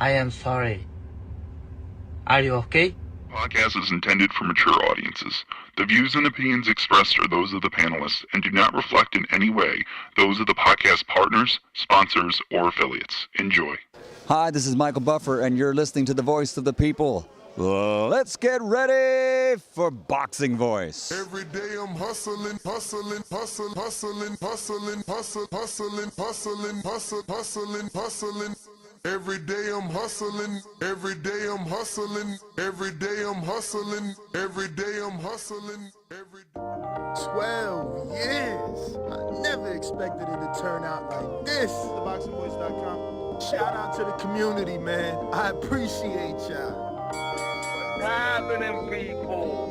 I am sorry. Are you okay? Podcast is intended for mature audiences. The views and opinions expressed are those of the panelists and do not reflect in any way those of the podcast partners, sponsors, or affiliates. Enjoy. Hi, this is Michael Buffer, and you're listening to the Voice of the People. Let's get ready for Boxing Voice. Every day I'm hustling. Every day I'm hustling. Every day I'm hustling. Every day I'm hustling. Every day I'm hustling. 12 years. I never expected it to turn out like this. TheBoxingVoice.com. Shout out to the community, man. I appreciate y'all. What's happening, people?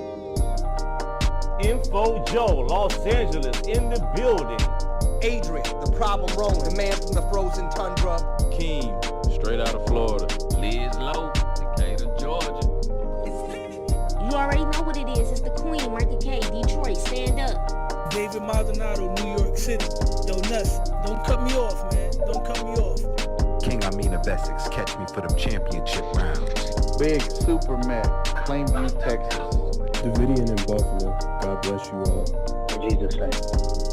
Info Joe, Los Angeles, in the building. Adrian, the problem wrong, the man from the frozen tundra. Keem, straight out of Florida. Liz Lowe, Decatur, Georgia. You already know what it is. It's the Queen, Martha K, Detroit, stand up. David Maldonado, New York City. Yo, Nuts, don't cut me off, man. Don't cut me off. King Amin of Essex, catch me for them championship rounds. Big Super Mac, Plainview, Texas. Davidian in Buffalo. God bless you all. In Jesus' name.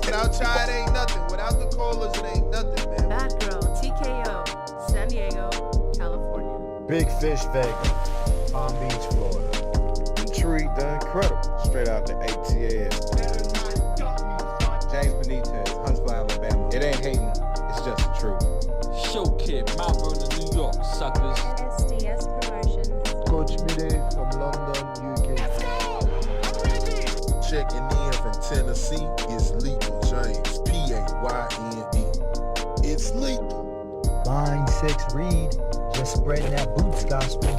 Without y'all, it ain't nothing. Without the callers, it ain't nothing, man. Bad Girl, TKO, San Diego, California. Big Fish, Vegas, Palm Beach, Florida. Detroit, the Incredible, straight out the ATL. James Benitez, Huntsville, Alabama. It ain't hating, it's just the truth. Show Kid, Mount Vernon, New York, suckers. SDS Promotions. Coach Midday from London, UK. Let's go! I'm ready! Checking in from Tennessee, it's Lethal James, P-A-Y-N-E. It's lethal. Line 6 Reed, just spreading that boots gospel.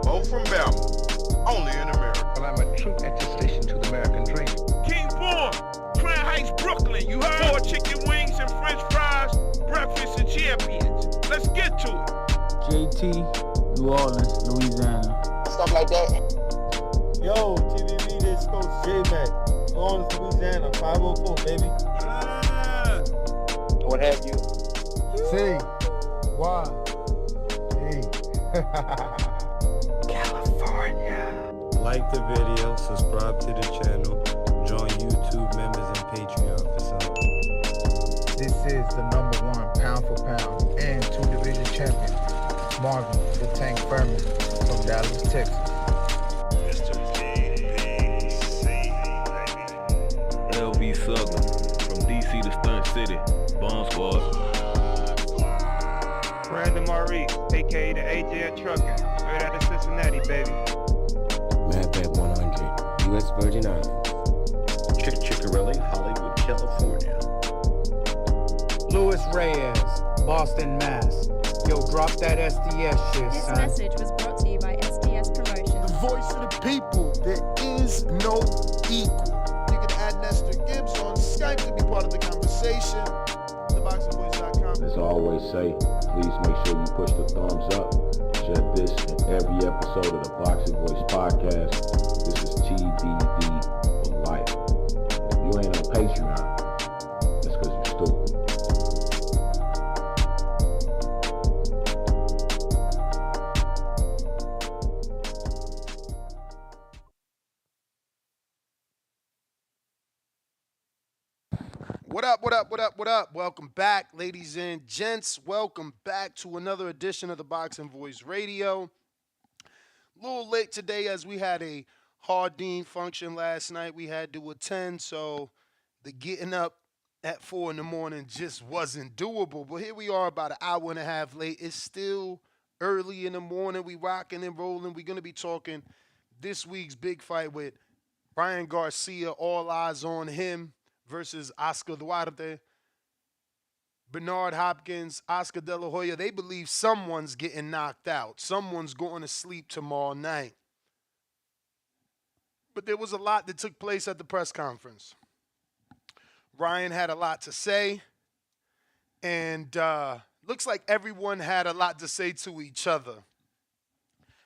Bo from Bama, only in America. Well, I'm a true attestation to the American dream. King Born, Crown Heights, Brooklyn. You heard? 4 chicken wings and french fries, breakfast and champions. Let's get to it. JT, New Orleans, Louisiana. Stuff like that. Yo, TVB, this Coach J-Mac. New Orleans, Louisiana, 504, baby. What have you? C. Y. E. California. Like the video, subscribe to the channel, join YouTube members and Patreon for some. This is the #1 pound for pound and 2-division champion, Marvin the Tank Furman from Dallas, Texas. LV Southern, from DC to Stunt City, Bomb Squad. Brandon Maurice, a.k.a. the AJ Trucking, straight out of Cincinnati, baby. Madback 100, U.S. Virgin Islands. Chickarelli, Hollywood, California. Louis Reyes, Boston, Mass. Yo, drop that SDS shit, This son. message was brought to you by SDS Promotions. The voice of the people. There is no equal. You can add Nestor Gibbs on Skype to be part of the conversation. TheBoxingVoice.com. As I always say, please make sure you push the thumbs up. Share this in every episode of the Boxing Voice podcast. This is TBV for life. If you ain't on Patreon, that's because you're stupid. What up? Welcome back, ladies and gents. Welcome back to another edition of the Boxing Voice Radio. A little late today as we had a Hardeen function last night we had to attend, so the getting up at 4 in the morning just wasn't doable. But here we are about an hour and a half late. It's still early in the morning. We rocking and rolling. We're going to be talking this week's big fight with Ryan Garcia, all eyes on him, versus Oscar Duarte. Bernard Hopkins, Oscar De La Hoya, they believe someone's getting knocked out. Someone's going to sleep tomorrow night. But there was a lot that took place at the press conference. Ryan had a lot to say, and looks like everyone had a lot to say to each other.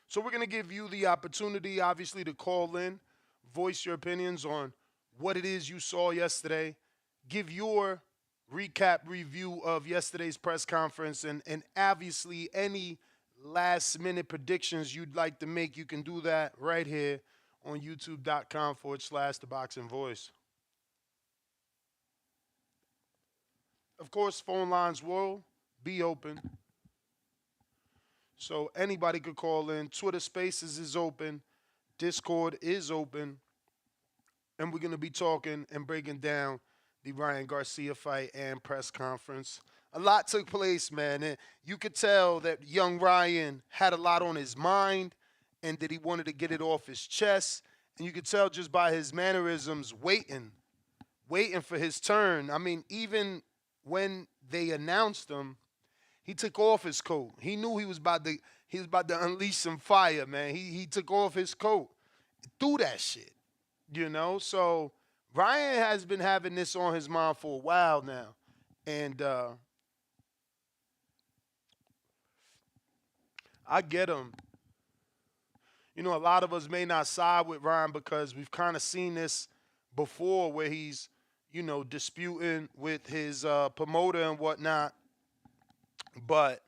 So we're going to give you the opportunity, obviously, to call in, voice your opinions on what it is you saw yesterday, give your recap review of yesterday's press conference, and obviously any last minute predictions you'd like to make, you can do that right here on youtube.com/The Boxing Voice. Of course, phone lines will be open, so anybody could call in. Twitter Spaces is open. Discord is open. And we're going to be talking and breaking down the Ryan Garcia fight and press conference. A lot took place, man. And you could tell that young Ryan had a lot on his mind and that he wanted to get it off his chest. And you could tell just by his mannerisms waiting for his turn. I mean, even when they announced him, he took off his coat. He knew he was about to unleash some fire, man. He took off his coat, threw that shit. So Ryan has been having this on his mind for a while now. And I get him. A lot of us may not side with Ryan because we've kind of seen this before where he's, disputing with his promoter and whatnot. But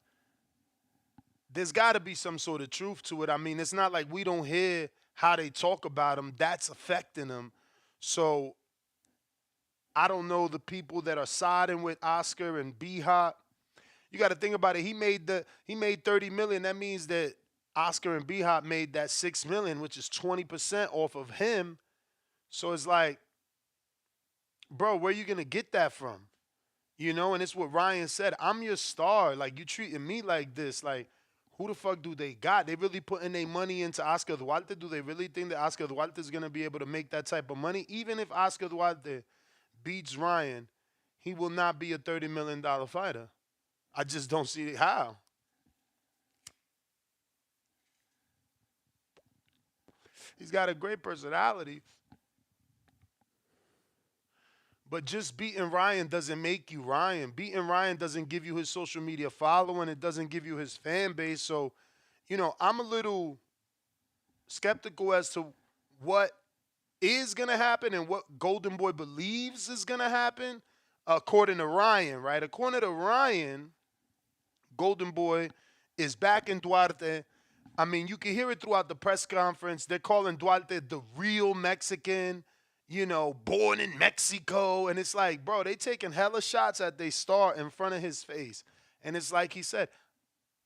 there's got to be some sort of truth to it. I mean, it's not like we don't hear how they talk about him. That's affecting him. So I don't know the people that are siding with Oscar and B-Hop. You got to think about it. He made $30 million. That means that Oscar and B-Hop made that $6 million, which is 20% off of him. So it's like, bro, where are you gonna get that from? And it's what Ryan said. I'm your star. Like, you treating me like this. Like, who the fuck do they got? They really putting their money into Oscar Duarte? Do they really think that Oscar Duarte is going to be able to make that type of money? Even if Oscar Duarte beats Ryan, he will not be a $30 million fighter. I just don't see how. He's got a great personality. But just beating Ryan doesn't make you Ryan. Beating Ryan doesn't give you his social media following. It doesn't give you his fan base. So, I'm a little skeptical as to what is going to happen and what Golden Boy believes is going to happen according to Ryan, right? According to Ryan, Golden Boy is back in Duarte. I mean, you can hear it throughout the press conference. They're calling Duarte the real Mexican. Born in Mexico. And it's like, bro, they taking hella shots at they star in front of his face. And it's like he said,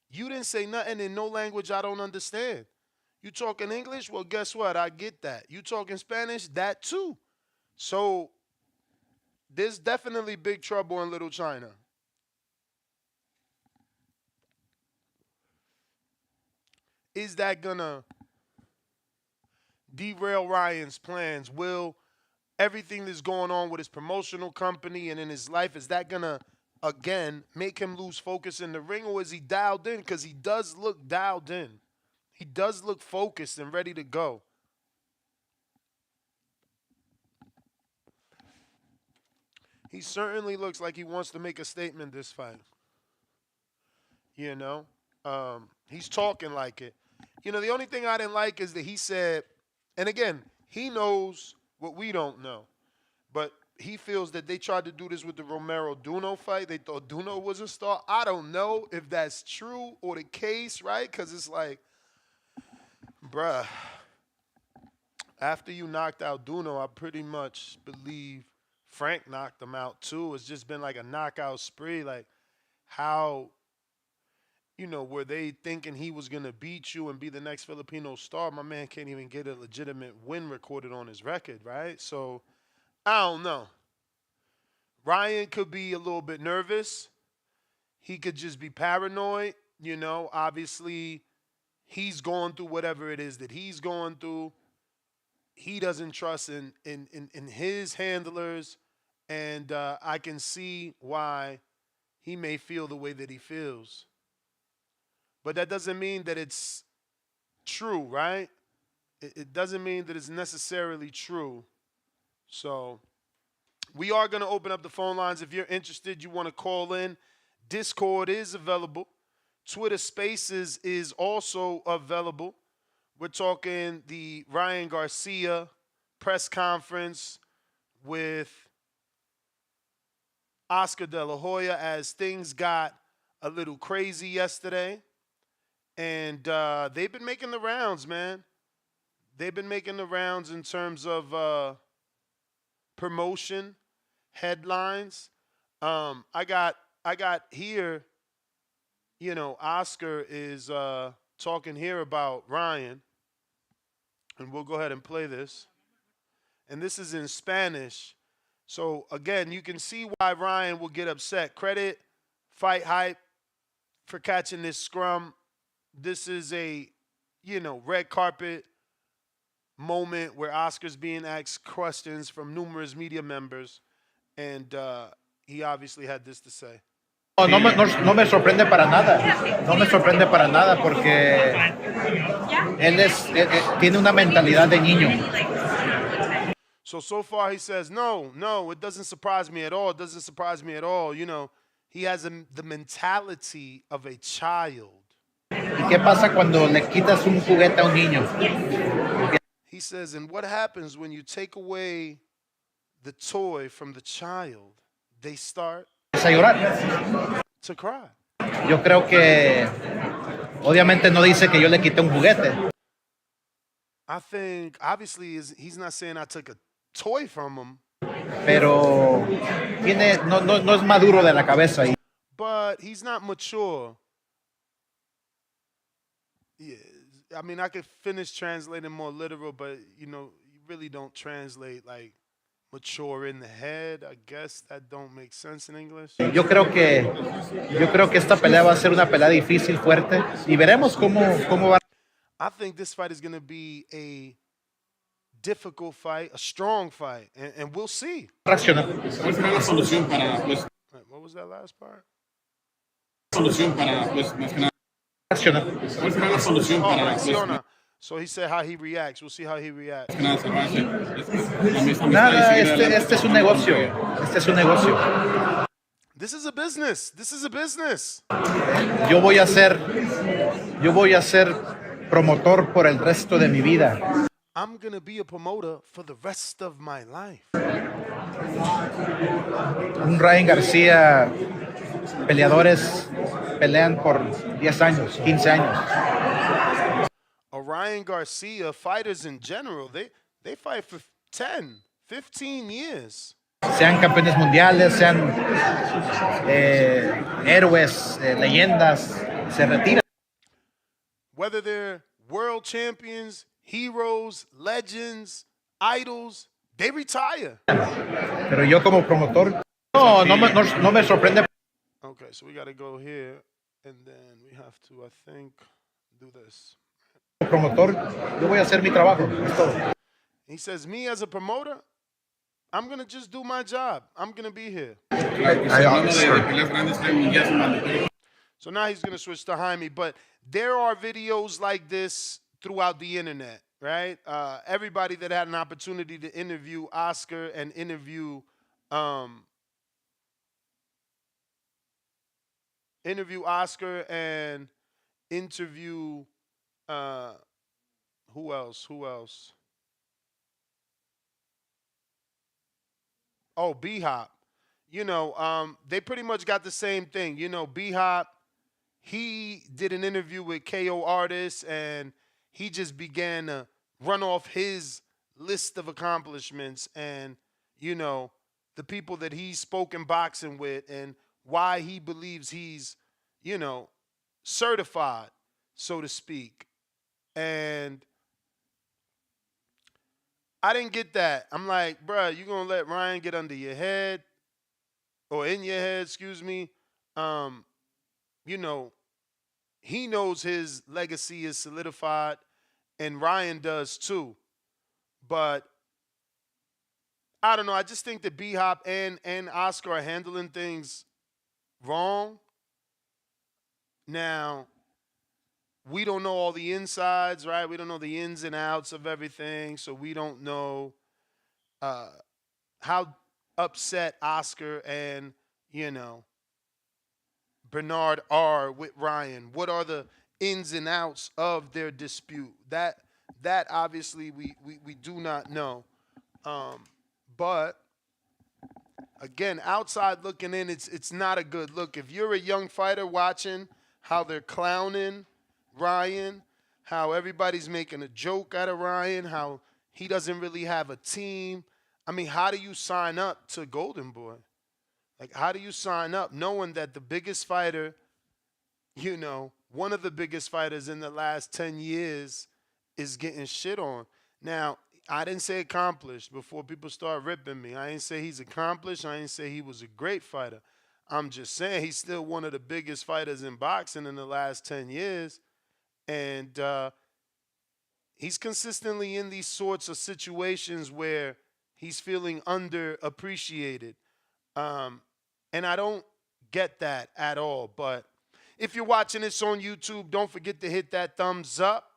you didn't say nothing in no language I don't understand. You talking English? Well, guess what? I get that. You talking Spanish? That too. So there's definitely big trouble in Little China. Is that going to derail Ryan's plans? Will everything that's going on with his promotional company and in his life, is that going to, again, make him lose focus in the ring? Or is he dialed in? Because he does look dialed in. He does look focused and ready to go. He certainly looks like he wants to make a statement this fight. He's talking like it. The only thing I didn't like is that he said, and again, he knows what we don't know. But he feels that they tried to do this with the Romero-Duno fight. They thought Duno was a star. I don't know if that's true or the case, right? Because it's like, bruh, after you knocked out Duno, I pretty much believe Frank knocked him out too. It's just been like a knockout spree. Like, how, were they thinking he was going to beat you and be the next Filipino star? My man can't even get a legitimate win recorded on his record, right? So, I don't know. Ryan could be a little bit nervous. He could just be paranoid. Obviously, he's going through whatever it is that he's going through. He doesn't trust in his handlers. And I can see why he may feel the way that he feels. But that doesn't mean that it's true, right? It doesn't mean that it's necessarily true. So we are going to open up the phone lines. If you're interested, you want to call in. Discord is available. Twitter Spaces is also available. We're talking the Ryan Garcia press conference with Oscar De La Hoya as things got a little crazy yesterday. And they've been making the rounds, man. They've been making the rounds in terms of promotion, headlines. I got here, Oscar is talking here about Ryan. And we'll go ahead and play this. And this is in Spanish. So, again, you can see why Ryan will get upset. Credit Fight Hype for catching this scrum. This is a, red carpet moment where Oscar's being asked questions from numerous media members. And he obviously had this to say. No me sorprende para nada. No me sorprende para nada porque él tiene una mentalidad de niño. So far he says, no, it doesn't surprise me at all. It doesn't surprise me at all. He has the mentality of a child. ¿Y qué pasa cuando le quitas un juguete a un niño? He says, and what happens when you take away the toy from the child? They start a llorar. To cry. Yo creo que obviamente no dice que yo le quité un juguete. I think obviously he's not saying I took a toy from him. Pero no es maduro de la cabeza. But he's not mature. Yeah, I mean I could finish translating more literal, but you really don't translate like mature in the head. I guess that don't make sense in English. Yo creo que esta pelea va a ser una pelea difícil, fuerte, y veremos cómo va. I think this fight is going to be a difficult fight, a strong fight, and we'll see. Reaccionar. What was that last part? Reacciona. So he said how he reacts. We'll see how he reacts. Nada, este es un negocio. Este es un negocio. This is a business. This is a business. Yo voy a ser promotor por el resto de mi vida. I'm going to be a promoter for the rest of my life. Un Ryan Garcia, peleadores pelean por 10 años, 15 años. A Ryan Garcia, fighters in general, they fight for 10, 15 years. Sean campeones mundiales, sean héroes, leyendas, se retiran. Whether they're world champions, heroes, legends, idols, they retire. Pero yo como promotor, no me sorprende. Okay, so we got to go here, and then we have to, I think, do this. Promotor, yo voy a hacer mi trabajo. Es todo. He says, me as a promoter, I'm going to just do my job. I'm going to be here. So now he's going to switch to Jaime. But there are videos like this throughout the internet, right? Everybody that had an opportunity to interview Oscar and interview Oscar and interview who else? Oh, B-Hop. They pretty much got the same thing. B-Hop, he did an interview with KO Artists, and he just began to run off his list of accomplishments and, the people that he's spoken boxing with and why he believes he's, certified, so to speak. And I didn't get that. I'm like, bruh, you going to let Ryan get under your head or in your head, excuse me. He knows his legacy is solidified, and Ryan does too. But I don't know. I just think that B-Hop and Oscar are handling things wrong. Now, we don't know all the insides, right? We don't know the ins and outs of everything, so we don't know how upset Oscar and, Bernard are with Ryan. What are the ins and outs of their dispute? That obviously we do not know. But again, outside looking in, it's not a good look. If you're a young fighter watching how they're clowning Ryan, how everybody's making a joke out of Ryan, how he doesn't really have a team. I mean, how do you sign up to Golden Boy? Like, how do you sign up knowing that the biggest fighter, one of the biggest fighters in the last 10 years is getting shit on? Now, I didn't say accomplished before people start ripping me. I didn't say he's accomplished. I didn't say he was a great fighter. I'm just saying he's still one of the biggest fighters in boxing in the last 10 years. And he's consistently in these sorts of situations where he's feeling underappreciated. And I don't get that at all. But if you're watching this on YouTube, don't forget to hit that thumbs up.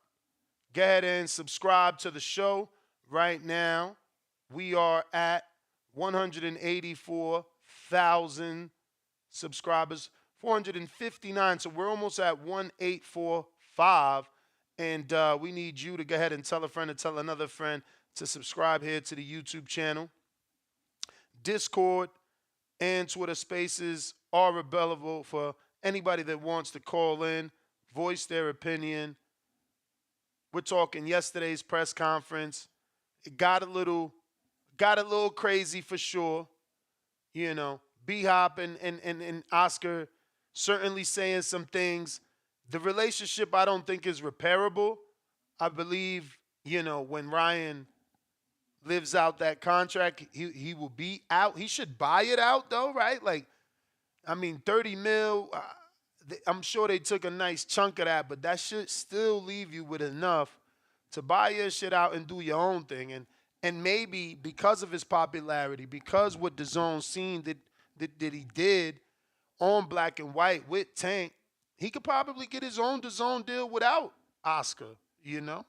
Go ahead and subscribe to the show. Right now, we are at 184,000 subscribers, 459. So we're almost at 1845. And we need you to go ahead and tell a friend and tell another friend to subscribe here to the YouTube channel. Discord and Twitter Spaces are available for anybody that wants to call in, voice their opinion. We're talking yesterday's press conference. It got a little crazy for sure. B-Hop and Oscar certainly saying some things. The relationship I don't think is repairable. I believe, when Ryan lives out that contract, he will be out. He should buy it out though, right? Like, I mean, 30 mil, I'm sure they took a nice chunk of that, but that should still leave you with enough to buy your shit out and do your own thing. And maybe because of his popularity, because what the Zone seen that he did on Black and White with Tank, he could probably get his own DAZN deal without Oscar, the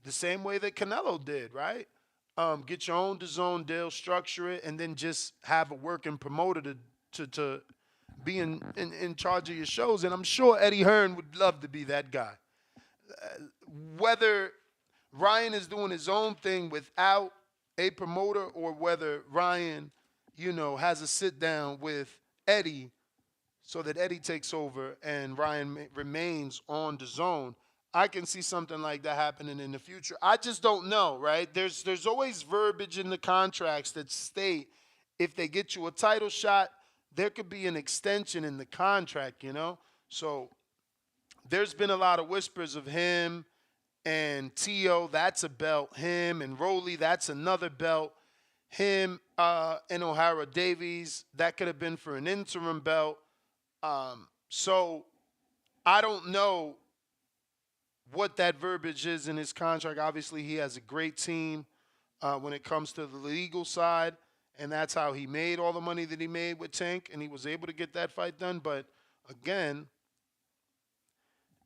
same way that Canelo did, right? Get your own DAZN deal, structure it, and then just have a working promoter to be in charge of your shows. And I'm sure Eddie Hearn would love to be that guy. Whether Ryan is doing his own thing without a promoter or whether Ryan, has a sit down with Eddie so that Eddie takes over and Ryan remains on DAZN, I can see something like that happening in the future. I just don't know, right? There's always verbiage in the contracts that state if they get you a title shot, there could be an extension in the contract, So there's been a lot of whispers of him and Tio, that's a belt. Him and Rolly, that's another belt. Him and O'Hara Davies, that could have been for an interim belt. So I don't know what that verbiage is in his contract. Obviously, he has a great team when it comes to the legal side, and that's how he made all the money that he made with Tank, and he was able to get that fight done. But again,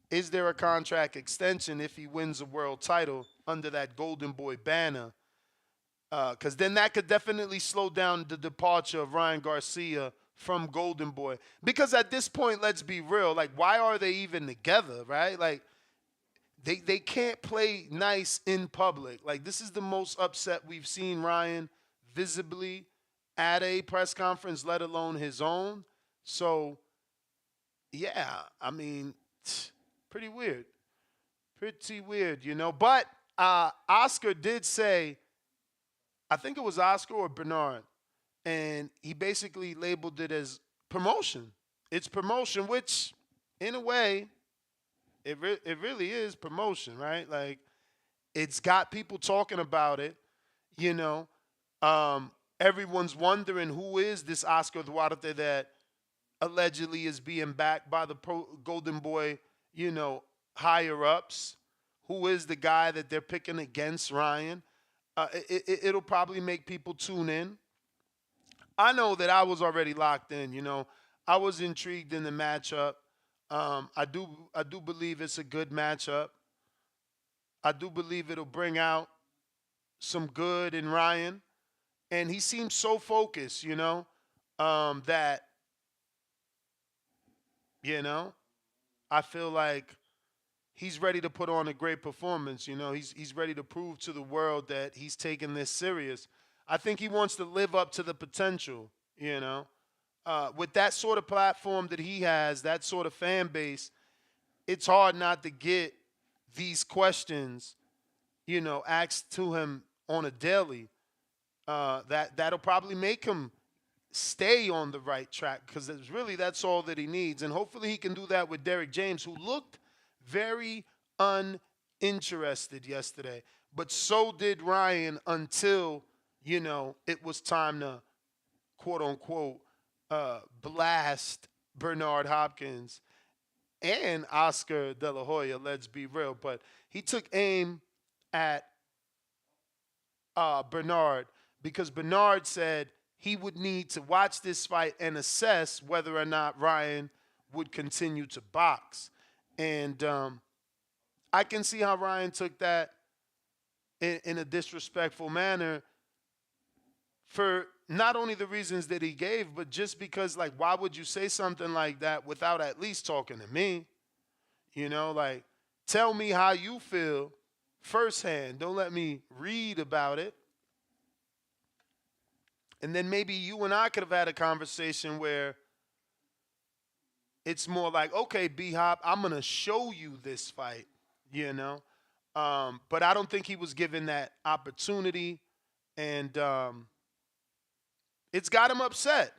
is there a contract extension if he wins a world title under that Golden Boy banner? Because then that could definitely slow down the departure of Ryan Garcia from Golden Boy. Because at this point, let's be real, like, why are they even together, right? Like, they can't play nice in public. Like, this is the most upset we've seen Ryan visibly at a press conference, let alone his own. So, yeah, I mean, pretty weird. Pretty weird, But Oscar did say, I think it was Oscar or Bernard, and he basically labeled it as promotion. It's promotion, which, in a way, it really is promotion, right? Like, it's got people talking about it, Everyone's wondering who is this Oscar Duarte that allegedly is being backed by the Golden Boy, higher-ups. Who is the guy that they're picking against Ryan? It'll probably make people tune in. I know that I was already locked in, I was intrigued in the matchup. I do believe it's a good matchup. I do believe it'll bring out some good in Ryan. And he seems so focused, that, I feel like he's ready to put on a great performance. He's ready to prove to the world that he's taking this serious. I think he wants to live up to the potential, With that sort of platform that he has, that sort of fan base, it's hard not to get these questions, asked to him on a daily. That'll probably make him stay on the right track because that's all that he needs. And hopefully he can do that with Derrick James, who looked very uninterested yesterday. But so did Ryan until, it was time to, quote unquote, blast Bernard Hopkins and Oscar De La Hoya, let's be real. But he took aim at Bernard because Bernard said he would need to watch this fight and assess whether or not Ryan would continue to box. And I can see how Ryan took that in a disrespectful manner for not only the reasons that he gave, but just because, why would you say something like that without at least talking to me? Tell me how you feel firsthand. Don't let me read about it. And then maybe you and I could have had a conversation where it's more like, okay, B-Hop, I'm going to show you this fight, But I don't think he was given that opportunity, and it's got him upset.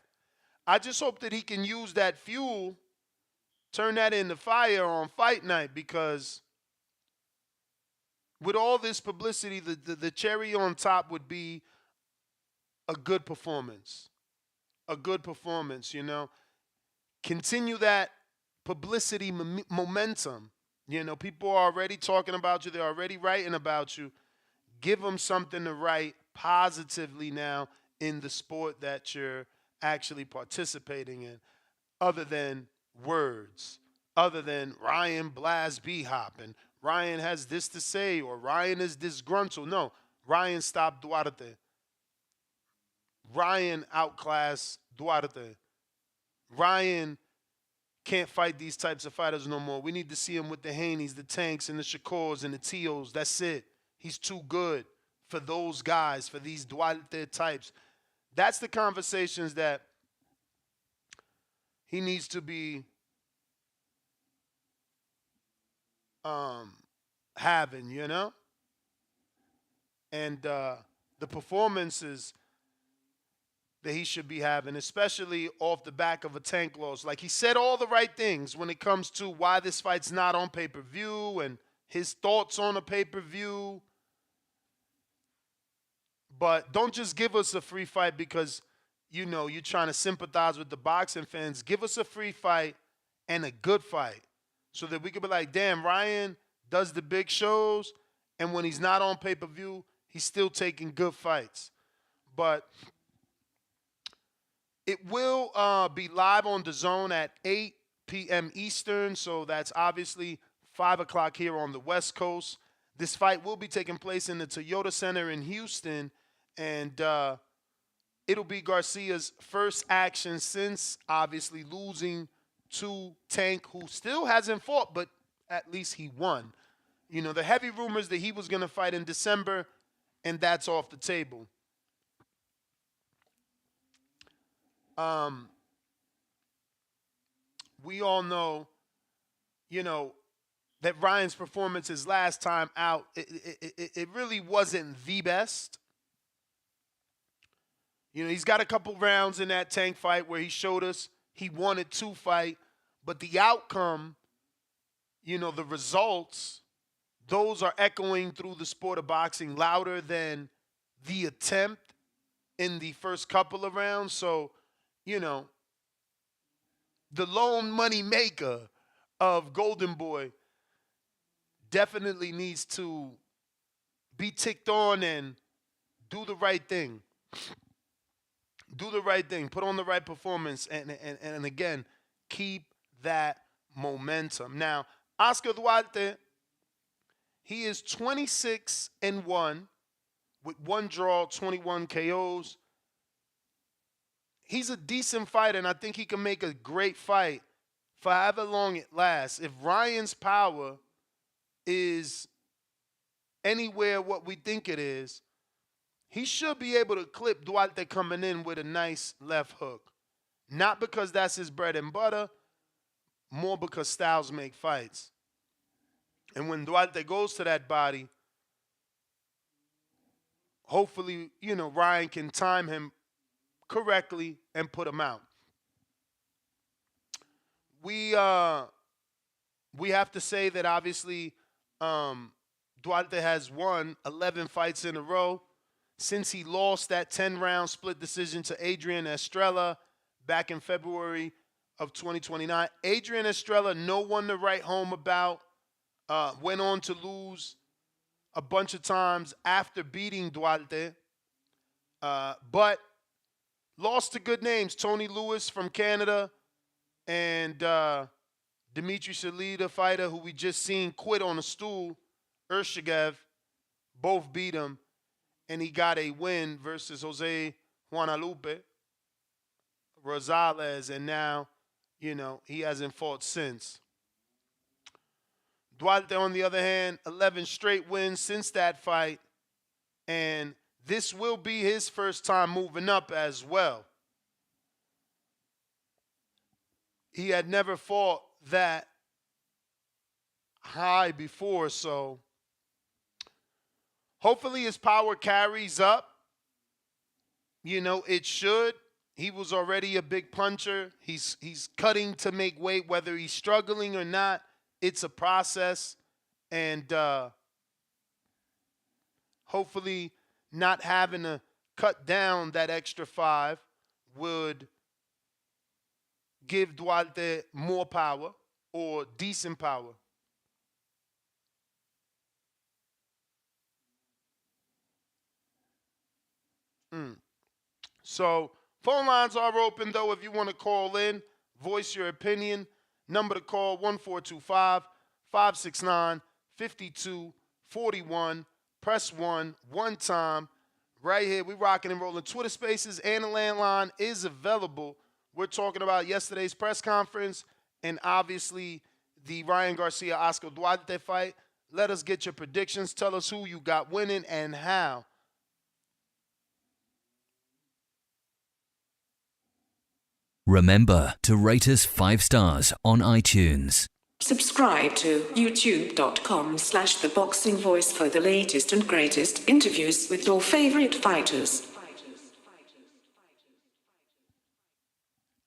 I just hope that he can use that fuel, turn that into fire on fight night, because with all this publicity, the cherry on top would be a good performance. A good performance, Continue that publicity momentum. People are already talking about you. They're already writing about you. Give them something to write positively now in the sport that you're actually participating in, other than words, other than Ryan Blast B-Hop and Ryan has this to say or Ryan is disgruntled. No, Ryan stopped Duarte. Ryan outclassed Duarte. Ryan can't fight these types of fighters no more. We need to see him with the Haneys, the Tanks, and the Shakurs, and the Tios. That's it. He's too good for those guys, for these Duarte types. That's the conversations that he needs to be having, And the performances that he should be having, especially off the back of a Tank loss. He said all the right things when it comes to why this fight's not on pay-per-view and his thoughts on a pay-per-view. But don't just give us a free fight because, you're trying to sympathize with the boxing fans. Give us a free fight and a good fight so that we can be like, damn, Ryan does the big shows, and when he's not on pay-per-view, he's still taking good fights. But it will be live on DAZN at 8 p.m. Eastern, so that's obviously 5 o'clock here on the West Coast. This fight will be taking place in the Toyota Center in Houston, and it'll be Garcia's first action since obviously losing to Tank, who still hasn't fought, but at least he won. The heavy rumors that he was going to fight in December, and that's off the table. We all know, that Ryan's performance his last time out, it really wasn't the best. He's got a couple rounds in that Tank fight where he showed us he wanted to fight, but the outcome, the results, those are echoing through the sport of boxing louder than the attempt in the first couple of rounds. So, the lone money maker of Golden Boy definitely needs to be ticked on and do the right thing. Do the right thing. Put on the right performance. And again, keep that momentum. Now, Oscar Duarte, he is 26-1 with 1 draw, 21 KOs. He's a decent fighter, and I think he can make a great fight for however long it lasts. If Ryan's power is anywhere what we think it is, he should be able to clip Duarte coming in with a nice left hook. Not because that's his bread and butter, more because styles make fights. And when Duarte goes to that body, hopefully, Ryan can time him correctly and put him out. We have to say that obviously Duarte has won 11 fights in a row since he lost that 10-round split decision to Adrian Estrella back in February of 2029. Adrian Estrella, no one to write home about, went on to lose a bunch of times after beating Duarte, but lost to good names. Tony Lewis from Canada and Dimitri Salida fighter who we just seen quit on a stool, Urshigev, both beat him, and he got a win versus Jose Guadalupe Rosales, and now, he hasn't fought since. Duarte, on the other hand, 11 straight wins since that fight, and this will be his first time moving up as well. He had never fought that high before, so hopefully his power carries up. It should. He was already a big puncher. He's cutting to make weight, whether he's struggling or not. It's a process, and hopefully not having to cut down that extra 5 would give Duarte more power or decent power. So phone lines are open, though, if you want to call in, voice your opinion. Number to call, 1425-569-5241. Press 1 one time. Right here, we rocking and rolling. Twitter Spaces and the landline is available. We're talking about yesterday's press conference and obviously the Ryan Garcia-Oscar Duarte fight. Let us get your predictions. Tell us who you got winning and how. Remember to rate us 5 stars on iTunes. Subscribe to youtube.com/theboxingvoice for the latest and greatest interviews with your favorite fighters.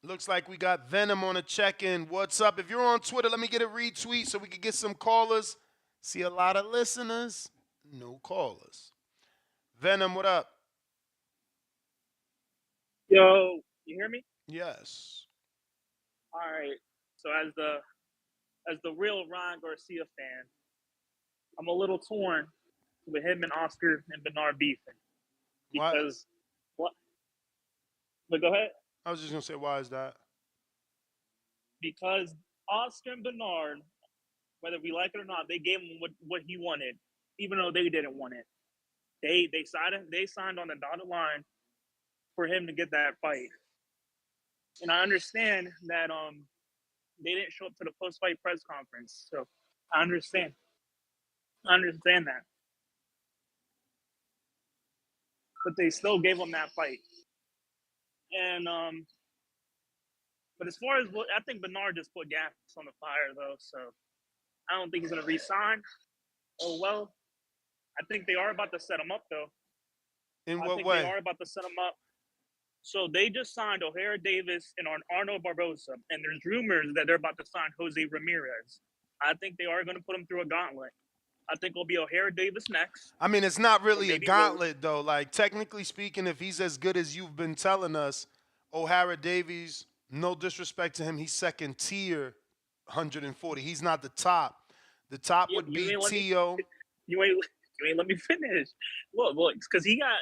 Looks like we got Venom on a check-in. What's up? If you're on Twitter, let me get a retweet so we can get some callers. See a lot of listeners, no callers. Venom, what up? Yo, you hear me? Yes. All right. So as the real Ryan Garcia fan, I'm a little torn with him and Oscar and Bernard beefing because what? But go ahead. I was just gonna say, why is that? Because Oscar and Bernard, whether we like it or not, they gave him what he wanted, even though they didn't want it. They signed on the dotted line for him to get that fight. And I understand that they didn't show up to the post-fight press conference, so I understand that. But they still gave him that fight. And but as far as I think Bernard just put gas on the fire though, so I don't think he's gonna re-sign. Oh well, I think they are about to set him up though. In what way? They are about to set him up. So they just signed O'Hara Davis and Arnold Barbosa, and there's rumors that they're about to sign Jose Ramirez. I think they are going to put him through a gauntlet. I think it'll be O'Hara Davis next. I mean, it's not really a gauntlet, though. Like, technically speaking, if he's as good as you've been telling us, O'Hara Davies, no disrespect to him, he's second tier 140. He's not the top. The top would be Tio. You ain't let me finish. Look, because he got,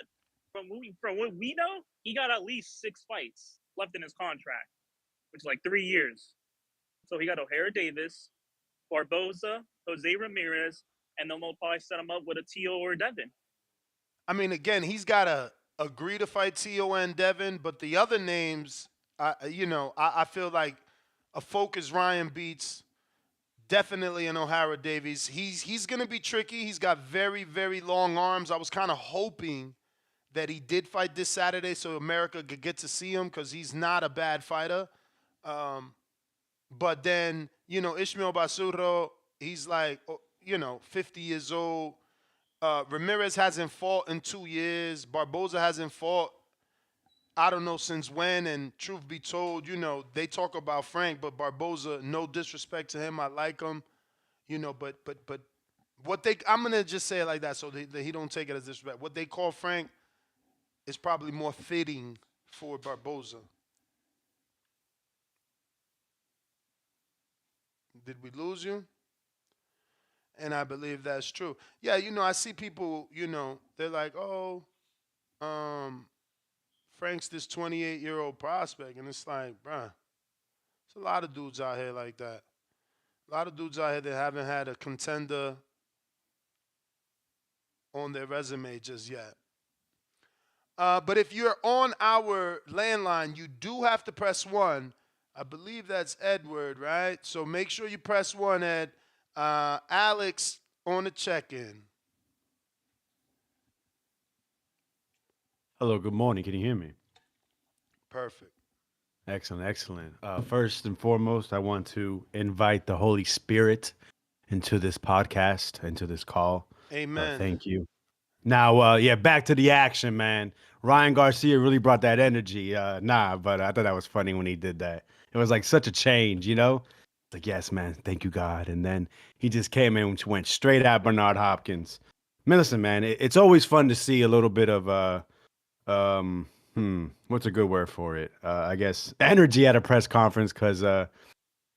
from what we know, he got at least 6 fights left in his contract, which is like 3 years. So he got O'Hara Davis, Barbosa, Jose Ramirez, and then they'll probably set him up with a Tio or Devin. I mean, again, he's got to agree to fight Tio and Devin, but the other names, I feel like a focused Ryan beats definitely an O'Hara Davies. He's going to be tricky. He's got very, very long arms. I was kind of hoping that he did fight this Saturday so America could get to see him because he's not a bad fighter. But then, Ishmael Basurro, he's like, 50 years old. Ramirez hasn't fought in 2 years. Barboza hasn't fought, I don't know since when. And truth be told, they talk about Frank, but Barboza, no disrespect to him, I like him. But I'm gonna just say it like that so that he don't take it as disrespect. What they call Frank is probably more fitting for Barboza. Did we lose you? And I believe that's true. Yeah, I see people, they're like, oh, Frank's this 28-year-old prospect. And it's like, bruh, there's a lot of dudes out here like that. A lot of dudes out here that haven't had a contender on their resume just yet. But if you're on our landline, you do have to press 1. I believe that's Edward, right? So make sure you press 1, Ed. Alex on the check-in. Hello, good morning. Can you hear me? Perfect. Excellent. First and foremost, I want to invite the Holy Spirit into this podcast, into this call. Amen. Thank you. Now, back to the action, man. Ryan Garcia really brought that energy. But I thought that was funny when he did that. It was like such a change, Like, yes, man, thank you, God. And then he just came in and went straight at Bernard Hopkins. Man, listen, man, it's always fun to see a little bit of, what's a good word for it? I guess energy at a press conference because,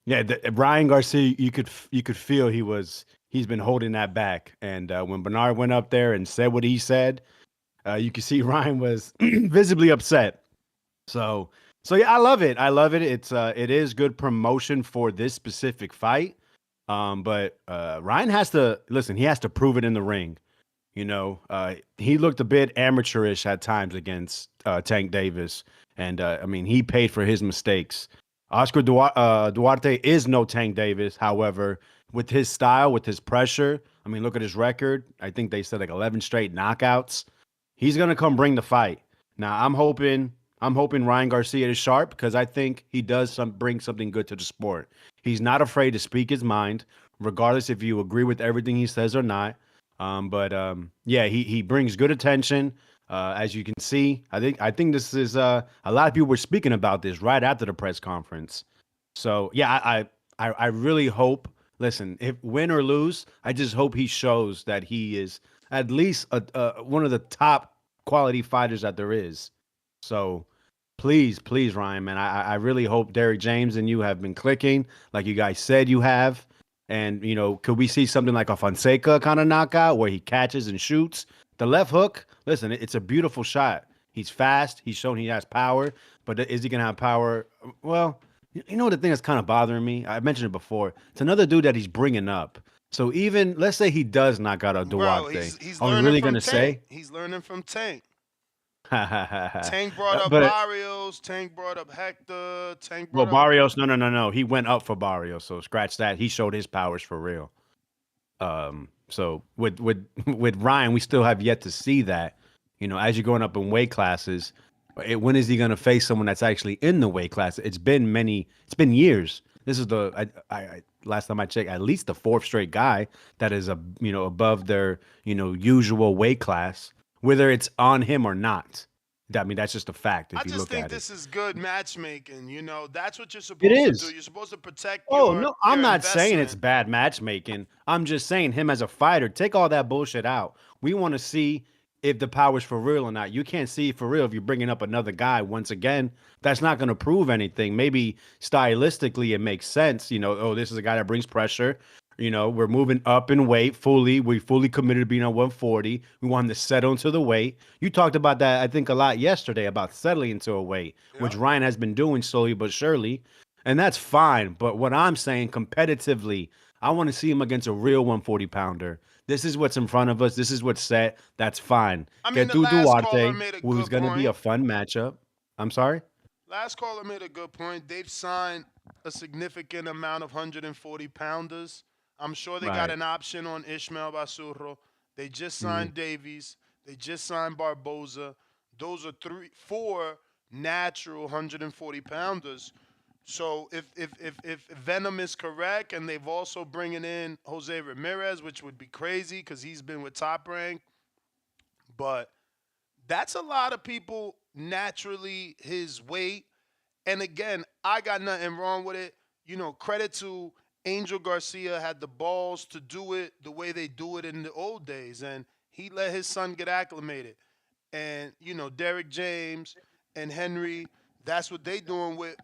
Ryan Garcia, you could feel he's been holding that back. And when Bernard went up there and said what he said, you could see Ryan was visibly upset. So yeah, I love it. It is good promotion for this specific fight. But Ryan has to listen. He has to prove it in the ring. He looked a bit amateurish at times against Tank Davis, and he paid for his mistakes. Oscar Duarte is no Tank Davis. However, with his style, with his pressure, look at his record. I think they said like 11 straight knockouts. He's gonna come bring the fight. Now, I'm hoping Ryan Garcia is sharp because I think he does bring something good to the sport. He's not afraid to speak his mind, regardless if you agree with everything he says or not. He brings good attention. As you can see, I think this is a lot of people were speaking about this right after the press conference. So yeah, I really hope. Listen, if win or lose, I just hope he shows that he is at least one of the top quality fighters that there is. So please, Ryan, man, I really hope Derrick James and you have been clicking like you guys said you have. And, could we see something like a Fonseca kind of knockout where he catches and shoots? The left hook, listen, it's a beautiful shot. He's fast. He's shown he has power. But is he going to have power? Well, the thing that's kind of bothering me? I mentioned it before. It's another dude that he's bringing up. So even, let's say he does knock out a Duarte. He's are we really going to say? He's learning from Tank. Tank brought up Barrios. Tank brought up Hector. Barrios, no. He went up for Barrios, so scratch that. He showed his powers for real. So with Ryan, we still have yet to see that. As you're going up in weight classes, when is he going to face someone that's actually in the weight class? It's been years. This is I last time I checked, at least the 4th straight guy that is above their usual weight class. Whether it's on him or not. That's just a fact if you look at it. I just think this is good matchmaking. That's what you're supposed to do. You're supposed to protect no, I'm not saying it's bad matchmaking. I'm just saying him as a fighter, take all that bullshit out. We want to see if the power's for real or not. You can't see for real if you're bringing up another guy. Once again, that's not going to prove anything. Maybe stylistically it makes sense. This is a guy that brings pressure. We're moving up in weight fully. We fully committed to being on 140. We want to settle into the weight. You talked about that, I think, a lot yesterday about settling into a weight, which Ryan has been doing slowly but surely. And that's fine. But what I'm saying competitively, I want to see him against a real 140-pounder. This is what's in front of us. This is what's set. That's fine. Get through Duarte, who's going to be a fun matchup. I'm sorry? Last caller made a good point. They've signed a significant amount of 140-pounders. I'm sure they got an option on Ishmael Basurro. They just signed Davies. They just signed Barboza. Those are four natural 140 pounders. So if Venom is correct, and they've also bringing in Jose Ramirez, which would be crazy because he's been with Top Rank, but that's a lot of people naturally his weight. And again, I got nothing wrong with it. Credit to Angel Garcia had the balls to do it the way they do it in the old days, and he let his son get acclimated. And Derek James and Henry, that's what they doing with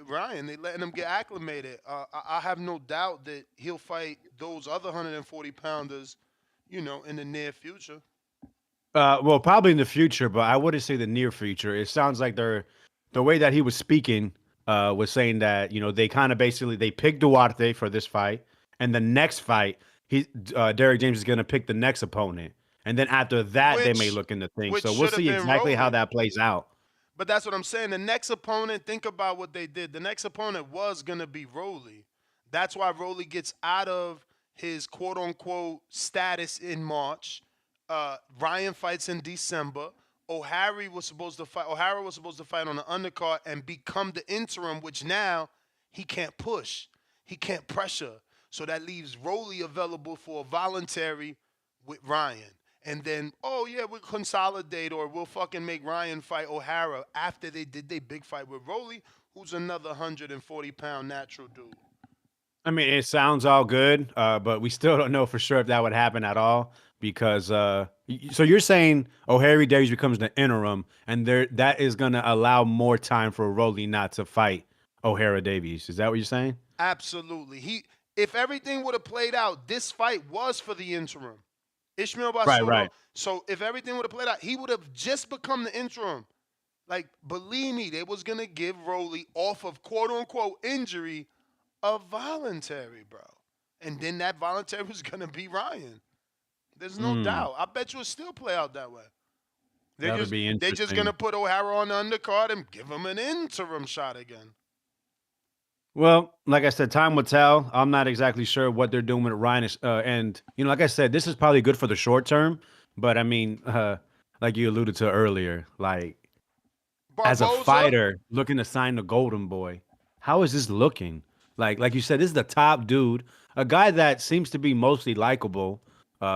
Ryan. They letting him get acclimated. I have no doubt that he'll fight those other 140 pounders, in the near future. Well, probably in the future, but I wouldn't say the near future. It sounds like the way that he was speaking was saying that they kind of basically they picked Duarte for this fight, and the next fight Derek James is going to pick the next opponent, and then after that they may look into things. So we'll see exactly how that plays out. But that's what I'm saying. The next opponent, think about what they did. The next opponent was going to be Rolly. That's why Rolly gets out of his quote-unquote status in March. Ryan fights in December. O'Hara was supposed to fight on the undercard and become the interim, which now he can't push. He can't pressure. So that leaves Rolly available for a voluntary with Ryan. And then, we'll consolidate, or we'll fucking make Ryan fight O'Hara after they did their big fight with Rolly, who's another 140-pound natural dude. I mean, it sounds all good, but we still don't know for sure if that would happen at all. Because so you're saying O'Hara Davies becomes the interim, and that is going to allow more time for Rolly not to fight O'Hara Davies. Is that what you're saying? Absolutely. If everything would have played out, this fight was for the interim. Ishmael Basuto. Right. So if everything would have played out, he would have just become the interim. Like, believe me, they was going to give Rolly off of quote-unquote injury a voluntary, bro. And then that voluntary was going to be Ryan. There's no doubt. I bet you it'll still play out that way. They're just going to put O'Hara on the undercard and give him an interim shot again. Well, like I said, time will tell. I'm not exactly sure what they're doing with Ryan. And, like I said, this is probably good for the short term. But, I mean, like you alluded to earlier, like, as a fighter looking to sign the Golden Boy, how is this looking? Like you said, this is the top dude, a guy that seems to be mostly likable,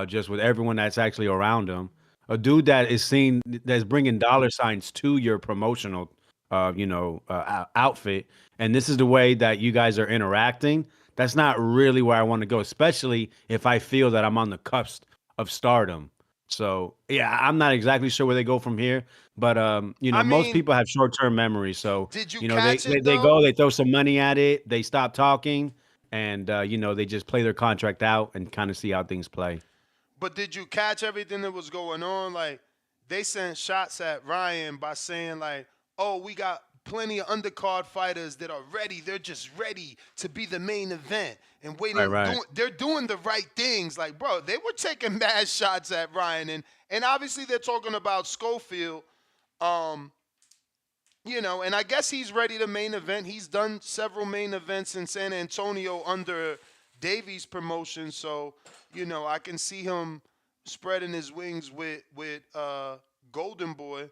just with everyone that's actually around him. A dude that is seen that's bringing dollar signs to your promotional, outfit. And this is the way that you guys are interacting. That's not really where I want to go, especially if I feel that I'm on the cusp of stardom. So, yeah, I'm not exactly sure where they go from here. But, most people have short-term memory. So, did you they go, they throw some money at it, they stop talking, and, they just play their contract out and kind of see how things play. But did you catch everything that was going on? Like, they sent shots at Ryan by saying, like, oh, we got plenty of undercard fighters that are ready. They're just ready to be the main event and waiting. Right. They're doing the right things. Like, bro, they were taking mad shots at Ryan. And obviously they're talking about Schofield, and I guess he's ready to main event. He's done several main events in San Antonio under Davies' promotion. So, I can see him spreading his wings with Golden Boy.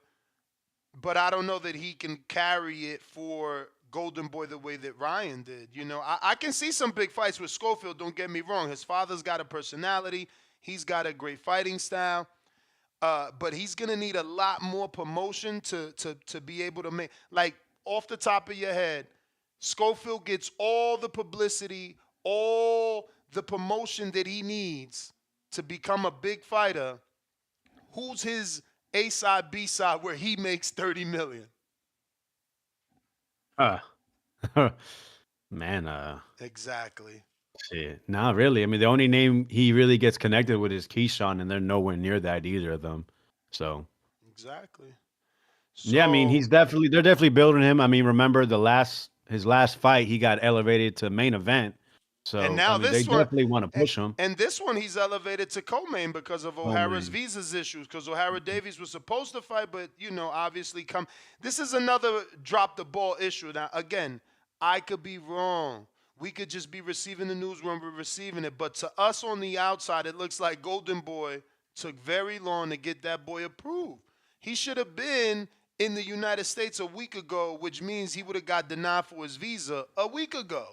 But I don't know that he can carry it for Golden Boy the way that Ryan did. I can see some big fights with Schofield, don't get me wrong. His father's got a personality. He's got a great fighting style. But he's going to need a lot more promotion to be able to make, like, off the top of your head, Schofield gets all the publicity, all the promotion that he needs to become a big fighter. Who's his A side, B side where he makes $30 million? Man, exactly. Shit. Not really. I mean, the only name he really gets connected with is Keyshawn, and they're nowhere near that, either of them. So exactly. Yeah, I mean, they're definitely building him. I mean, remember his last fight, he got elevated to main event. So and now they definitely want to push him. And this one, he's elevated to co-main because of O'Hara's visas issues. Because O'Hara Davies was supposed to fight, but obviously This is another drop the ball issue. Now, again, I could be wrong. We could just be receiving the news when we're receiving it. But to us on the outside, it looks like Golden Boy Took very long to get that boy approved. He should have been in the United States a week ago, which means he would have got denied for his visa a week ago.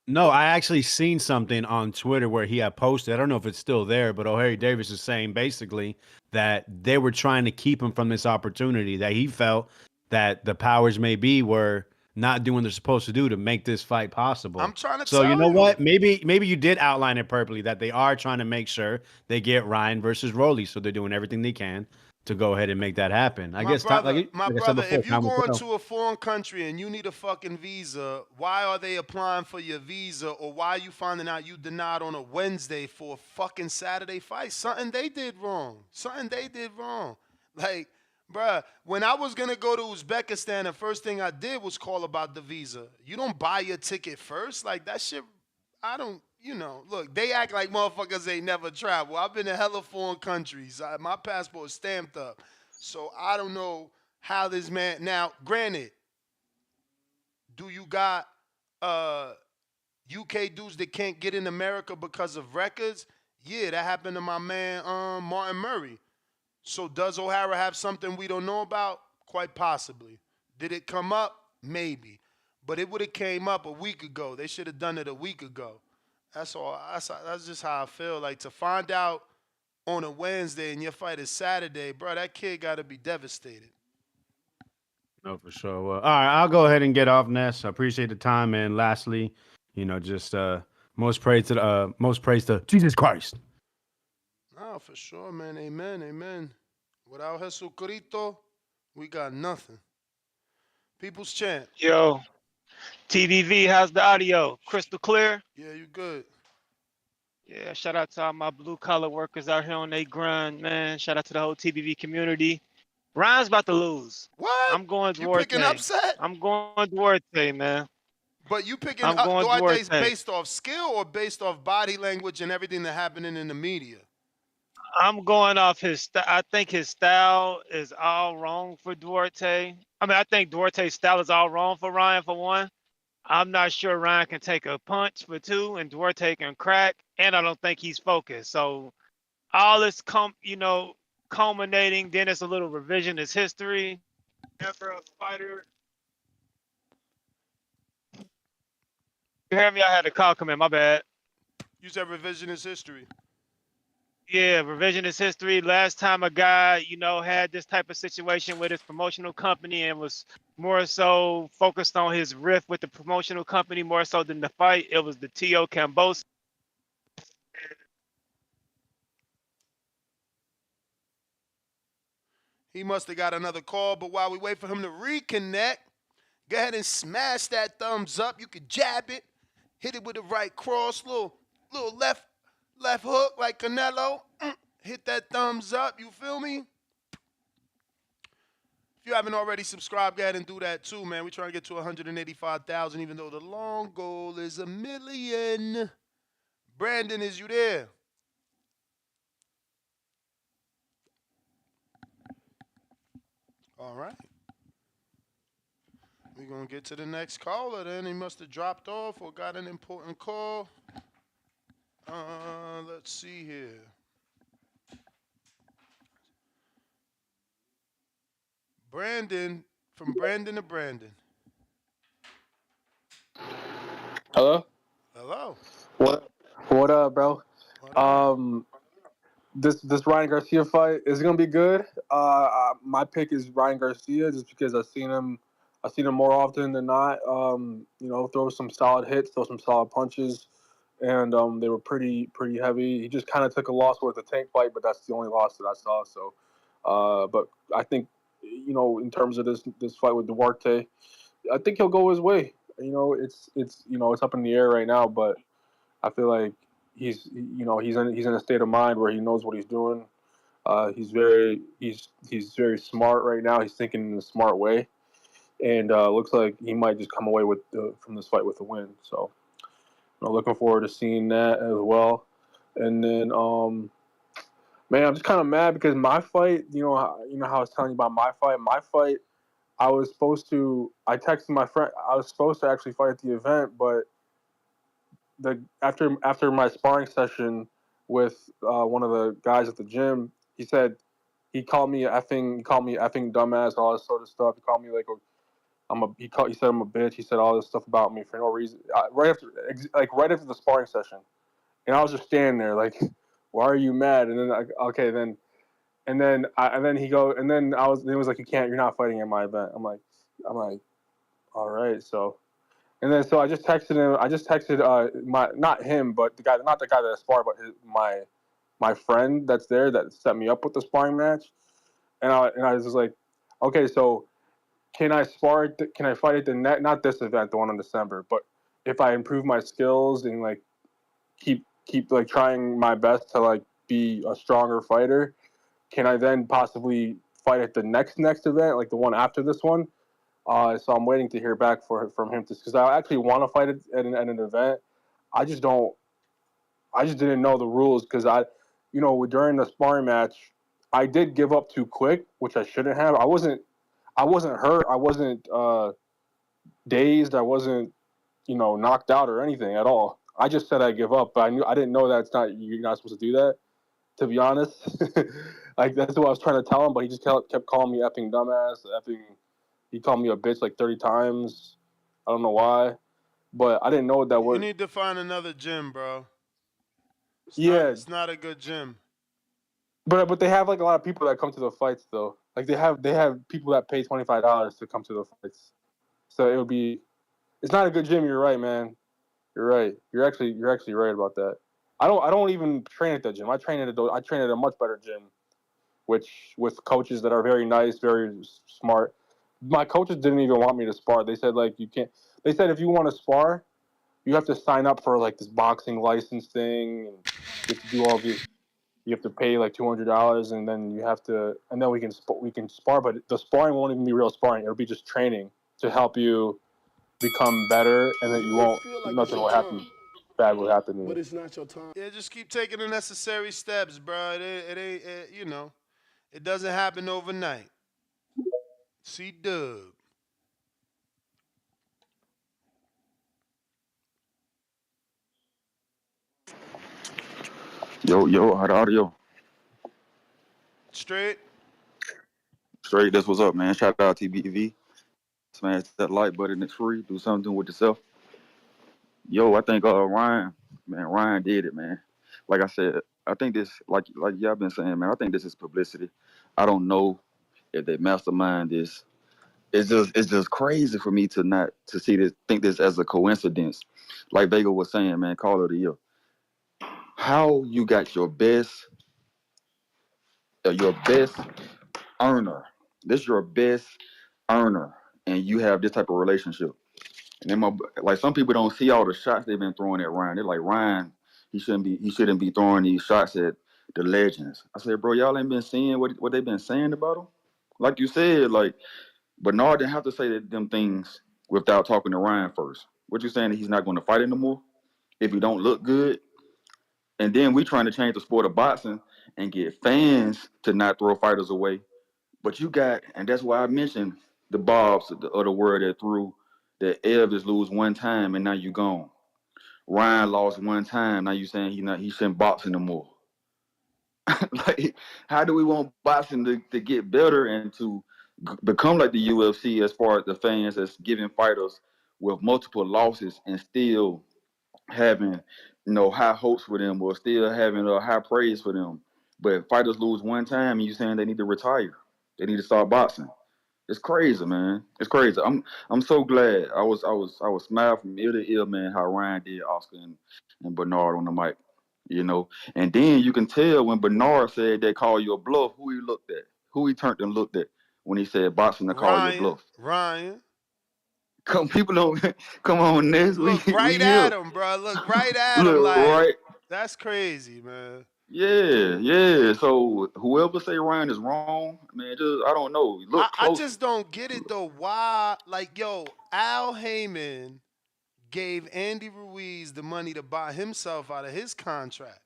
No, I actually seen something on Twitter where he had posted. I don't know if it's still there, but O'Harry Davis is saying basically that they were trying to keep him from this opportunity, that he felt that the powers may be were not doing what they're supposed to do to make this fight possible. I'm trying to So tell you know you. what? Maybe you did outline it purposely that they are trying to make sure they get Ryan versus Rolly, so they're doing everything they can to go ahead and make that happen. I guess brother, like I said before, if you time will go tell. into a foreign country and you need a fucking visa, why are they applying for your visa, or why are you finding out you denied on a Wednesday for a fucking Saturday fight? Something they did wrong. Like, bruh, when I was gonna go to Uzbekistan, the first thing I did was call about the visa. You don't buy your ticket first? Like, that shit, I don't, look, they act like motherfuckers ain't never traveled. I've been to hella foreign countries. My passport is stamped up. So I don't know how this man, now, granted, do you got UK dudes that can't get in America because of records? Yeah, that happened to my man Martin Murray. So does O'Hara have something we don't know about? Quite possibly. Did it come up? Maybe. But it would have came up a week ago. They should have done it a week ago. That's all. That's just how I feel. Like, to find out on a Wednesday and your fight is Saturday, bro, that kid got to be devastated. No, for sure. Well, all right, I'll go ahead and get off, Ness. I appreciate the time, and lastly, just most praise to Jesus Christ. No, for sure, man. Amen, amen. Without Jesucristo, we got nothing. People's Champ. Yo, TVV, how's the audio? Crystal clear? Yeah, you good. Yeah, shout out to all my blue collar workers out here on they grind, man. Shout out to the whole TVV community. Ryan's about to lose. What? I'm going You Duarte. picking upset? I'm going Duarte, man. But you picking I'm up going Duarte's Duarte. based off skill or based off body language and everything that's happening in the media? I'm going off I think his style is all wrong for Duarte. I think Duarte's style is all wrong for Ryan, for one. I'm not sure Ryan can take a punch, for two, and Duarte can crack, and I don't think he's focused. So all this culminating, then it's a little revisionist history. Never a fighter. You hear me? I had a call come in, my bad. You said revisionist history. Yeah, revisionist history. Last time a guy, had this type of situation with his promotional company and was more so focused on his riff with the promotional company more so than the fight, it was the T.O. Cambosa. He must have got another call, but while we wait for him to reconnect, go ahead and smash that thumbs up. You can jab it, hit it with the right cross, little left hook like Canelo. Hit that thumbs up, you feel me? If you haven't already subscribed, go ahead and do that too, man. We're trying to get to 185,000, even though the long goal is 1 million. Brandon, is you there? All right. We're going to get to the next caller then. He must have dropped off or got an important call. Let's see here. Brandon, from Brandon to Brandon. Hello? Hello. What up, bro? This Ryan Garcia fight is gonna be good. My pick is Ryan Garcia just because I've seen him more often than not. Throw some solid hits, throw some solid punches, and they were pretty heavy. He just kind of took a loss with the Tank fight, but that's the only loss that I saw. So, but I think in terms of this fight with Duarte, I think he'll go his way. It's up in the air right now, but I feel like he's in a state of mind where he knows what he's doing. He's very smart right now. He's thinking in a smart way, and looks like he might just come away from this fight with a win. So, looking forward to seeing that as well. And then, man, I'm just kind of mad because my fight. How I was telling you about my fight. My fight, I texted my friend. I was supposed to actually fight at the event, but after my sparring session with one of the guys at the gym, he said he called me effing dumbass, all this sort of stuff. He called me like he said I'm a bitch. He said all this stuff about me for no reason. Right after the sparring session, and I was just standing there like, why are you mad? And then and then it was like, you're not fighting at my event. I'm like, all right, so. And then so I just texted him. I just texted not him, but not the guy that I sparred, but my friend that's there that set me up with the sparring match. And I was just like, okay, so can I fight at the not this event, the one in December, but if I improve my skills and like keep like trying my best to like be a stronger fighter, can I then possibly fight at the next event, like the one after this one? So I'm waiting to hear back from him because I actually want to fight at an event. I just didn't know the rules because during the sparring match, I did give up too quick, which I shouldn't have. I wasn't hurt. I wasn't dazed. I wasn't knocked out or anything at all. I just said I give up, but I didn't know you're not supposed to do that. To be honest, like that's what I was trying to tell him, but he just kept calling me effing dumbass, effing. He called me a bitch like 30 times. I don't know why, but I didn't know what that was. You need to find another gym, bro. It's not a good gym. But they have like a lot of people that come to the fights though. Like they have people that pay $25 to come to the fights. So it's not a good gym. You're right, man. You're right. You're actually right about that. I don't even train at that gym. I train at a much better gym, with coaches that are very nice, very smart. My coaches didn't even want me to spar. They said like you can't. They said if you want to spar, you have to sign up for like this boxing license thing, and you have to do all these. You have to pay like $200, and then we can spar. But the sparring won't even be real sparring. It'll be just training to help you become better, and then nothing will happen. Bad will happen to you. But it's not your time. Yeah, just keep taking the necessary steps, bro. It ain't it doesn't happen overnight. C-Dub. Yo, how the audio? Straight. That's what's up, man. Shout out TBV. Smash that like button. It's free. Do something with yourself. Yo, I think Ryan did it, man. Like I said, I think this, like y'all been saying, man. I think this is publicity. I don't know if they mastermind this. It's just crazy for me to think this as a coincidence. Like Vega was saying, man, call it a year. How you got your best earner. This is your best earner, and you have this type of relationship. And then like some people don't see all the shots they've been throwing at Ryan. They're like, Ryan, he shouldn't be throwing these shots at the legends. I said, bro, y'all ain't been seeing what they've been saying about him. Like you said, like Bernard didn't have to say them things without talking to Ryan first. What you saying that he's not going to fight anymore if he don't look good? And then we trying to change the sport of boxing and get fans to not throw fighters away. But you got, and that's why I mentioned the Bobs of the world that threw that Elvis lose one time and now you gone. Ryan lost one time, now you saying he shouldn't box anymore. Like, how do we want boxing to get better and to become like the UFC as far as the fans that's giving fighters with multiple losses and still having high hopes for them or still having high praise for them? But if fighters lose one time and you saying they need to retire, they need to start boxing. It's crazy, man. It's crazy. I'm so glad. I was smiling from ear to ear, man, how Ryan did Oscar and Bernard on the mic. And then you can tell when Bernard said they call you a bluff, who he looked at, who he turned and looked at when he said boxing to call you a bluff. Ryan. People don't come on this. Look right we at here. him, bro. Look right at him. Look Like right. that's crazy, man. Yeah. So whoever say Ryan is wrong, man, I don't know. Look I close. just don't get it though. Why? Like, Al Heyman gave Andy Ruiz the money to buy himself out of his contract.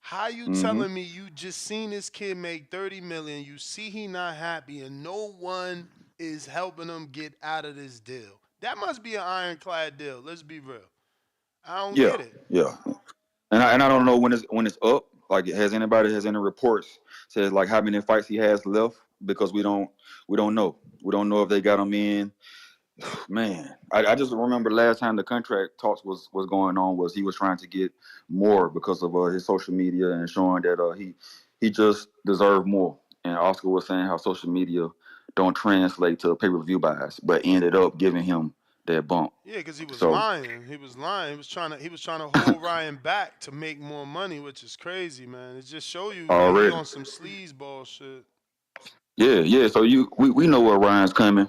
How you telling me you just seen this kid make $30 million? You see he not happy, and no one is helping him get out of this deal. That must be an ironclad deal. Let's be real. I don't get it. Yeah. And I don't know when it's up Like, has any reports says like how many fights he has left? Because we don't know. We don't know if they got him in. Man, I just remember last time the contract talks was going on was he was trying to get more because of his social media and showing that he just deserved more. And Oscar was saying how social media don't translate to pay-per-view buys, but ended up giving him that bump. Yeah, because he was So lying. He was lying. He was trying to hold Ryan back to make more money, which is crazy, man. It just show you that he already, on some sleazeball shit. yeah. So we know where Ryan's coming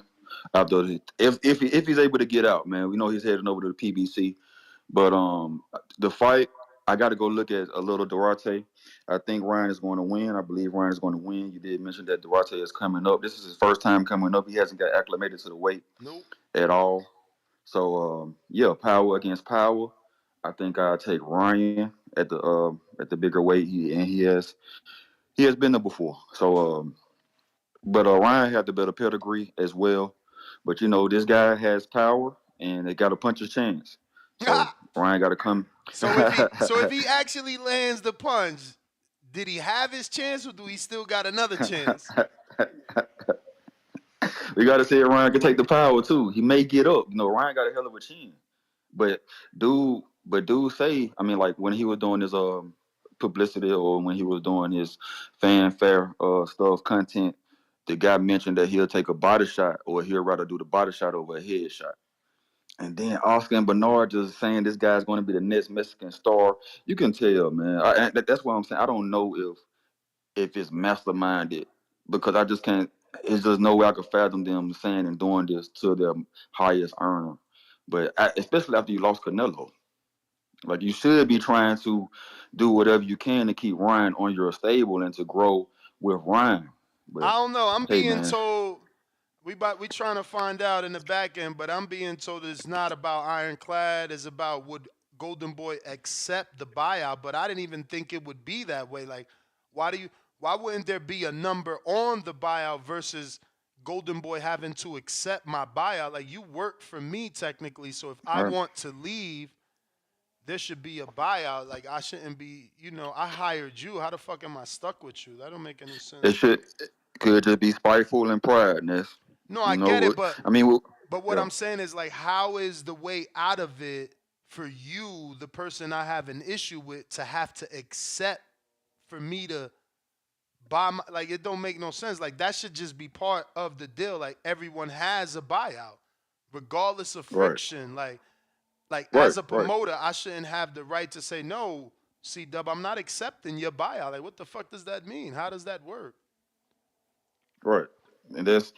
after if he's able to get out, man. We know he's heading over to the PBC. But the fight, I got to go look at a little Duarte. I think Ryan is going to win. I believe Ryan is going to win. You did mention that Duarte is coming up. This is his first time coming up. He hasn't got acclimated to the weight Nope. at all. So yeah, power against power. I think I'll take Ryan at the bigger weight. He has been there before. So but Ryan had the better pedigree as well. But you know, this guy has power and they got a puncher's chance. So Ryan got to come. So if he actually lands the punch, did he have his chance or do he still got another chance? We got to say Ryan can take the power too. He may get up. You know, Ryan got a hell of a chin. But dude say, I mean, like when he was doing his publicity or when he was doing his fanfare stuff content, the guy mentioned that he'll take a body shot or he'll rather do the body shot over a head shot. And then Oscar and Bernard just saying this guy's going to be the next Mexican star. You can tell, man. That's what I'm saying. I don't know if it's masterminded because I just can't. It's just no way I could fathom them saying and doing this to their highest earner. But especially after you lost Canelo, like you should be trying to do whatever you can to keep Ryan on your stable and to grow with Ryan. I But don't know. I'm hey, being man, told we trying to find out in the back end, but I'm being told it's not about ironclad. It's about would Golden Boy accept the buyout? But I didn't even think it would be that way. Like, why wouldn't there be a number on the buyout versus Golden Boy having to accept my buyout? Like, you work for me technically, so if I all right. want to leave, there should be a buyout. Like, I shouldn't be. I hired you. How the fuck am I stuck with you? That don't make any It sense. should could just be spiteful and pride. And that's No, I you get know. it, but I mean, what yeah, I'm saying is like, how is the way out of it for you, the person I have an issue with, to have to accept for me to buy my, like, it don't make no sense. Like, that should just be part of the deal. Like, everyone has a buyout, regardless of right, friction. Like right, as a right, promoter, I shouldn't have the right to say no. C Dub, I'm not accepting your buyout. Like, what the fuck does that mean? How does that work? right. And that's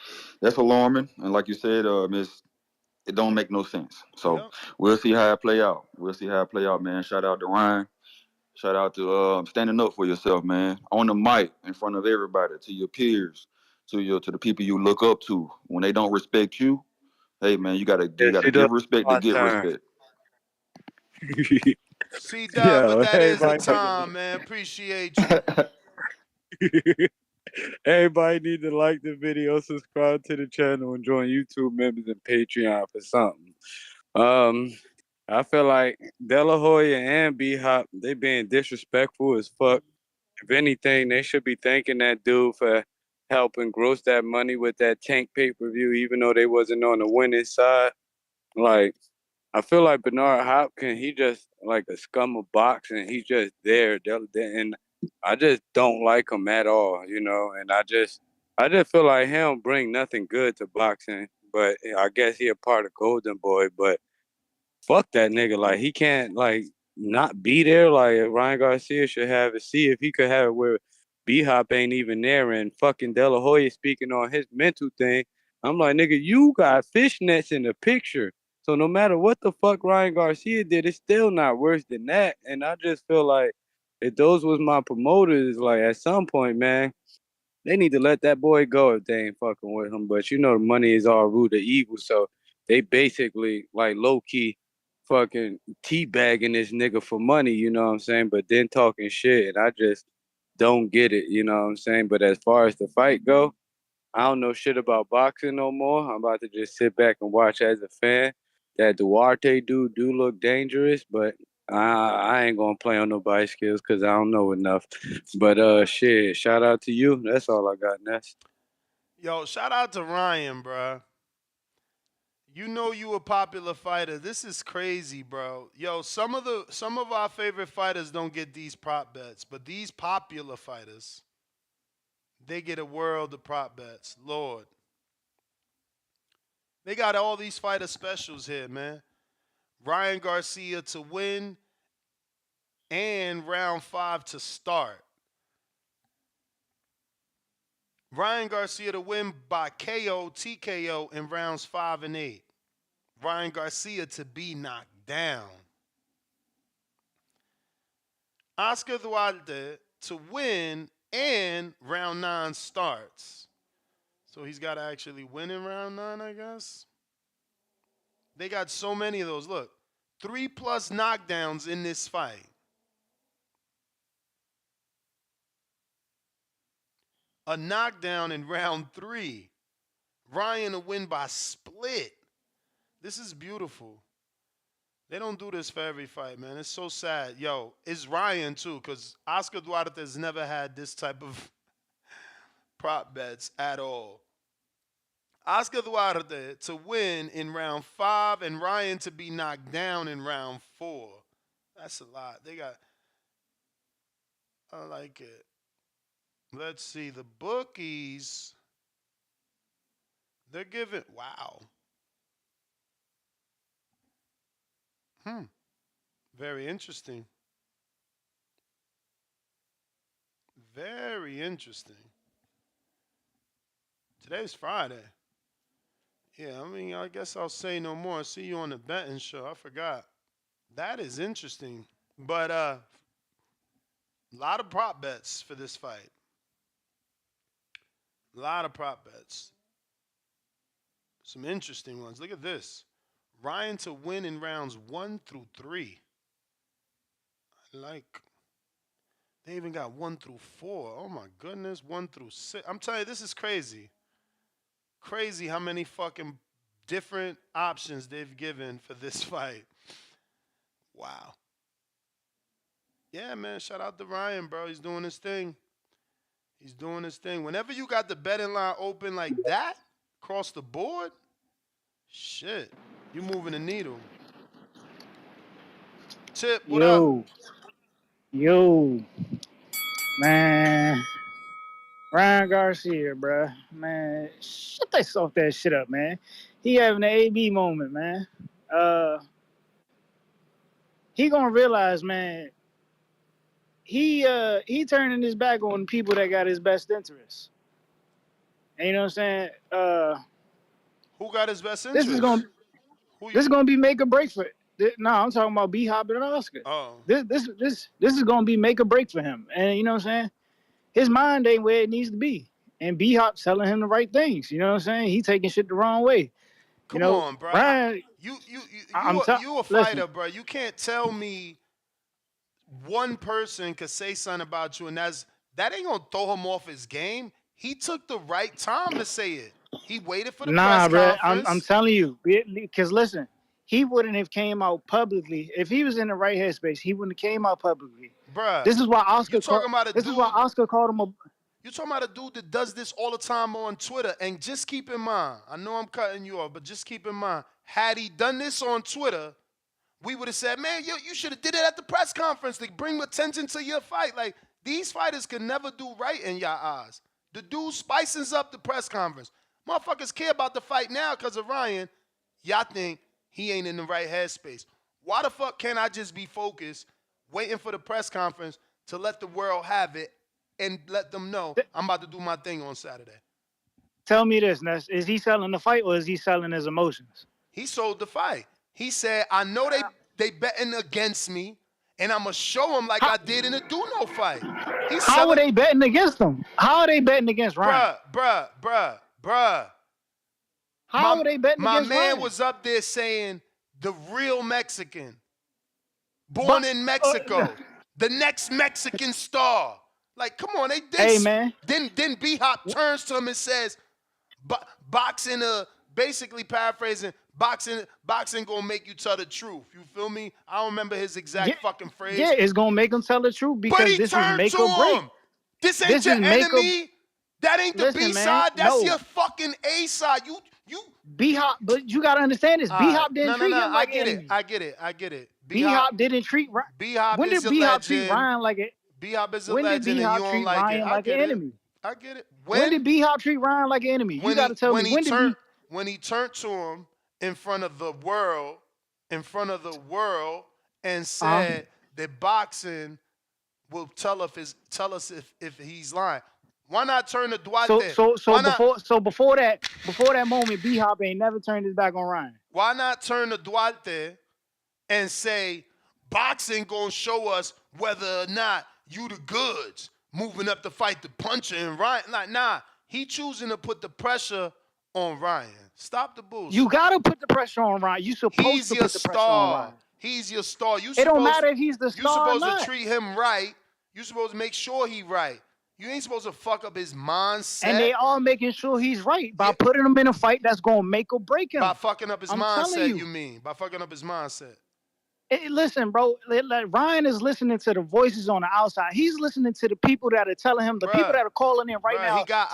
alarming. And like you said, it don't make no sense. So Yep. we'll see how it play out. We'll see how it play out, man. Shout out to Ryan. Shout out to standing up for yourself, man. On the mic, in front of everybody, to your peers, to the people you look up to. When they don't respect you, hey man, you gotta She does give respect to my get turn. respect. C Dub, but Yo, that is the everybody, time, man. Appreciate you. everybody need to like the video, subscribe to the channel, and join YouTube members and Patreon for something. I feel like De La Hoya and B Hop, they being disrespectful as fuck. If anything, they should be thanking that dude for helping gross that money with that Tank pay-per-view, even though they wasn't on the winning side. Like, I feel like Bernard Hopkins, he just like a scum of boxing. He's just there, and I just don't like him at all, And I just feel like he don't bring nothing good to boxing. But I guess he a part of Golden Boy. But fuck that nigga. Like he can't like not be there. Like Ryan Garcia should have it. See if he could have it where B Hop ain't even there and fucking De La Hoya speaking on his mental thing. I'm like, nigga, you got fishnets in the picture. So no matter what the fuck Ryan Garcia did, it's still not worse than that. And I just feel like if those was my promoters, like at some point, man, they need to let that boy go if they ain't fucking with him. But the money is all root of evil. So they basically like low key fucking teabagging this nigga for money, you know what I'm saying? But then talking shit. And I just don't get it, you know what I'm saying? But as far as the fight go, I don't know shit about boxing no more. I'm about to just sit back and watch as a fan. That Duarte dude do look dangerous, but I ain't gonna play on nobody's skills because I don't know enough. But shit, shout out to you. That's all I got, Ness. Yo, shout out to Ryan, bruh. You know you a popular fighter. This is crazy, bro. Yo, some of our favorite fighters don't get these prop bets, but these popular fighters, they get a world of prop bets. Lord. They got all these fighter specials here, man. Ryan Garcia to win and round 5 to start. Ryan Garcia to win by KO, TKO in rounds 5 and 8. Ryan Garcia to be knocked down. Oscar Duarte to win and round 9 starts. So he's got to actually win in round 9, I guess. They got so many of those. Look, 3+ knockdowns in this fight. A knockdown in round 3. Ryan to win by split. This is beautiful. They don't do this for every fight, man. It's so sad. Yo, it's Ryan, too, because Oscar Duarte has never had this type of prop bets at all. Oscar Duarte to win in round 5 and Ryan to be knocked down in round 4. That's a lot. I like it. Let's see. The bookies, they're giving, wow. Very interesting. Very interesting. Today's Friday. Yeah, I mean, I guess I'll say no more. See you on the betting show. I forgot. That is interesting. But a lot of prop bets for this fight. A lot of prop bets. Some interesting ones. Look at this. Ryan to win in rounds 1 through 3. I like. They even got 1 through 4. Oh my goodness, 1 through 6. I'm telling you, this is crazy. Crazy how many fucking different options they've given for this fight. Wow. Yeah, man, shout out to Ryan, bro. He's doing his thing. He's doing his thing. Whenever you got the betting line open like that, across the board, shit, you moving the needle. Tip, what up? Yo, man, Ryan Garcia, bruh, man, shut that shit up, man. He having an AB moment, man. He gonna realize, man, he turning his back on people that got his best interests. And you know what I'm saying? Who got his best interest? This is gonna be make or break for it. No, I'm talking about B-Hop and Oscar. Oh. This is gonna be make or break for him. And you know what I'm saying? His mind ain't where it needs to be. And B-Hop's telling him the right things. You know what I'm saying? He taking shit the wrong way. Come on, bro. Ryan, you a fighter, bro. You can't tell me one person could say something about you and that ain't gonna throw him off his game. He took the right time to say it. He waited for the press conference. I'm telling you, because listen, he wouldn't have came out publicly if he was in the right headspace. He wouldn't have came out publicly, bruh. This is why Oscar. Why Oscar called him a. You're talking about a dude that does this all the time on Twitter, and just keep in mind, I know I'm cutting you off, but just keep in mind, had he done this on Twitter, we would have said, man, you should have did it at the press conference to bring attention to your fight. Like, these fighters can never do right in your eyes. The dude spices up the press conference. Motherfuckers care about the fight now because of Ryan. Y'all think he ain't in the right headspace. Why the fuck can't I just be focused, waiting for the press conference to let the world have it and let them know I'm about to do my thing on Saturday? Tell me this, Ness. Is he selling the fight or is he selling his emotions? He sold the fight. He said, I know they betting against me, and I'm going to show them like I did in the Do-No fight. How are they betting against him? How are they betting against Ryan? Bruh. How are they betting against Ryan? My man was up there saying, the real Mexican, born in Mexico, the next Mexican star. Like, come on, hey, man. Then B-Hop turns to him and says, boxing, basically paraphrasing, boxing gonna make you tell the truth. You feel me? I don't remember his exact fucking phrase. Yeah, it's gonna make him tell the truth But because he this is turned make to or break. him. This ain't This your is make or. enemy. That ain't the Listen, B man, side. That's no. your fucking A side. You B-Hop, but you gotta understand this. B-Hop didn't treat him like I get enemy. it. I get it. I get it. B-Hop didn't treat. B-Hop When is did a B-Hop treat legend. Ryan like it? B-Hop is a When did legend, and you B-Hop don't treat like Ryan it. I like an get it. enemy? I get it. When did B-Hop treat Ryan like an enemy? You gotta tell me. When did when he turned to him in front of the world, and said that boxing will tell us if he's lying. Why not turn to Duarte? Before that moment, B-Hop ain't never turned his back on Ryan. Why not turn to Duarte and say boxing gonna show us whether or not you the goods moving up to fight the puncher and Ryan? Like, nah, he choosing to put the pressure on Ryan. Stop the bullshit. You gotta put the pressure on Ryan. You supposed to put the pressure on Ryan. He's your star. It don't matter if he's the star or not. You're supposed to treat him right. You're supposed to make sure he right. You ain't supposed to fuck up his mindset. And they are making sure he's right by putting him in a fight that's gonna make or break him. By fucking up his mindset, you mean? By fucking up his mindset. Listen, bro. Ryan is listening to the voices on the outside. He's listening to the people that are telling him, the people that are calling in right now, he got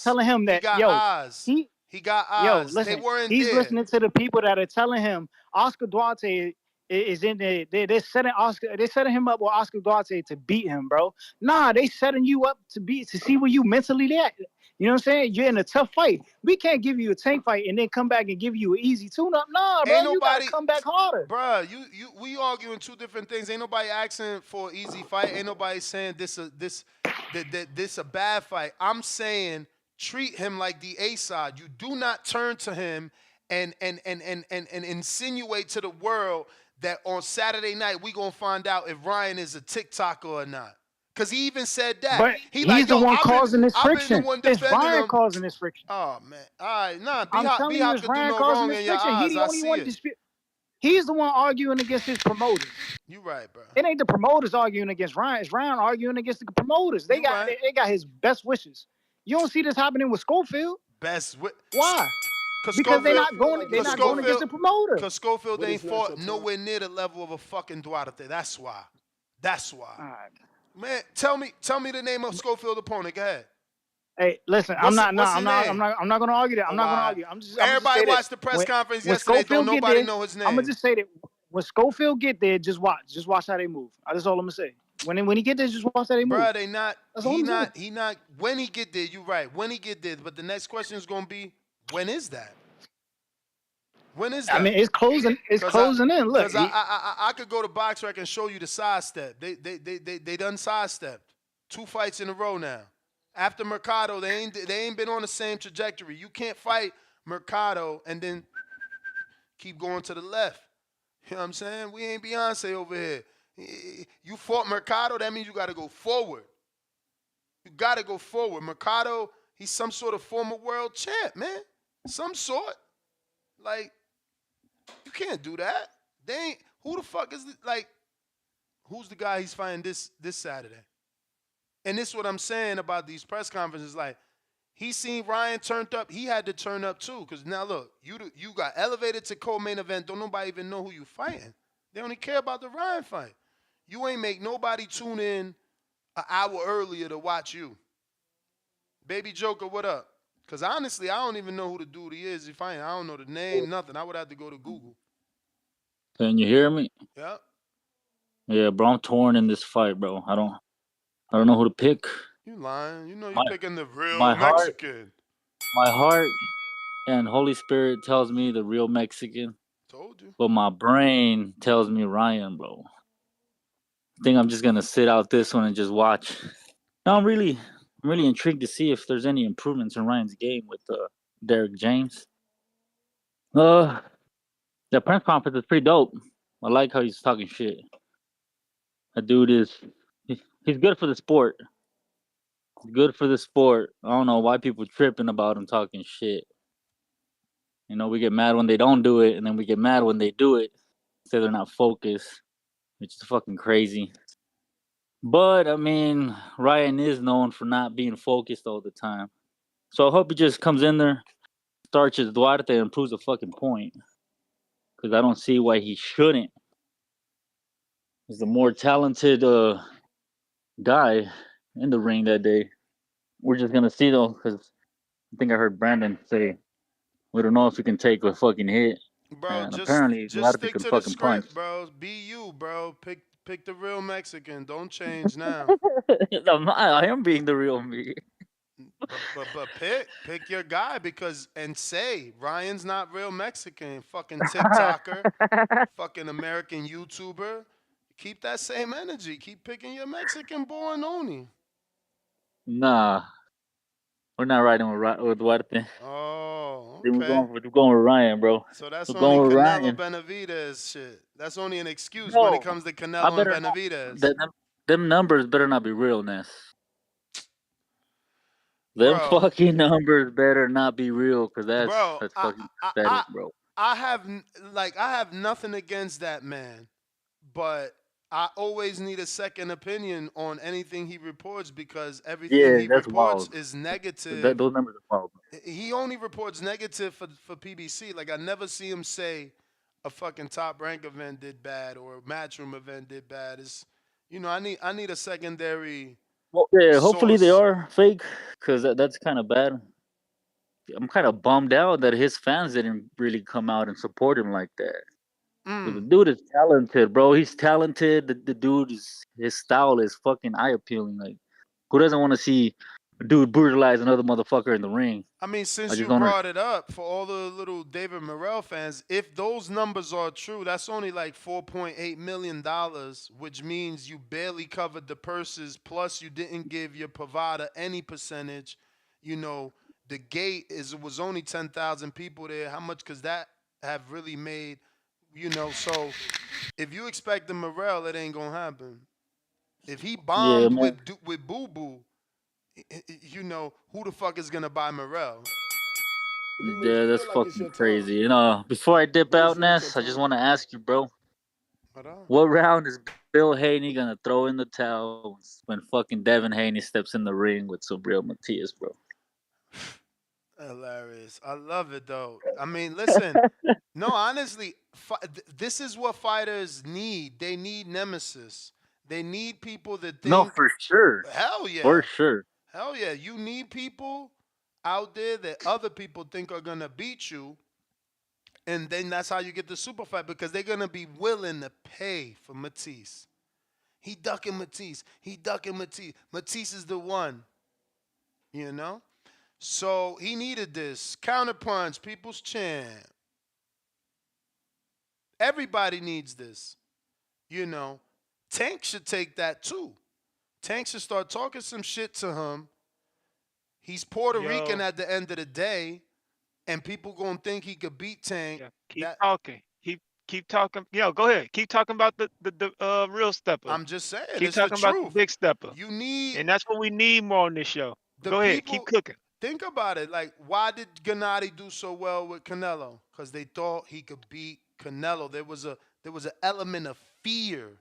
telling him that, he got eyes. Listen, they weren't he's there. listening to the people that are telling him Oscar Duarte is in there. They're setting him up with Oscar Duarte to beat him, bro. Nah, they setting you up to see where you mentally at. You know what I'm saying? You're in a tough fight. We can't give you a tank fight and then come back and give you an easy tune-up. Nah, bro, you gotta come back harder. Bruh, we arguing two different things. Ain't nobody asking for an easy fight. Ain't nobody saying this a bad fight. I'm saying treat him like the A side. You do not turn to him and insinuate to the world that on Saturday night we gonna find out if Ryan is a TikToker or not. Cause he even said that. But he's the one causing this friction. It's Ryan causing this friction. Oh man, all right, nah. I'm telling you, it's Ryan causing this friction. He's the only one dispute. He's the one arguing against his promoters. You right, bro. It ain't the promoters arguing against Ryan. It's Ryan arguing against the promoters. They got his best wishes. You don't see this happening with Schofield. Why? Because they're not going against the promoter. Because Schofield ain't fought nowhere near the level of a fucking Duarte. That's why. All right. Man, tell me the name of Schofield opponent. Go ahead. Hey, listen, I'm not gonna argue that. I'm not gonna argue. Everybody watched the press conference yesterday. Don't nobody know his name. I'm gonna just say that when Schofield get there, just watch how they move. That's all I'm gonna say. When he get there, just watch how they move. Bro, he not. When he get there, you right. When he get there, but the next question is gonna be, when is that? When is that? I mean, it's closing. It's closing in. Look, because I could go to BoxRec and show you the sidestep. They done sidestepped 2 fights in a row now. After Mercado, they ain't been on the same trajectory. You can't fight Mercado and then keep going to the left. You know what I'm saying? We ain't Beyonce over here. You fought Mercado, that means you got to go forward. You got to go forward. Mercado, he's some sort of former world champ, man. Some sort. Like, you can't do that. They ain't. Who the fuck is who's the guy he's fighting this Saturday? And this is what I'm saying about these press conferences. Like, he seen Ryan turned up. He had to turn up too. Because now look, you got elevated to co-main event. Don't nobody even know who you fighting. They only care about the Ryan fight. You ain't make nobody tune in an hour earlier to watch you. Baby Joker, what up? Because honestly, I don't even know who the dude he is. I don't know the name, nothing. I would have to go to Google. Can you hear me? Yeah. Yeah, bro, I'm torn in this fight, bro. I don't know who to pick. You lying. You know you're picking the real Mexican. Mexican. My heart and Holy Spirit tells me the real Mexican. Told you. But my brain tells me Ryan, bro. I think I'm just going to sit out this one and just watch. No, I'm really intrigued to see if there's any improvements in Ryan's game with Derek James. The press conference is pretty dope. I like how he's talking shit. That dude he's good for the sport. He's good for the sport. I don't know why people tripping about him talking shit. You know, we get mad when they don't do it, and then we get mad when they do it. Say they're not focused, which is fucking crazy. But, I mean, Ryan is known for not being focused all the time. So I hope he just comes in there, starches Duarte, and proves a fucking point. because I don't see why he shouldn't. He's the more talented guy in the ring that day. We're just gonna see though, because I think I heard Brandon say we don't know if he can take a fucking hit, Bro, and apparently just Duarte stick can to the fucking punch. script, bro. Be you, bro. Pick the real Mexican. Don't change now. I am being the real me. But pick your guy because and say Ryan's not real Mexican. Fucking TikToker, fucking American YouTuber. Keep that same energy. Keep picking your Mexican born only. Nah, we're not riding with Duarte. Oh, Then okay. we're going with Ryan, bro. So that's We're only going with Canelo Ryan. Benavidez shit. That's only an excuse when it No, comes to I Canelo and better not. Benavidez. Them numbers better not be realness. Them Bro, fucking numbers better not be real, cause bro, that's I fucking I I pathetic, bro. I have I have nothing against that man, but I always need a second opinion on anything he reports because everything Yeah, he that's reports wild. is negative. Those numbers are wild. He only reports negative for PBC. Like I never see him say a fucking top rank event did bad or a matchroom event did bad. It's I need a secondary Well, yeah, hopefully they source. are fake, cause that's kind of bad. I'm kind of bummed out that his fans didn't really come out and support him like that. The Mm. dude is talented, bro. He's talented. The dude is his style is fucking eye appealing. Like, who doesn't want to see a dude brutalize another motherfucker in the ring? I mean, I since just you don't brought understand. it up, for all the little David Morrell fans, if those numbers are true, that's only like $4.8 million, which means you barely covered the purses, plus you didn't give your provider any percentage. You know, the gate was only 10,000 people there. How much could that have really made? So if you expect the Morrell, it ain't gonna happen. If he Yeah, bombed man. with Boo Boo, who the fuck is gonna buy Morrell? Yeah, that's fucking crazy. Before I dip out, Ness, I just want to ask you, bro. What round is Bill Haney gonna throw in the towel when fucking Devin Haney steps in the ring with Subriel Matias, bro? Hilarious. I love it though. I mean, listen. No, honestly, this is what fighters need. They need nemesis. They need people that No, think, for sure, hell for yeah, sure. hell yeah. You need people out there that other people think are gonna beat you, and then that's how you get the super fight because they're gonna be willing to pay for Matisse. He ducking Matisse. He ducking Matisse. Matisse is the one. You know. So he needed this counterpunch, people's champ. Everybody needs this. You know, Tank should take that too. Tank should start talking some shit to him. He's Puerto Rican Yo, at the end of the day, and people gonna think he could beat Tank. yeah, keep That talking. Keep talking. Go ahead. Keep talking about the real stepper. I'm just saying, Keep it's the talking about the truth. big stepper. You need And that's what we need more on this show. the Go ahead. Keep people. cooking. Think about it. Like, why did Gennady do so well with Canelo? Because they thought he could beat Canelo. There was an element of fear.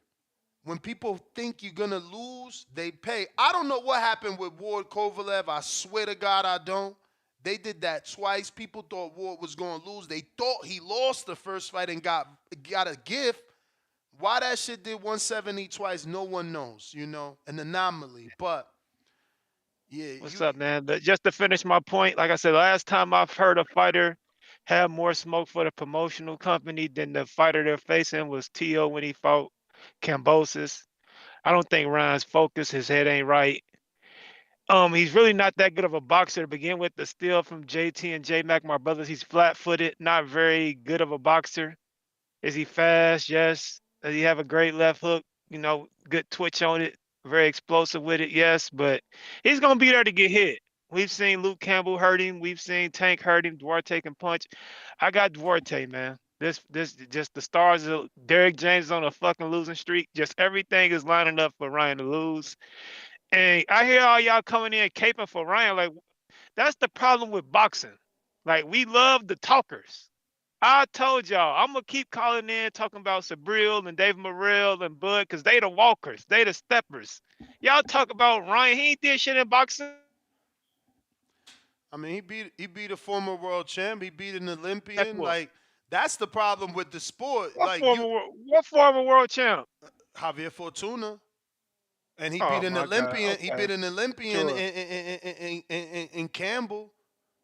When people think you're gonna lose, they pay. I don't know what happened with Ward Kovalev. I swear to God, I don't. They did that twice. People thought Ward was gonna lose. They thought he lost the first fight and got a gift. Why that shit did 170 twice, no one knows. An anomaly. But yeah, What's up, man? But just to finish my point, like I said, last time I've heard a fighter have more smoke for the promotional company than the fighter they're facing was T.O. when he fought Cambosis. I don't think Ryan's focused. His head ain't right. He's really not that good of a boxer to begin with. The steal from JT and J Mac, my brothers, he's flat-footed, not very good of a boxer. Is he fast? Yes. Does he have a great left hook? Good twitch on it, very explosive with it. Yes, but he's gonna be there to get hit. We've seen Luke Campbell hurt him. We've seen Tank hurt him. Duarte can punch. I got Duarte, man. This just the stars of Derrick James is on a fucking losing streak. Just everything is lining up for Ryan to lose. And I hear all y'all coming in caping for Ryan. Like, that's the problem with boxing. Like, we love the talkers. I told y'all, I'm gonna keep calling in talking about Sabril and Dave Morrell and Bud, cause they the walkers, they the steppers. Y'all talk about Ryan, he ain't did shit in boxing. I mean, he beat a former world champ. He beat an That's Olympian. what Like That's the problem with the sport. What Like former world champ? Javier Fortuna. And he Oh beat an my God. Olympian. He Okay. beat an Olympian Sure. in Campbell,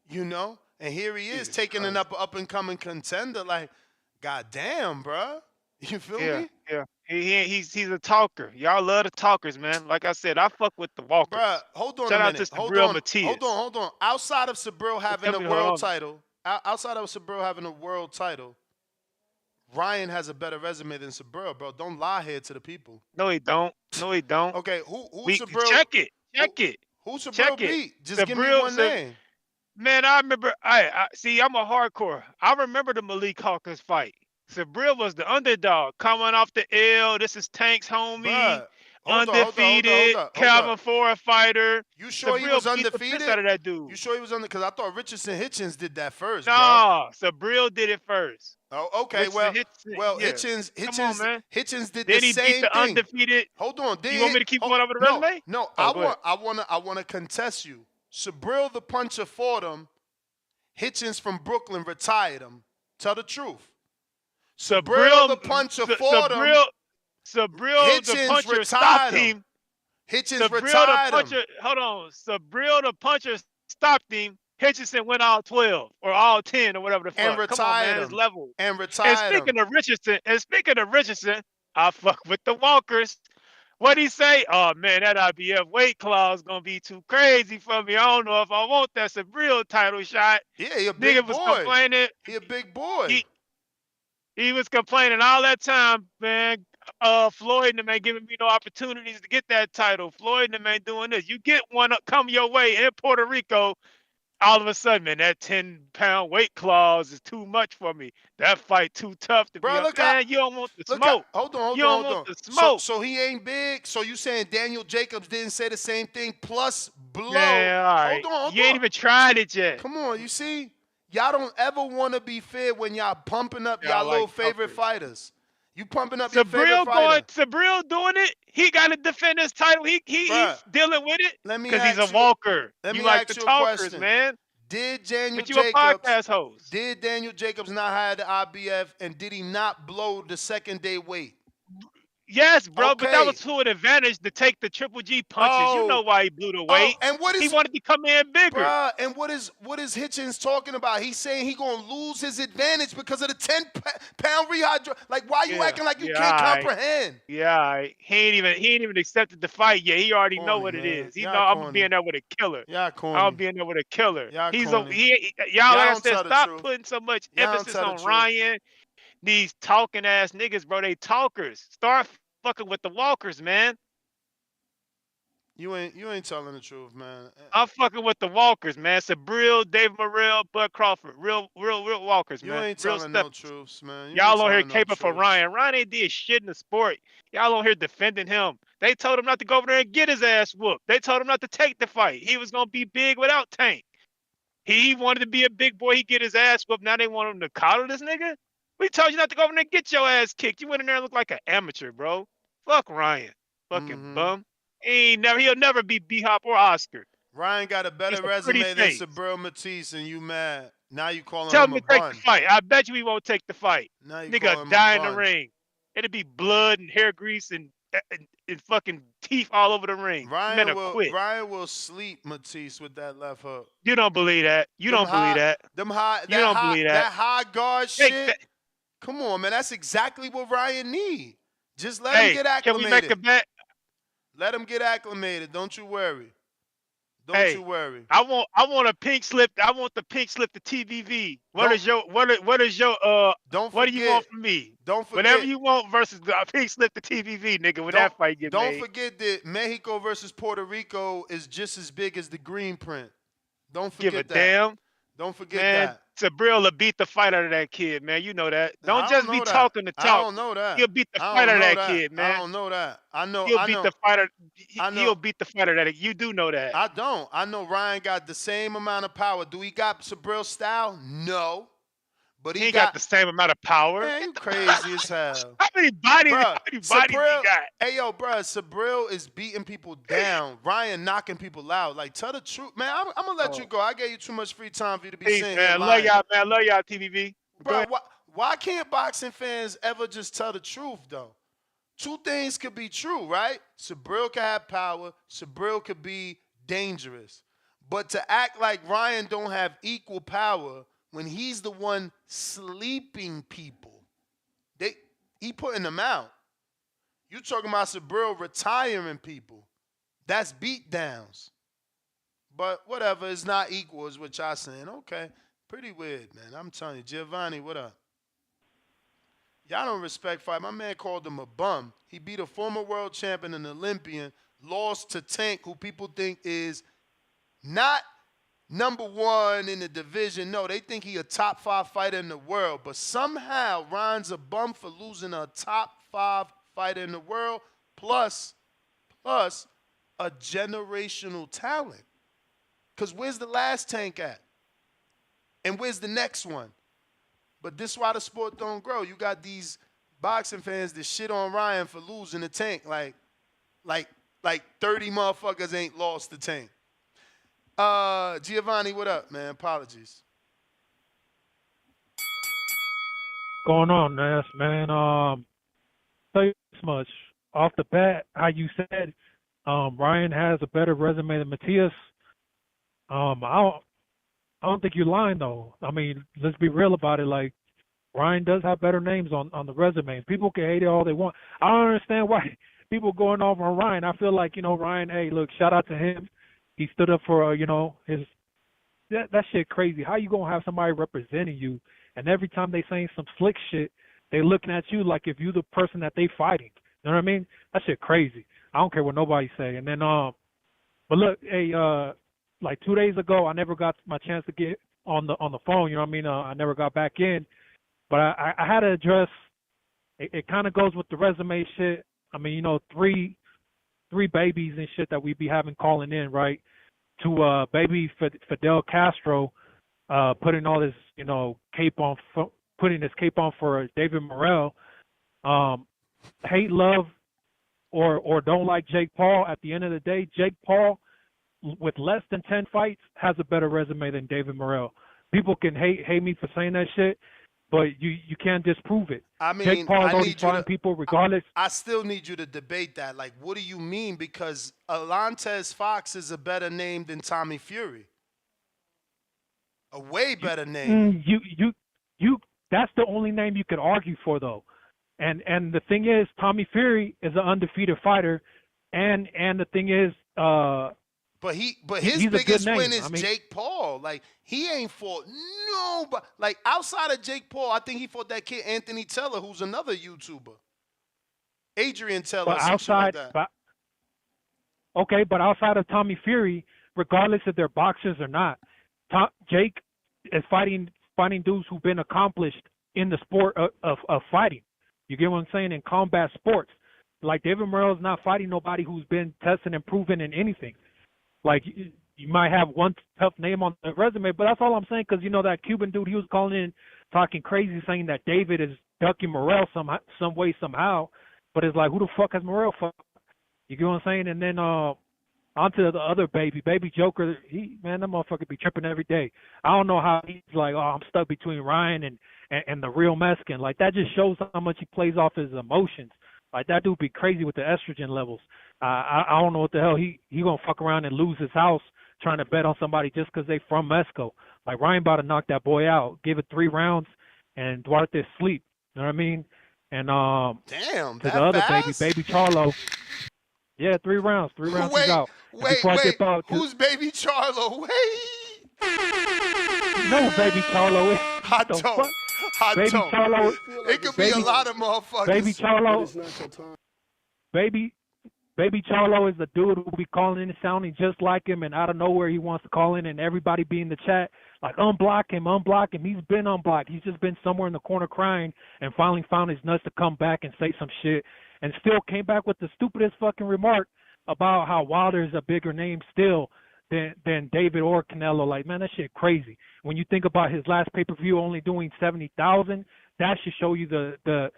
you know. And here he is Jesus taking an Christ. up and coming contender. Like, goddamn, bruh. You feel Yeah, me, yeah. He's a talker. Y'all love the talkers, man. Like I said, I fuck with the walkers. bruh? Hold on a Shout out to minute. Sabril Matias. Hold on. Outside of Sabril having Tell a me to hold world on. title, outside of Sabril having a world title, Ryan has a better resume than Sabril, bro. Don't lie here to the people. No, he don't. No, he don't. Okay, who Sabril? Check it. Check it. Who Sabril Check it. beat? Just give me Sabril, one name. Man, I remember. I see. I'm a hardcore. I remember the Malik Hawkins fight. Sabril was the underdog coming off the L. This is Tank's homie. Bruh, Undefeated. hold Calvin up. Ford fighter. You sure Sabril he was beat the undefeated? piss out of that dude. You sure he was because I thought Richardson Hitchens did that first, bro. Nah, Sabril did it first. Oh, okay. Richardson, yeah. Come on, man. Hitchens did Then the he same beat the thing. undefeated. Hold on. You want me to keep going over the resume? No, Oh, go ahead. I wanna contest you. Sabril the puncher fought him. Hitchens from Brooklyn retired him. Tell the truth. Sabril the puncher fought him. Sabril the Hitchens puncher retired stopped him. him. Hitchens Sabril retired the puncher, him. hold on. Sabril the puncher stopped him. Hitchison went all 12 or all 10 or whatever the fuck. And Come on, man. retired It's him. level. And And retired him. speaking of Richardson, I fuck with the Walkers. What'd he say? Oh man, that IBF weight clause gonna be too crazy for me. I don't know if I want that Sabril title shot. Yeah, he a big Nigga was boy. complaining. He a big boy. He was complaining all that time, man. Floyd and them ain't giving me no opportunities to get that title. Floyd and them ain't doing this. You get one up, come your way in Puerto Rico. All of a sudden, man, that 10-pound weight clause is too much for me. That fight too tough to be Bro, up. Man, you don't want the smoke. Hold on. You don't want the smoke. So he ain't big. So you saying Daniel Jacobs didn't say the same thing? Plus blow. Man, all right. Hold You on. ain't even tried it yet. Come on, you see, y'all don't ever want to be fair when y'all pumping up y'all Y'all little like favorite fuckers. fighters. You pumping up your favorite Sabril fighter. doing it. He got to defend his title. He's dealing with it Let me because he's a ask you- walker. let You me like the ask you a talkers, question. man. Did Daniel But you a Jacobs? podcast host. Did Daniel Jacobs not have the IBF, and did he not blow the second day weight? Yes, bro, but that Okay. was to an advantage to take the Triple G punches. You Oh. know why he blew the weight. and what is He wanted to come in bigger. Bruh, and what is Hitchens talking about? He's saying he gonna lose his advantage because of the 10-pound rehydration. Like, why you acting like you can't alright. comprehend? Yeah, alright. He ain't even accepted the fight yet. He already know Corny, what it man. is. He Y'all know I'm gonna corny. be in there with a killer. Y'all corny. I'm gonna be in there with a killer. Y'all He's corny. y'all Y'all like I don't said, tell the stop truth. putting so much Y'all don't emphasis tell the on truth. Ryan. These talking ass niggas, bro. They talkers. Start fucking with the walkers, man. You ain't telling the truth, man. I'm fucking with the walkers, man. Sabril, Dave Morrell, Bud Crawford. Real walkers, You man. ain't Real telling no steppers. truths, man. You Y'all ain't on here telling no caping for truths. Ryan. Ryan ain't did shit in the sport. Y'all on here defending him. They told him not to go over there and get his ass whooped. They told him not to take the fight. He was gonna be big without Tank. He wanted to be a big boy. He get his ass whooped. Now they want him to coddle this nigga. We told you not to go over there and get your ass kicked. You went in there and looked like an amateur, bro. Fuck Ryan. Fucking bum. He'll never be B-Hop or Oscar. Ryan got a better He's a resume pretty than face. Sabril Matisse, and you mad. Now you calling Tell him him a to take bun. the fight. I bet you he won't take the fight. Now you Nigga call him a die in the bun. ring. It'll be blood and hair grease and fucking teeth all over the ring. Men will quit. Ryan will sleep Matisse with that left hook. You don't believe that. You don't believe that. You don't believe that. That high guard Take shit. that. Come on, man. That's exactly what Ryan need. Just let Hey, him get can we acclimated. make a bet? Let him get acclimated. Don't you worry. Don't Hey, you worry. I want a pink slip. I want the pink slip to TVV. What Don't- is your what is your Don't what do you want forget- from me? Don't forget. Whatever you want versus the pink slip to TVV, nigga. When that fight get Don't made. forget that Mexico versus Puerto Rico is just as big as the green print. Don't forget Give a that. damn. Don't forget Man, that. Sabril will beat the fight out of that kid, man. You know that. I Don't don't just know be that. talking to talk. I don't know that. He'll beat the I fight don't out of know that kid, man. I don't know that. I know. He'll I beat know. the fighter. I know. He'll beat the fighter that you do know that. I don't. I know Ryan got the same amount of power. Do he got Sabril style? No. But he ain't got the same amount of power. Man, you crazy as hell. How many bodies? Bruh, How many bodies Sabril, he got? Hey, yo, bro, Sabril is beating people down. Ryan knocking people out. Like, tell the truth. Man, I'm going to let you go. I gave you too much free time for you to be Peace, sitting man. here Love lying. y'all, man. Love y'all, TVV. Go Bro, ahead. Why can't boxing fans ever just tell the truth, though? Two things could be true, right? Sabril could have power. Sabril could be dangerous. But to act like Ryan don't have equal power when he's the one sleeping people, he putting them out. You talking about Sabril retiring people. That's beatdowns. But whatever, it's not equal is what y'all saying. Okay, pretty weird, man. I'm telling you. Giovanni, what up? Y'all don't respect fight. My man called him a bum. He beat a former world champion and Olympian, lost to Tank, who people think is not number one in the division. No, they think he a top 5 fighter in the world. But somehow Ryan's a bum for losing a top 5 fighter in the world, plus a generational talent. Because where's the last Tank at? And where's the next one? But this is why the sport don't grow. You got these boxing fans that shit on Ryan for losing the Tank. Like 30 motherfuckers ain't lost the Tank. Giovanni, what up, man? Apologies. Going on, Ness, man. Tell you this much. Off the bat, how you said Ryan has a better resume than Matias. I don't think you're lying, though. I mean, let's be real about it. Like, Ryan does have better names on the resume. People can hate it all they want. I don't understand why people going off on Ryan. I feel like, Ryan, hey, look, shout out to him. He stood up for, his – that shit crazy. How you going to have somebody representing you, and every time they saying some slick shit, they looking at you like if you the person that they fighting. You know what I mean? That shit crazy. I don't care what nobody say. And then, but look, hey, like 2 days ago, I never got my chance to get on the phone. You know what I mean? I never got back in, but I had to address. It kind of goes with the resume shit. I mean, three babies and shit that we be having calling in, right? To baby Fidel Castro, putting all this cape on, putting this cape on for David Morrell. Hate, love, or don't like Jake Paul. At the end of the day, Jake Paul, with less than 10 fights, has a better resume than David Morrell. People can hate me for saying that shit, but you can't disprove it. I mean, Jake Paul is already fighting people regardless. I still need you to debate that. Like, what do you mean? Because Alantez Fox is a better name than Tommy Fury. A way better name. You. That's the only name you could argue for, though. And the thing is, Tommy Fury is an undefeated fighter, and the thing is, But his biggest win is Jake Paul. Like, he ain't fought nobody. Like, outside of Jake Paul, I think he fought that kid Anthony Teller, who's another YouTuber. Adrian Teller, but outside, like that. But outside of Tommy Fury, regardless if they're boxers or not, Jake is fighting dudes who've been accomplished in the sport of fighting. You get what I'm saying? In combat sports. Like, David Morrell's not fighting nobody who's been tested and proven in anything. Like, you might have one tough name on the resume, but that's all I'm saying, because, that Cuban dude, he was calling in talking crazy, saying that David is ducking Morrell some way, somehow. But it's like, who the fuck has Morrell fought? You get what I'm saying? And then onto the other baby Joker, that motherfucker be tripping every day. I don't know how he's like, I'm stuck between Ryan and the real Mexican. Like, that just shows how much he plays off his emotions. Like, that dude be crazy with the estrogen levels. I don't know what the hell he gonna fuck around and lose his house trying to bet on somebody just because they from Mexico. Like, Ryan about to knock that boy out. Give it 3 rounds and Duarte sleep. You know what I mean? And damn, to the other fast? baby Charlo. Yeah, 3 rounds. 3 rounds he's out. Wait. Who's baby Charlo? Wait. No, baby Charlo. I don't. Baby Charlo. It could be a lot of motherfuckers. Baby Charlo. Baby Charlo is the dude who be calling in and sounding just like him, and out of nowhere he wants to call in, and everybody be in the chat like, unblock him. He's been unblocked. He's just been somewhere in the corner crying, and finally found his nuts to come back and say some shit, and still came back with the stupidest fucking remark about how Wilder is a bigger name still than David or Canelo. Like, man, that shit crazy. When you think about his last pay-per-view only doing 70,000, that should show you the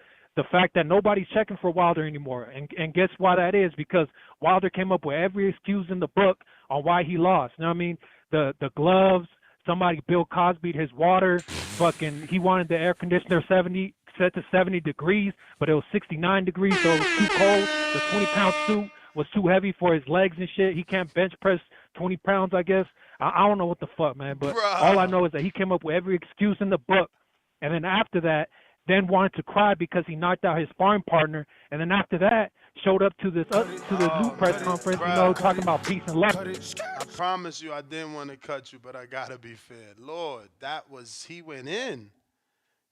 fact that nobody's checking for Wilder anymore. And guess why that is? Because Wilder came up with every excuse in the book on why he lost. You know what I mean? The gloves, somebody Bill Cosby'd his water. Fucking, he wanted the air conditioner set to 70 degrees, but it was 69 degrees, so it was too cold. The 20-pound suit was too heavy for his legs and shit. He can't bench press 20 pounds, I guess. I don't know what the fuck, man, but all I know is that he came up with every excuse in the book, and then after that, then wanted to cry because he knocked out his sparring partner, and then after that, showed up to this new press conference, talking about peace and love. I promise you I didn't want to cut you, but I gotta be fair. Lord, he went in.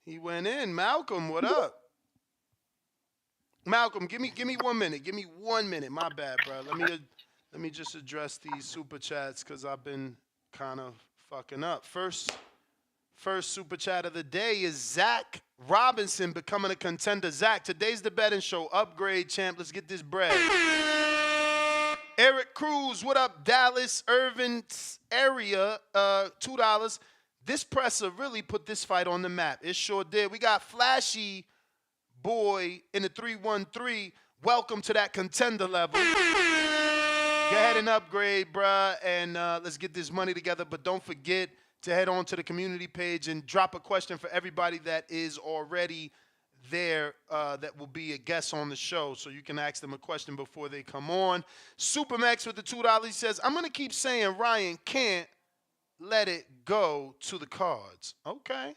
He went in. Malcolm, what up? Malcolm, give me 1 minute. Give me 1 minute. My bad, bro. Let me just address these super chats because I've been kind of fucking up. First super chat of the day is Zach Robinson becoming a contender. Zach, today's the betting show. Upgrade, champ. Let's get this bread. Eric Cruz, what up? Dallas, Irvin's area, $2. This presser really put this fight on the map. It sure did. We got Flashy Boy in the 313. Welcome to that contender level. Go ahead and upgrade, bruh, and let's get this money together. But don't forget to head on to the community page and drop a question for everybody that is already there that will be a guest on the show, so you can ask them a question before they come on. Supermax with the $2 says, I'm going to keep saying Ryan can't let it go to the cards. Okay.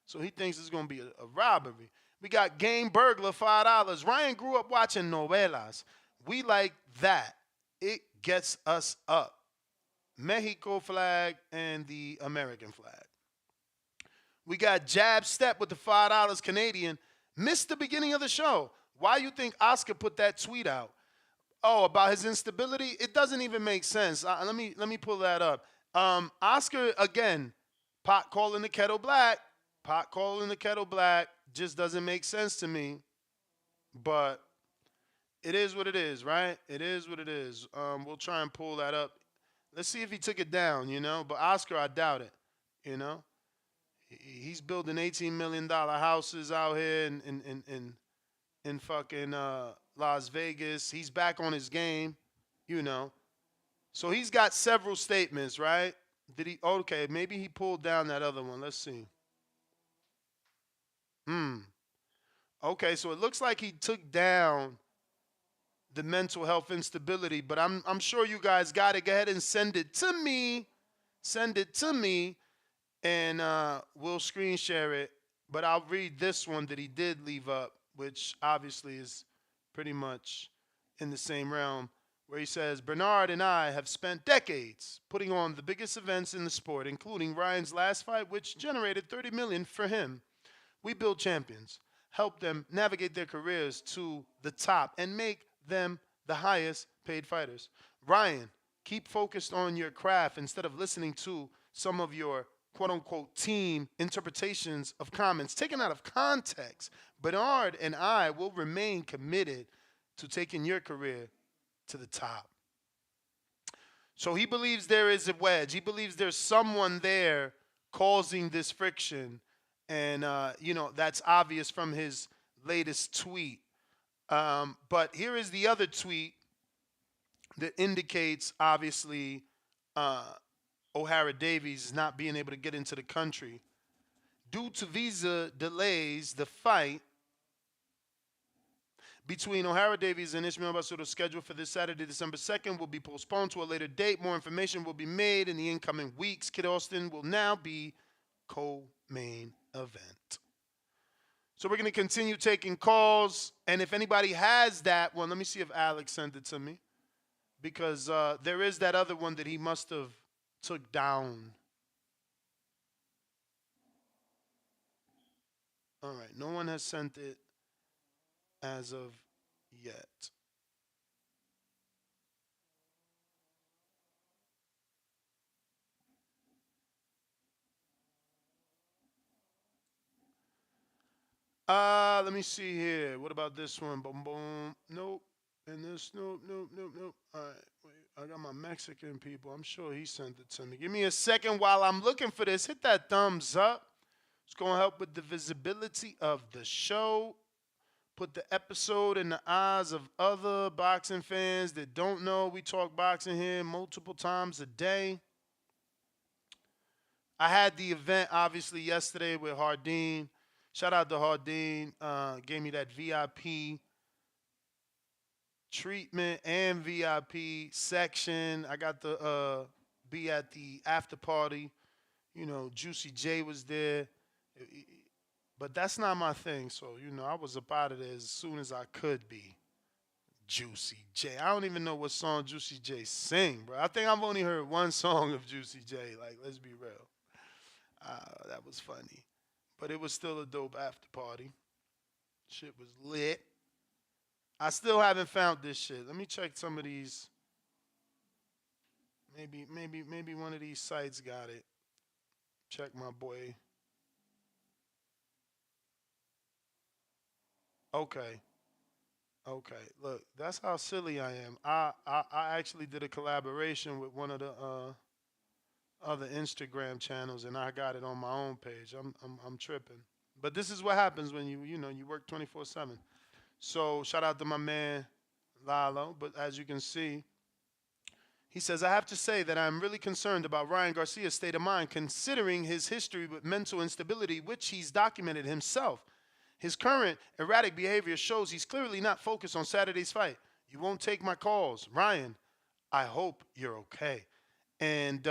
So he thinks it's going to be a robbery. We got Game Burglar, $5. Ryan grew up watching novelas. We like that. It gets us up. Mexico flag and the American flag. We got Jab Step with the $5 Canadian. Missed the beginning of the show. Why you think Oscar put that tweet out? Oh, about his instability? It doesn't even make sense. Let me pull that up. Oscar, again, pot calling the kettle black. Pot calling the kettle black just doesn't make sense to me. But it is what it is, right? It is what it is. We'll try and pull that up. Let's see if he took it down, But Oscar, I doubt it, He's building $18 million houses out here in fucking Las Vegas. He's back on his game, So he's got several statements, right? Did he? Okay, maybe he pulled down that other one. Let's see. Okay, so it looks like he took down the mental health instability, but I'm sure you guys got it. Go ahead and send it to me. Send it to me, and we'll screen share it. But I'll read this one that he did leave up, which obviously is pretty much in the same realm, where he says, Bernard and I have spent decades putting on the biggest events in the sport, including Ryan's last fight, which generated $30 million for him. We build champions, help them navigate their careers to the top, and make them the highest paid fighters. Ryan, keep focused on your craft instead of listening to some of your quote-unquote team interpretations of comments taken out of context. Bernard and I will remain committed to taking your career to the top. So he believes there is a wedge. He believes there's someone there causing this friction. And, that's obvious from his latest tweet. But here is the other tweet that indicates, obviously, O'Hara Davies not being able to get into the country. Due to visa delays, the fight between O'Hara Davies and Ismael Basuto scheduled for this Saturday, December 2nd, will be postponed to a later date. More information will be made in the incoming weeks. Kid Austin will now be co-main event. So we're going to continue taking calls. And if anybody has that one, let me see if Alex sent it to me. Because there is that other one that he must have took down. All right. No one has sent it as of yet. Let me see here. What about this one? Boom, boom. Nope. And this, nope. All right. Wait. I got my Mexican people. I'm sure he sent it to me. Give me a second while I'm looking for this. Hit that thumbs up. It's going to help with the visibility of the show. Put the episode in the eyes of other boxing fans that don't know we talk boxing here multiple times a day. I had the event obviously yesterday with Hardin. Shout out to Hardin. Gave me that VIP treatment and VIP section. I got to be at the after party. You know, Juicy J was there. But that's not my thing. So, I was up out of there as soon as I could be. Juicy J. I don't even know what song Juicy J sing, bro. I think I've only heard one song of Juicy J. Like, let's be real. That was funny. But it was still a dope after party. Shit was lit. I still haven't found this shit. Let me check some of these. Maybe one of these sites got it. Check my boy. Okay. Okay. Look, that's how silly I am. I actually did a collaboration with one of the other Instagram channels, and I got it on my own page. I'm tripping. But this is what happens when you work 24/7. So shout out to my man Lalo. But as you can see, he says, I have to say that I'm really concerned about Ryan Garcia's state of mind, considering his history with mental instability, which he's documented himself. His current erratic behavior shows he's clearly not focused on Saturday's fight. You won't take my calls. Ryan, I hope you're okay. And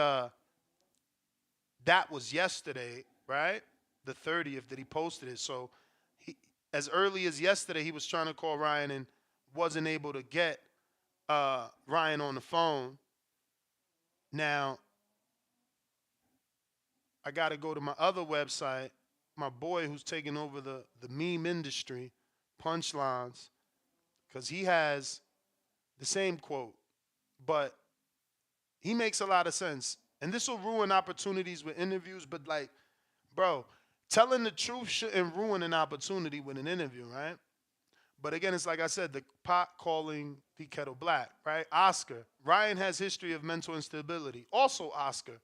that was yesterday, right? The 30th that he posted it. So as early as yesterday, he was trying to call Ryan and wasn't able to get Ryan on the phone. Now, I got to go to my other website, my boy who's taking over the meme industry, Punchlines, because he has the same quote, but he makes a lot of sense. And this will ruin opportunities with interviews, but like, bro, telling the truth shouldn't ruin an opportunity with an interview, right? But again, it's like I said, the pot calling the kettle black, right? Oscar. Ryan has history of mental instability. Also Oscar,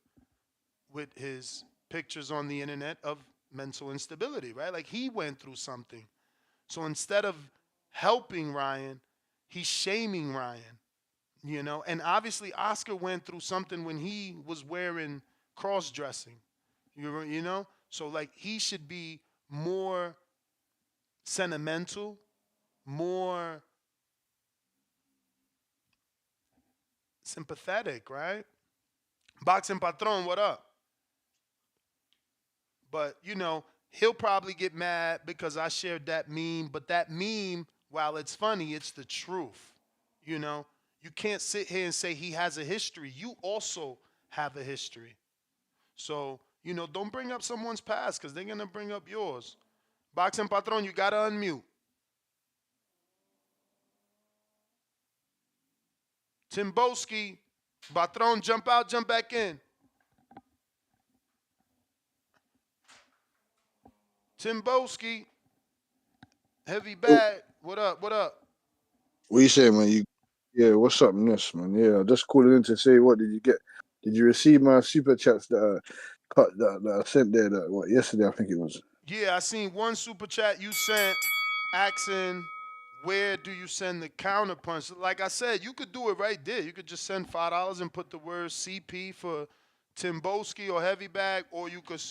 with his pictures on the internet of mental instability, right? Like he went through something. So instead of helping Ryan, he's shaming Ryan, And obviously Oscar went through something when he was wearing cross-dressing, So like he should be more sentimental, more sympathetic, right? Boxing Patron, what up? But, he'll probably get mad because I shared that meme. But that meme, while it's funny, it's the truth. You can't sit here and say he has a history. You also have a history. So, don't bring up someone's past because they're going to bring up yours. Boxing Patron, you got to unmute. Timboski, Patron, jump out, jump back in. Timboski, heavy bag. What up? What up? What you say, man? Yeah, what's up, Ness, man? Yeah, just calling in to say, what did you get? Did you receive my super chats that I sent there? Yesterday, I think it was. Yeah, I seen one super chat you sent asking where do you send the counterpunch. Like I said, you could do it right there. You could just send $5 and put the word CP for Timboski or Heavy Bag, or you could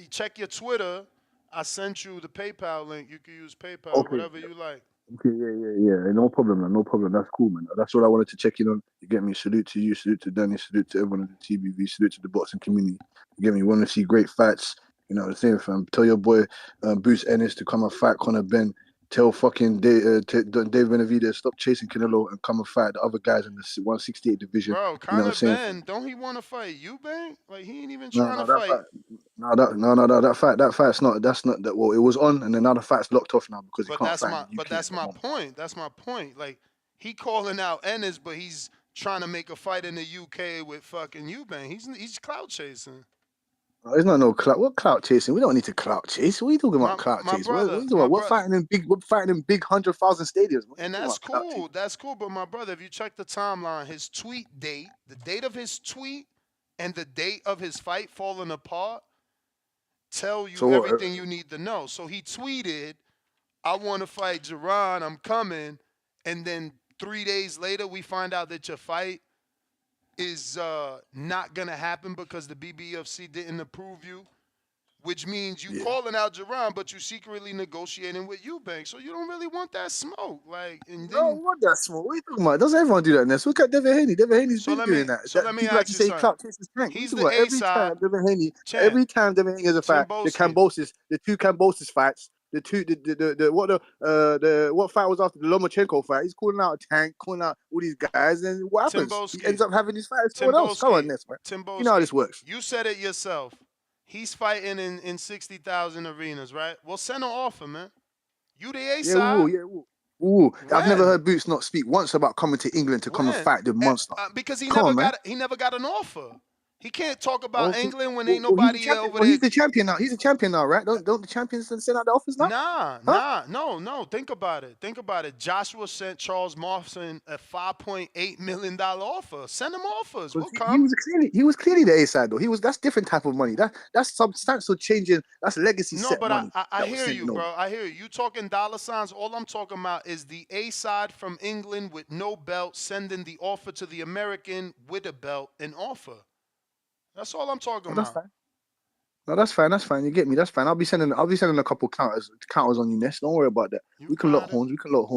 check your Twitter. I sent you the PayPal link. You could use PayPal, Okay. whatever you like. Okay, yeah. No problem, man. No problem. That's cool, man. That's all I wanted to check in on. You get me? Salute to you. Salute to Danny. Salute to everyone in the TBV. Salute to the boxing community. You get me? Want to see great fights? The same, fam. Tell your boy Bruce Ennis to come and fight Conor Ben. Tell fucking Dave Benavidez stop chasing Canelo and come and fight the other guys in the 168 division. Bro, Conor Ben, don't he want to fight you, Ben? Like he ain't even trying to fight. That fight's not. That's not that. Well, it was on, and then now the fight's locked off now because he can't fight. But that's my point. That's my point. Like he calling out Ennis, but he's trying to make a fight in the UK with fucking Eubank. He's clout chasing. There's not no clout. What clout chasing? We don't need to clout chase. What are you talking about clout chase? We're fighting in big 100,000 stadiums. And that's cool. That's cool. But my brother, if you check the timeline, his tweet date, the date of his tweet, and the date of his fight falling apart, tell you everything you need to know. So he tweeted, "I want to fight Jerron. I'm coming," and then 3 days later, we find out that your fight is not gonna happen because the BBFC didn't approve you, which means you calling out Jerron, but you secretly negotiating with Eubank, so you don't really want that smoke. Like, and No, then what that small? What are you talking about? Doesn't everyone do that, Ness? Look at Devin Haney. Devin Haney's so been let me doing that. so let me People like ask to you say something. clout chases tank. What are you He's talking the about? A side. Champ, Every time Devin Haney has a fight, the what fight was after the Lomachenko fight? He's calling out Tank, calling out all these guys, and what happens? He ends up having his fight with someone else. Come on, Ness, man. You know how this works. You said it yourself. He's fighting in 60,000 arenas, right? Well, send an offer, man. You the A Yeah, side. Ooh. I've never When? heard Boots not speak once about coming to England to come and When? fight the monster. Because he Come never on, man. got an offer. He can't talk about Okay. England when ain't Well, he's the nobody champion. over Well, there. he's the champion now. He's a champion now, right? Don't the champions send out the offers now? No. Think about it. Joshua sent Charles Morrison a $5.8 million offer. Send him offers. We'll come. He was clearly the A side though. That's different type of money. That's substantial changing. That's legacy No, set but money. I hear you, bro. I hear you. You talking dollar signs. All I'm talking about is the A side from England with no belt sending the offer to the American with a belt and offer. That's all I'm talking That's about. fine. No, that's fine. That's fine. You get me. That's fine. I'll be sending a couple counters on you, Ness. Don't worry about that. We can lock horns,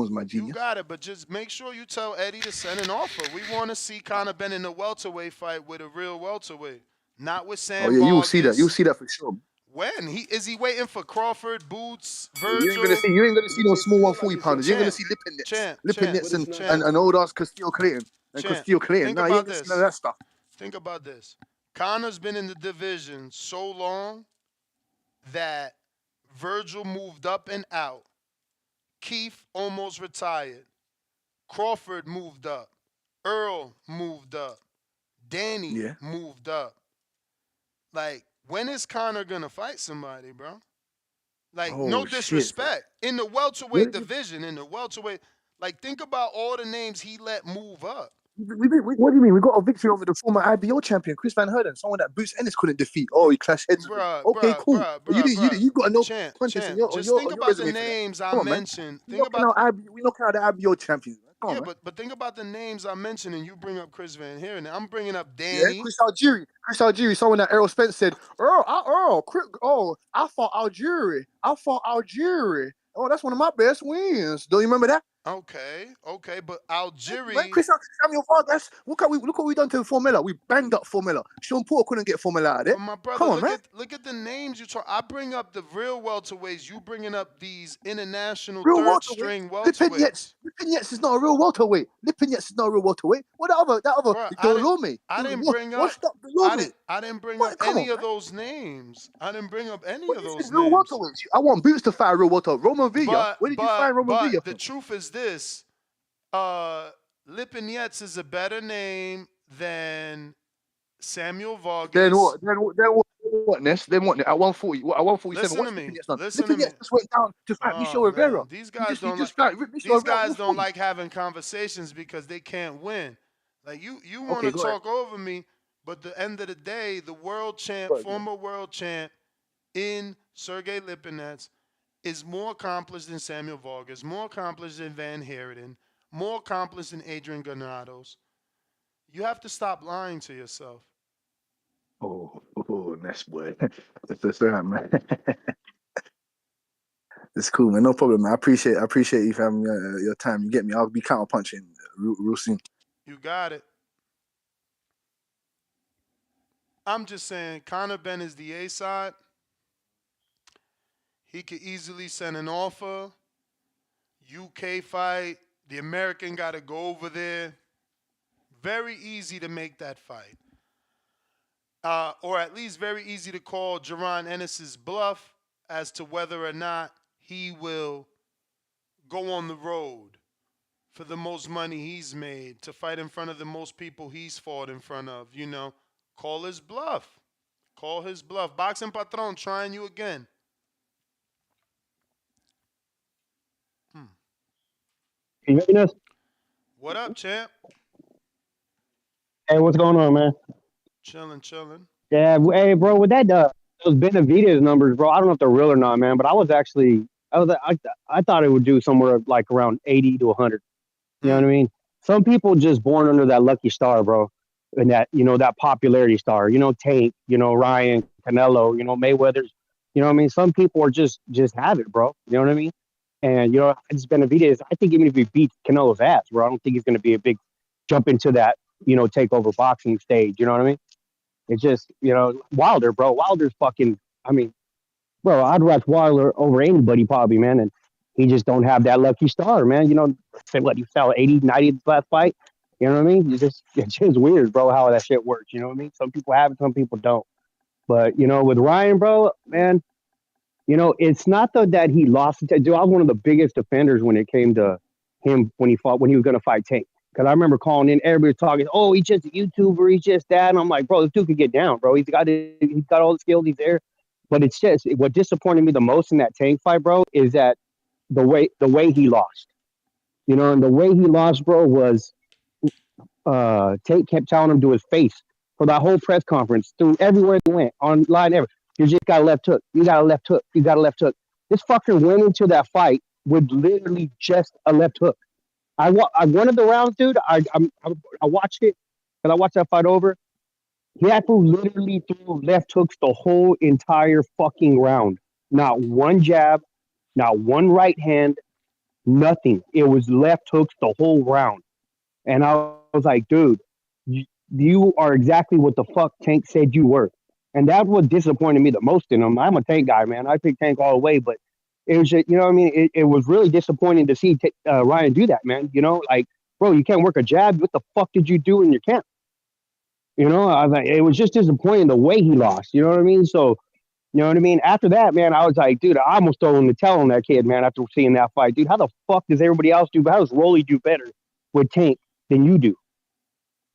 my genius. You got it, but just make sure you tell Eddie to send an offer. We want to see Conor Ben in a welterweight fight with a real welterweight, not with Sam. Oh yeah, Vargas. you'll see that for sure. When is he waiting for Crawford, Boots, Virgil? You ain't gonna see no small 140 pounders. You ain't gonna see Lipinets and old ass Castillo Clayton Think No, you ain't gonna see none of that stuff. Think about this. Conor's been in the division so long that Virgil moved up and out. Keith almost retired. Crawford moved up. Earl moved up. Danny moved up. Like, when is Conor gonna fight somebody, bro? Like, no disrespect. In the welterweight division, like, think about all the names he let move up. What do you mean? We got a victory over the former IBO champion, Chris Van Herden, someone that Boots Ennis couldn't defeat. Oh, he clashed heads with him. Okay, cool. You got no punches in your Just think about the resume. names I mentioned. We knocking out the IBO champions. Come on, man. But think about the names I mentioned, and you bring up Chris Van Herden. I'm bringing up Danny. Yeah, Chris Algieri, someone that Errol Spence said, I fought Algieri. Oh, that's one of my best wins. Don't you remember that? Okay, but Algieri. Right, Samuel Vargas. Look what we done to Formella. We banged up Formella. Sean Porter couldn't get Formella out of there. But my brother, come on, look at the names you talk. I bring up the real welterweights. You bringing up these international real third string welterweights. Lipinets is not a real welterweight. What the other? Dolome. I didn't bring up. I didn't bring up any of those names. I want Boots to fight a real welterweight. Roman Villa. Where did you find Roman Villa? The truth is this. Lipinets is a better name than Samuel Vargas. Then what, Ness? Then what? At 140, at 147, what's Lipinets done? Lipinets just went down to fight Michel Rivera. These guys don't like having conversations because they can't win. Like, you want to talk over me, but at the end of the day, the world champ, former world champ in Sergey Lipinets is more accomplished than Samuel Vargas, more accomplished than Van Herden, more accomplished than Adrian Granados. You have to stop lying to yourself. Oh, that's boy. That's right, man. It's cool, man. No problem, man. I appreciate you for having your time. You get me? I'll be counter punching real soon. You got it. I'm just saying, Conor Ben is the A side. He could easily send an offer. UK fight. The American got to go over there. Very easy to make that fight. Or at least very easy to call Jerron Ennis's bluff as to whether or not he will go on the road for the most money he's made to fight in front of the most people he's fought in front of. You know, call his bluff. Boxing Patron trying you again. Can you hear us? What up, champ? Hey, what's going on, man? Chilling. Yeah, hey, bro, with that those Benavidez numbers, bro, I don't know if they're real or not, man, but I thought it would do somewhere like around 80 to 100. You know what I mean? Some people just born under that lucky star, bro. and that that popularity star. Tank. Ryan, Canelo. Mayweather's. What I mean? Some people are just have it, bro. You know what I mean? And I just Benavidez. I think even if he beats Canelo's ass, bro, I don't think he's going to be a big jump into that takeover boxing stage. You know what I mean? It's just Wilder, bro. Wilder's fucking. I mean, bro, I'd watch Wilder over anybody probably, man. And he just don't have that lucky star, man. Say what he fell 80, 90 this last fight. You know what I mean? It's just weird, bro, how that shit works. You know what I mean? Some people have it, some people don't. But with Ryan, bro, man, it's not though that he lost. Dude, I was one of the biggest defenders when it came to him when he was gonna fight Tank. Because I remember calling in, everybody was talking, oh, he's just a YouTuber, he's just that. And I'm like, bro, this dude could get down, bro. He's got all the skills, he's there. But it's just what disappointed me the most in that Tank fight, bro, is that the way he lost. And the way he lost, bro, was Tank kept telling him to his face for that whole press conference, through everywhere they went, online, ever. You just got a left hook. You got a left hook. You got a left hook. This fucker went into that fight with literally just a left hook. I wanted the rounds, dude. I watched it, and I watched that fight over. Yapu literally threw left hooks the whole entire fucking round. Not one jab, not one right hand, nothing. It was left hooks the whole round. And I was like, dude, you are exactly what the fuck Tank said you were. And that's what disappointed me the most in him. I'm a Tank guy, man. I pick Tank all the way, but it was just, what I mean? It was really disappointing to see Ryan do that, man. Like, bro, you can't work a jab. What the fuck did you do in your camp? I was like, it was just disappointing the way he lost. You know what I mean? So, you know what I mean? After that, man, I was like, dude, I almost throw in the towel on that kid, man, after seeing that fight. Dude, how the fuck does everybody else do? How does Rolly do better with Tank than you do?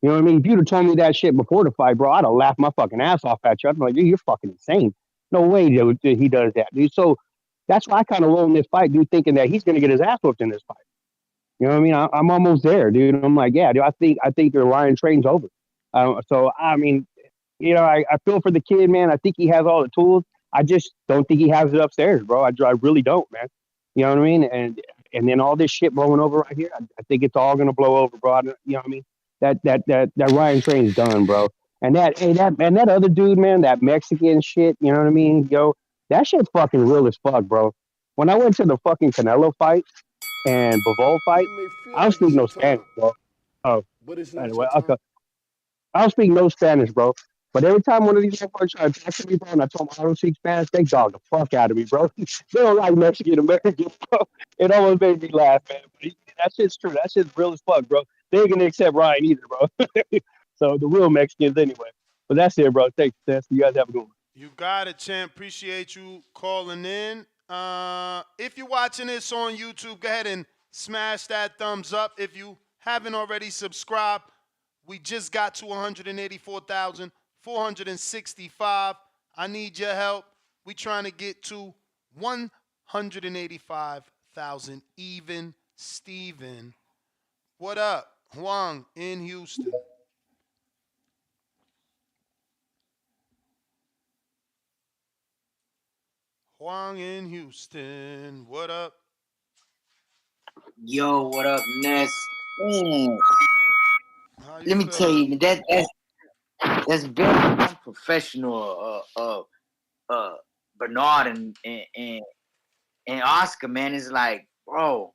You know what I mean? If you'd have told me that shit before the fight, bro, I'd have laughed my fucking ass off at you. I'd be like, dude, you're fucking insane. No way, dude, he does that, dude. So that's why I kind of roll in this fight, dude, thinking that he's going to get his ass whooped in this fight. You know what I mean? I'm almost there, dude. I'm like, yeah, dude, I think the Ryan train's over. So, I mean, I feel for the kid, man. I think he has all the tools. I just don't think he has it upstairs, bro. I really don't, man. You know what I mean? And then all this shit blowing over right here, I think it's all going to blow over, bro. You know what I mean? That Ryan train's done, bro. And that other dude, man, that Mexican shit, you know what I mean? That shit's fucking real as fuck, bro. When I went to the fucking Canelo fight and Bivol fight, I don't speak no Spanish, bro. Oh, anyway, okay. I don't speak no Spanish, bro. But every time one of these motherfuckers try to talk to me, bro, and I told them I don't speak Spanish, they dog the fuck out of me, bro. They don't like Mexican Americans, bro. It almost made me laugh, man. But that shit's true. That shit's real as fuck, bro. They ain't gonna accept Ryan either, bro. So the real Mexicans anyway. But that's it, bro. Thanks, Tess. You guys have a good one. You got it, champ. Appreciate you calling in. If you're watching this on YouTube, go ahead and smash that thumbs up. If you haven't already subscribed, we just got to 184,465. I need your help. We trying to get to 185,000 even. Steven, what up? Huang in Houston. Huang in Houston, what up? Yo, what up, Ness? Man, let me feeling? tell you, that's very unprofessional. Bernard and Oscar, man, is like, bro,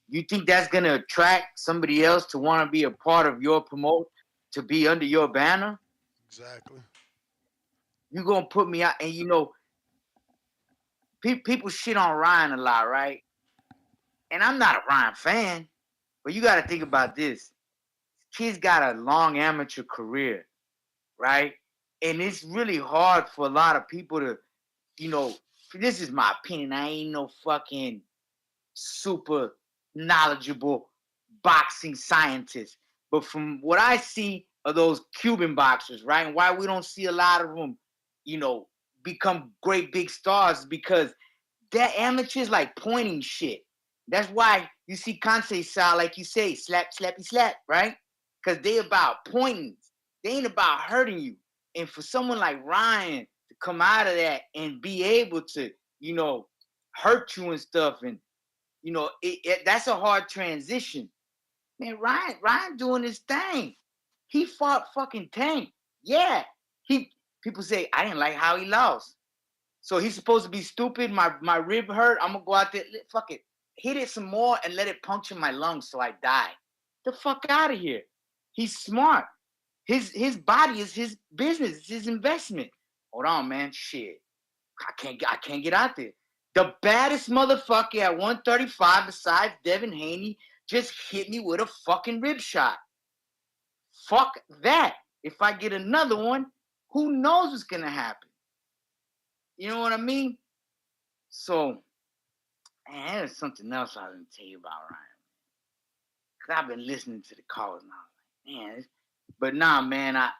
you think that's gonna attract somebody else to want to be a part of your promote, to be under your banner? Exactly. You gonna put me out, and people shit on Ryan a lot, right? And I'm not a Ryan fan, but you got to think about this. Kid's got a long amateur career, right? And it's really hard for a lot of people to, this is my opinion. I ain't no fucking super knowledgeable boxing scientist. But from what I see of those Cuban boxers, right, and why we don't see a lot of them, become great big stars, because that amateurs like pointing shit. That's why you see Kante style, like you say, slap, slappy, slap, right? Because they about pointing. They ain't about hurting you. And for someone like Ryan to come out of that and be able to, hurt you and stuff, and, that's a hard transition. Man, Ryan doing his thing. He fought fucking Tank. Yeah. People say, I didn't like how he lost. So he's supposed to be stupid. My rib hurt. I'm gonna go out there. Fuck it. Hit it some more and let it puncture my lungs so I die. The fuck out of here. He's smart. His body is his business. It's his investment. Hold on, man. Shit. I can't get out there. The baddest motherfucker at 135 besides Devin Haney just hit me with a fucking rib shot. Fuck that. If I get another one, who knows what's gonna happen? You know what I mean? So, man, there's something else I didn't tell you about Ryan. Cause I've been listening to the calls now. Man, but nah, man, I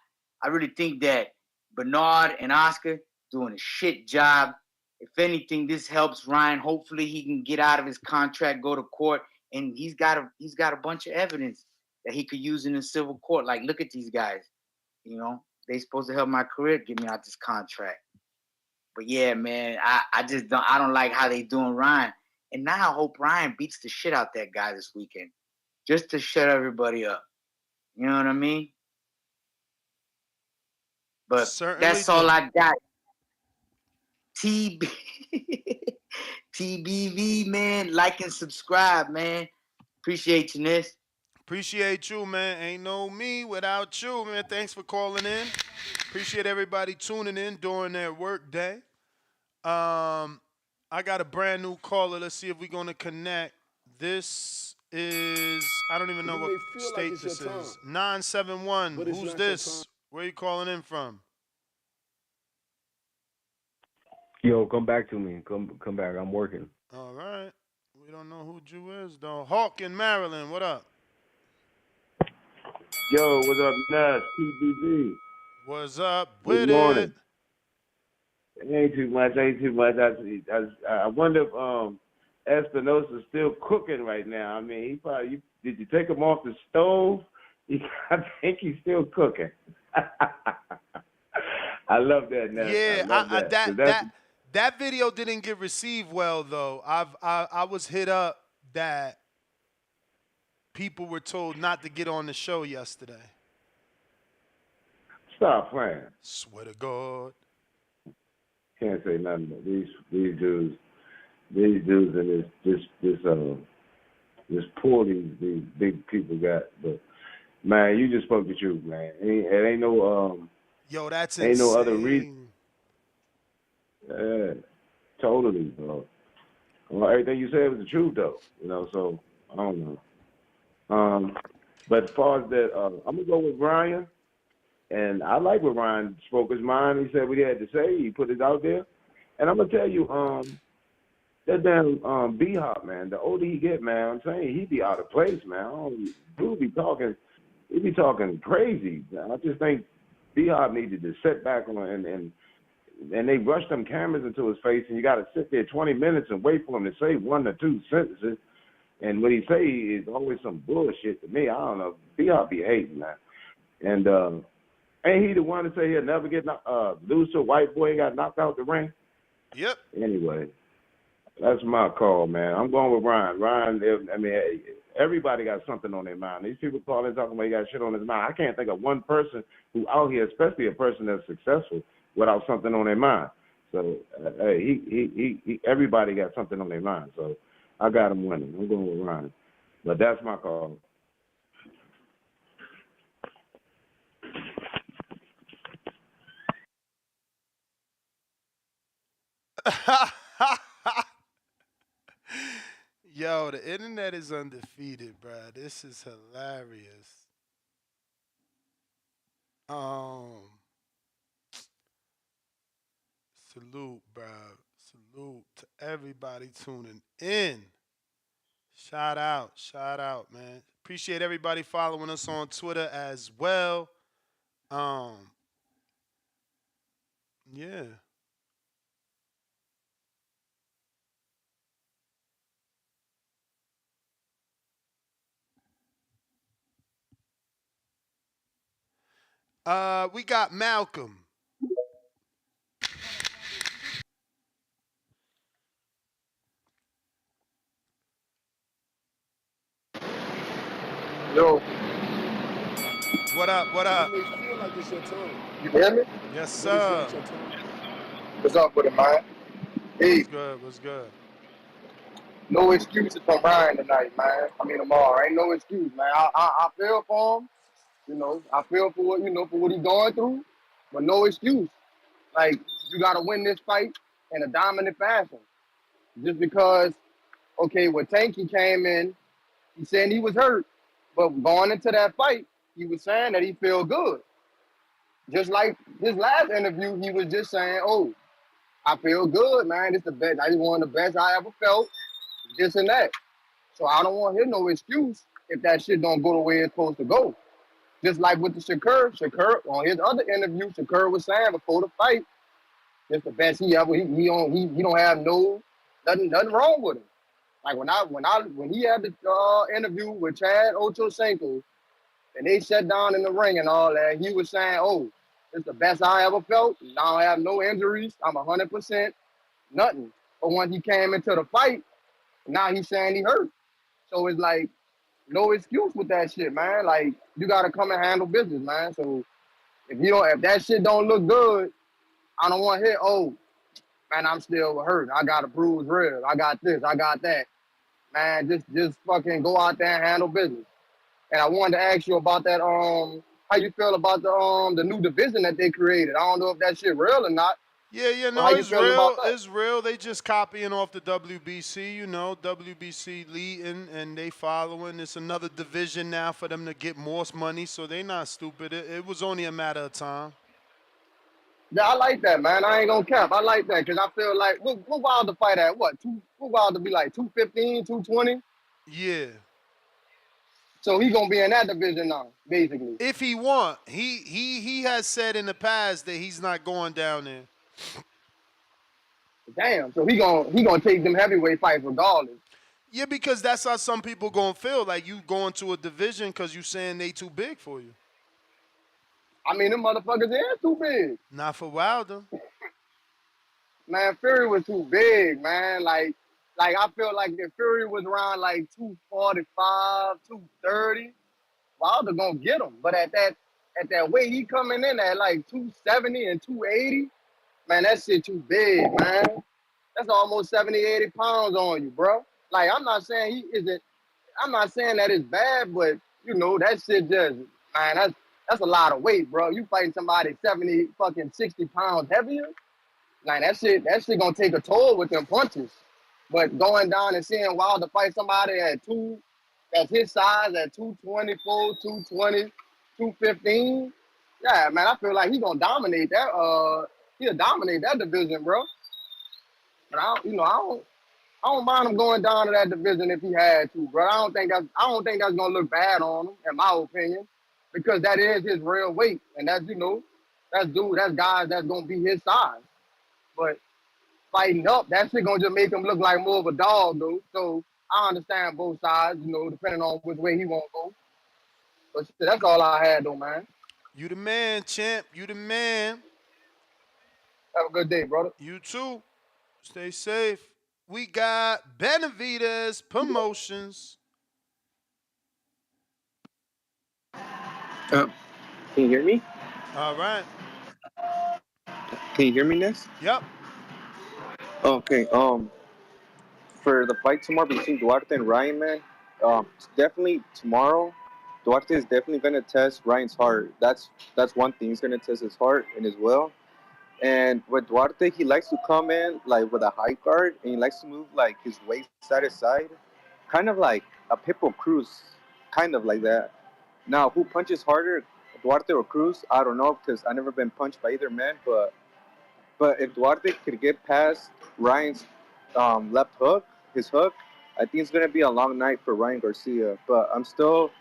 really think that Bernard and Oscar doing a shit job. If anything, this helps Ryan. Hopefully, he can get out of his contract, go to court, and he's got a bunch of evidence that he could use in a civil court. Like, look at these guys. You know, they supposed to help my career, get me out this contract. But yeah, man, I don't like how they doing Ryan. And now I hope Ryan beats the shit out that guy this weekend, just to shut everybody up. You know what I mean? But Certainly that's all do. I got. TBV, man. Like and subscribe, man. Appreciate you, Nis. Appreciate you, man. Ain't no me without you, man. Thanks for calling in. Appreciate everybody tuning in during their work day. I got a brand new caller. Let's see if we're gonna connect. This is I don't even know what state this is. 971. Who's this? Where you calling in from? Yo, come back to me. Come back. I'm working. All right. We don't know who Jew is though. Hawk in Maryland. What up? Yo, what's up, Nas? TBB. What's up Good with morning. it? Ain't too much. I wonder if Espinosa's still cooking right now. I mean, he probably did you take him off the stove? I think he's still cooking. I love that, Nas. Yeah, I love that. That video didn't get received well though. I was hit up that people were told not to get on the show yesterday. Stop playing. Swear to God. Can't say nothing. But these dudes and this pull these big people got. But man, you just spoke the truth, man. It ain't no Yo, that's ain't insane. no other reason. Yeah, totally, bro. Well, everything you said was the truth, though. You know, so I don't know. But as far as that, I'm gonna go with Ryan. And I like what Ryan spoke his mind. He said what he had to say. He put it out there. And I'm gonna tell you, that damn B-Hop, man. The older he get, man, I'm saying he be out of place, man. Dude be talking, he be talking crazy. I just think B-Hop needed to sit back on and they rush them cameras into his face, and you got to sit there 20 minutes and wait for him to say one or two sentences. And what he say is always some bullshit to me. I don't know. B-Hop be hating, man. And ain't he the one to say he'll never get lose to a white boy who got knocked out the ring? Yep. Anyway, that's my call, man. I'm going with Ryan. Ryan, I mean, everybody got something on their mind. These people calling talking about he got shit on his mind. I can't think of one person who out here, especially a person that's successful, without something on their mind. So he everybody got something on their mind. So I got him winning. I'm going with Ryan. But that's my call. Yo, the internet is undefeated, bruh. This is hilarious. Salute, bruh. Salute to everybody tuning in. Shout out, man. Appreciate everybody following us on Twitter as well. Yeah. We got Malcolm. Yo, What up? What up? You hear me? Yes, sir. What's up with it, man? Hey, What's good? What's good? no excuses for Ryan tonight, man. I mean tomorrow. Ain't no excuse, man. I feel for him. You know, I feel for what for what he's going through, but no excuse. Like you got to win this fight in a dominant fashion. Just because, okay, when Tanky came in, he said he was hurt, but going into that fight, he was saying that he feel good. Just like his last interview, he was just saying, "Oh, I feel good, man. It's the best. I just one of the best I ever felt. This and that." So I don't want to hear no excuse if that shit don't go the way it's supposed to go. Just like with the Shakur on his other interview, Shakur was saying before the fight, it's the best he ever. He don't have nothing wrong with him. Like when he had the interview with Chad Ochocinco and they sat down in the ring and all that, he was saying, "Oh, it's the best I ever felt. I don't have no injuries. I'm 100%, nothing." But when he came into the fight, now he's saying he hurt. So it's like no excuse with that shit, man. Like you gotta come and handle business, man. So if that shit don't look good, I don't want to hear, "Oh, man, I'm still hurt. I got a bruised rib. I got this. I got that." Man, just fucking go out there and handle business. And I wanted to ask you about that. How you feel about the new division that they created? I don't know if that shit real or not. Yeah, But how no, you it's feeling about real. that? It's real. They just copying off the WBC, WBC leading and they following. It's another division now for them to get more money, so they not stupid. It was only a matter of time. Yeah, I like that, man. I ain't gonna cap. I like that because I feel like what Wilder fight at? What Wilder be like 215, 220? Yeah. So he gonna be in that division now, basically. If he want, he has said in the past that he's not going down there. Damn. So he gonna take them heavyweight fights regardless. Yeah, because that's how some people gonna feel like you going to a division because you saying they too big for you. I mean, them motherfuckers is too big. Not for Wilder. Man, Fury was too big, man. Like I feel like if Fury was around like 245, 230, Wilder gonna get him. But at that weight he coming in at like 270 and 280, man, that shit too big, man. That's almost 70, 80 pounds on you, bro. Like I'm not saying he isn't. I'm not saying that it's bad, but that shit just, man, that's a lot of weight, bro. You fighting somebody 70 fucking 60 pounds heavier. Like that shit gonna take a toll with them punches. But going down and seeing Wilder fight somebody that's his size at 224, 220, 215, yeah, man, I feel like he gonna dominate that. He'll dominate that division, bro. But I don't mind him going down to that division if he had to, bro. I don't think that's gonna look bad on him, in my opinion, because that is his real weight, and that's guys that's gonna be his size. But fighting up, that shit gonna just make him look like more of a dog, though. So I understand both sides, depending on which way he wanna go. But shit, that's all I had, though, man. You the man, champ. You the man. Have a good day, brother. You too. Stay safe. We got Benavides Promotions. Can you hear me? All right. Can you hear me, Ness? Yep. Okay. For the fight tomorrow between Duarte and Ryan, man, definitely tomorrow. Duarte is definitely gonna test Ryan's heart. That's one thing. He's gonna test his heart and his will. And with Duarte, he likes to come in like with a high guard, and he likes to move like his waist side to side, kind of like a Pitbull Cruz, kind of like that. Now, who punches harder, Duarte or Cruz? I don't know because I've never been punched by either man. But if Duarte could get past Ryan's left hook, his hook, I think it's gonna be a long night for Ryan Garcia. But I still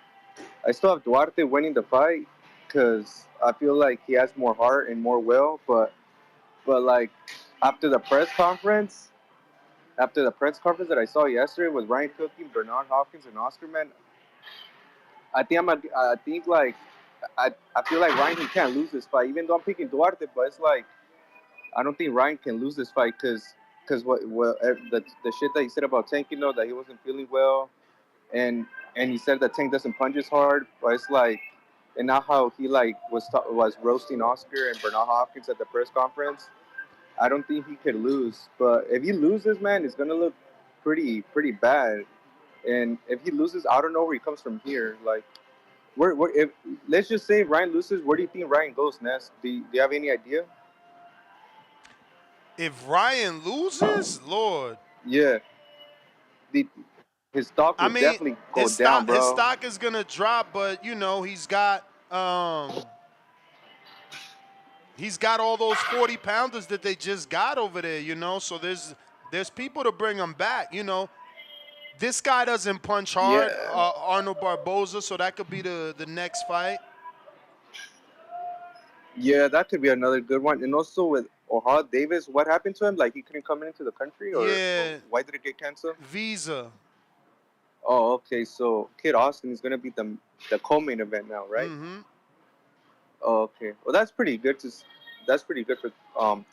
have Duarte winning the fight because I feel like he has more heart and more will. But like after the press conference, that I saw yesterday with Ryan Cooking, Bernard Hopkins, and Oscar, man, I think like I feel like Ryan he can't lose this fight. Even though I'm picking Duarte, but it's like I don't think Ryan can lose this fight because the shit that he said about Tank, that he wasn't feeling well, and he said that Tank doesn't punch as hard, but it's like and now how he like was roasting Oscar and Bernard Hopkins at the press conference. I don't think he could lose. But if he loses, man, it's gonna look pretty bad. And if he loses, I don't know where he comes from here. Like, where if let's just say Ryan loses, where do you think Ryan goes next? Do you have any idea? If Ryan loses, Lord. Yeah, the, his stock I would mean, definitely go his down, stock his bro. stock is gonna drop, but you know he's got all those 40 pounders that they just got over there, you know. So there's people to bring him back, you know. This guy doesn't punch hard, Yeah, Arnold Barboza, so that could be the next fight. yeah, that could be another good one. And also with Ohad Davis, what happened to him? Like he couldn't come into the country, or Yeah, why did it get canceled? visa. Oh, okay. So Kid Austin is gonna be the co-main event now, right? Mm-hmm. Oh, okay. Well, that's pretty good for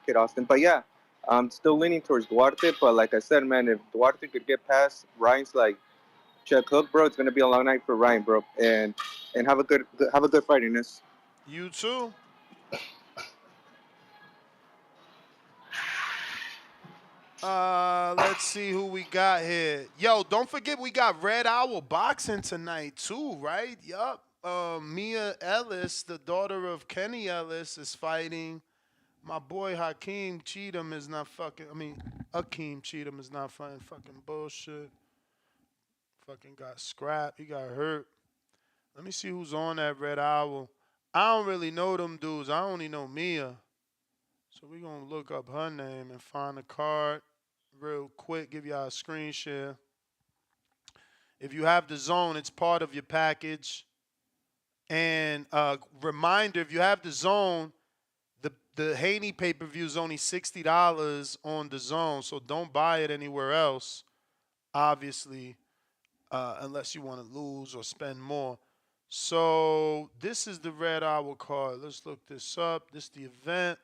Kid Austin. But yeah, I'm still leaning towards Duarte. But like I said, man, if Duarte could get past Ryan's like check hook, bro, it's gonna be a long night for Ryan, bro. And have a good fight in this. You too. Let's see who we got here. Yo, don't forget we got Red Owl boxing tonight too, right? Yup. Mia Ellis, the daughter of Kenny Ellis, is fighting. My boy Hakeem Cheatham is not fucking. I mean, Akeem Cheatham is not fighting fucking bullshit. Fucking got scrapped. He got hurt. Let me see who's on that Red Owl. I don't really know them dudes. I only know Mia. So we're going to look up her name and find the card real quick, give y'all a screen share. If you have the zone, it's part of your package. And reminder, if you have the zone, the Haney pay-per-view is only $60 on the zone, so don't buy it anywhere else, obviously, unless you want to lose or spend more. So this is the Red Owl card. Let's look this up. This is the event.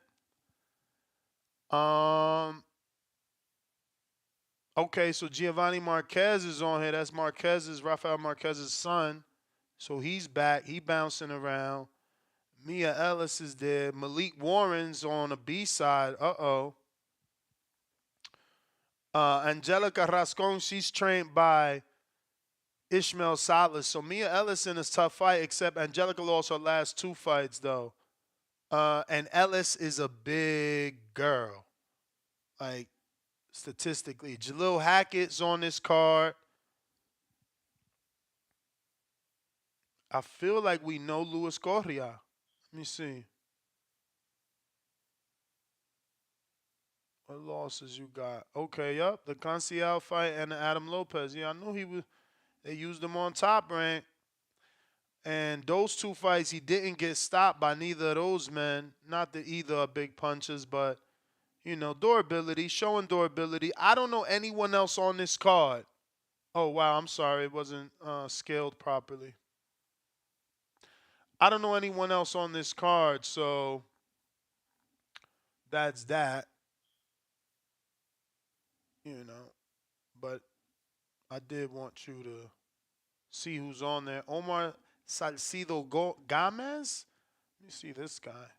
Okay, so Giovanni Marquez is on here. That's Rafael Marquez's son. So he's back. He bouncing around. Mia Ellis is there. Malik Warren's on the B side. Angelica Rascon, she's trained by Ishmael Salas. So Mia Ellis in a tough fight, except Angelica lost her last two fights, though. And Ellis is a big girl. Like, statistically. Jalil Hackett's on this card. I feel like we know Luis Correa. Let me see. What losses you got? Okay, yup. The Concial fight and the Adam Lopez. Yeah, I knew he was. They used him on Top Rank. And those two fights, he didn't get stopped by neither of those men. Not that either are big punches, but, you know, durability, showing durability. I don't know anyone else on this card. Oh, wow, I'm sorry. It wasn't scaled properly. I don't know anyone else on this card, so that's that. You know, but I did want you to see who's on there. Omar Salcido Gomez? Let me see this guy.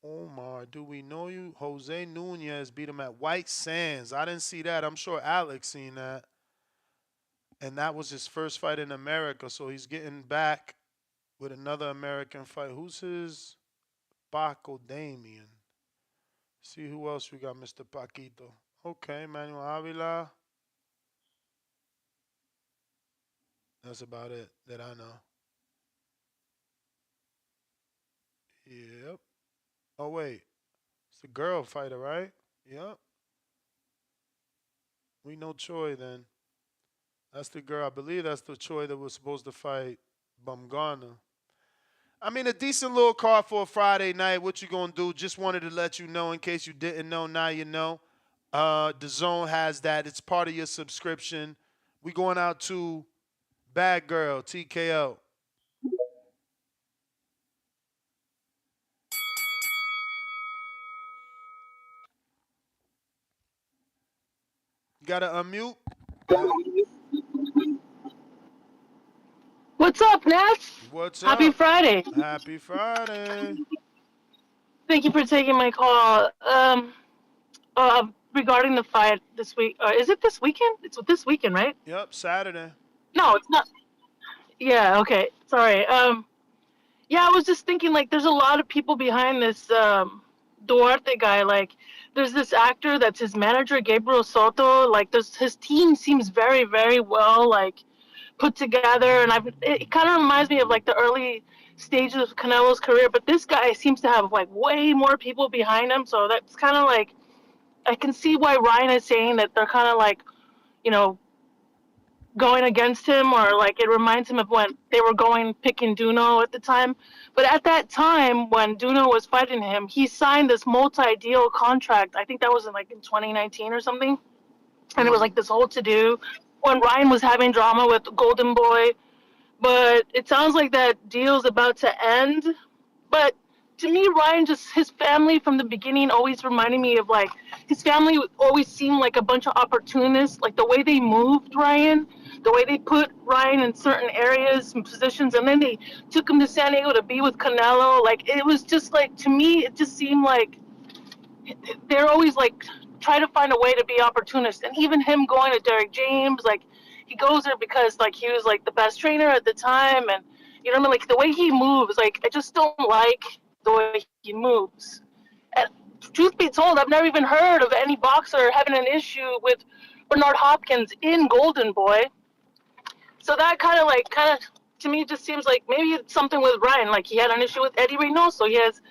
Omar, do we know you? Jose Nunez beat him at White Sands. I didn't see that. I'm sure Alex seen that. And that was his first fight in America, so he's getting back with another American fight. Who's his? Paco Damien. See who else we got, Mr. Paquito. Okay, Manuel Avila. That's about it that I know. Yep. Oh, wait. It's the girl fighter, right? Yep. We know Choi then. That's the girl. I believe that's the Choi that was supposed to fight Bumgarner. I mean, a decent little card for a Friday night. What you gonna do? Just wanted to let you know in case you didn't know. Now you know. The Zone has that. It's part of your subscription. We going out to Bad Girl, TKO. You gotta unmute. What's up, Ness? What's Happy up? Friday. Happy Friday. Thank you for taking my call. Regarding the fight this week, is it this weekend? It's this weekend, right? Yep, Saturday. No, it's not. Yeah, okay. Sorry. Yeah, I was just thinking, like, there's a lot of people behind this Duarte guy. Like, there's this actor that's his manager, Gabriel Soto. Like, his team seems very, very well, like, put together. And it kind of reminds me of, like, the early stages of Canelo's career. But this guy seems to have, like, way more people behind him. So that's kind of like, I can see why Ryan is saying that they're kind of like, you know, going against him, or like it reminds him of when they were picking Duno at the time. But at that time when Duno was fighting him, he signed this multi-deal contract. I think that was in 2019 or something. And it was like this whole to-do when Ryan was having drama with Golden Boy. But it sounds like that deal's about to end. But to me, Ryan, just his family from the beginning always reminded me of, like, his family always seemed like a bunch of opportunists. Like the way they moved Ryan, the way they put Ryan in certain areas and positions, and then they took him to San Diego to be with Canelo. Like, it was just like, to me, it just seemed like they're always like try to find a way to be opportunist. And even him going to Derek James, like, he goes there because like he was like the best trainer at the time, and you know what I mean, like the way he moves, like I just don't like the way he moves. And truth be told, I've never even heard of any boxer having an issue with Bernard Hopkins in Golden Boy. So that kind of to me just seems like maybe it's something with Ryan. Like he had an issue with Eddie Reynoso. He has,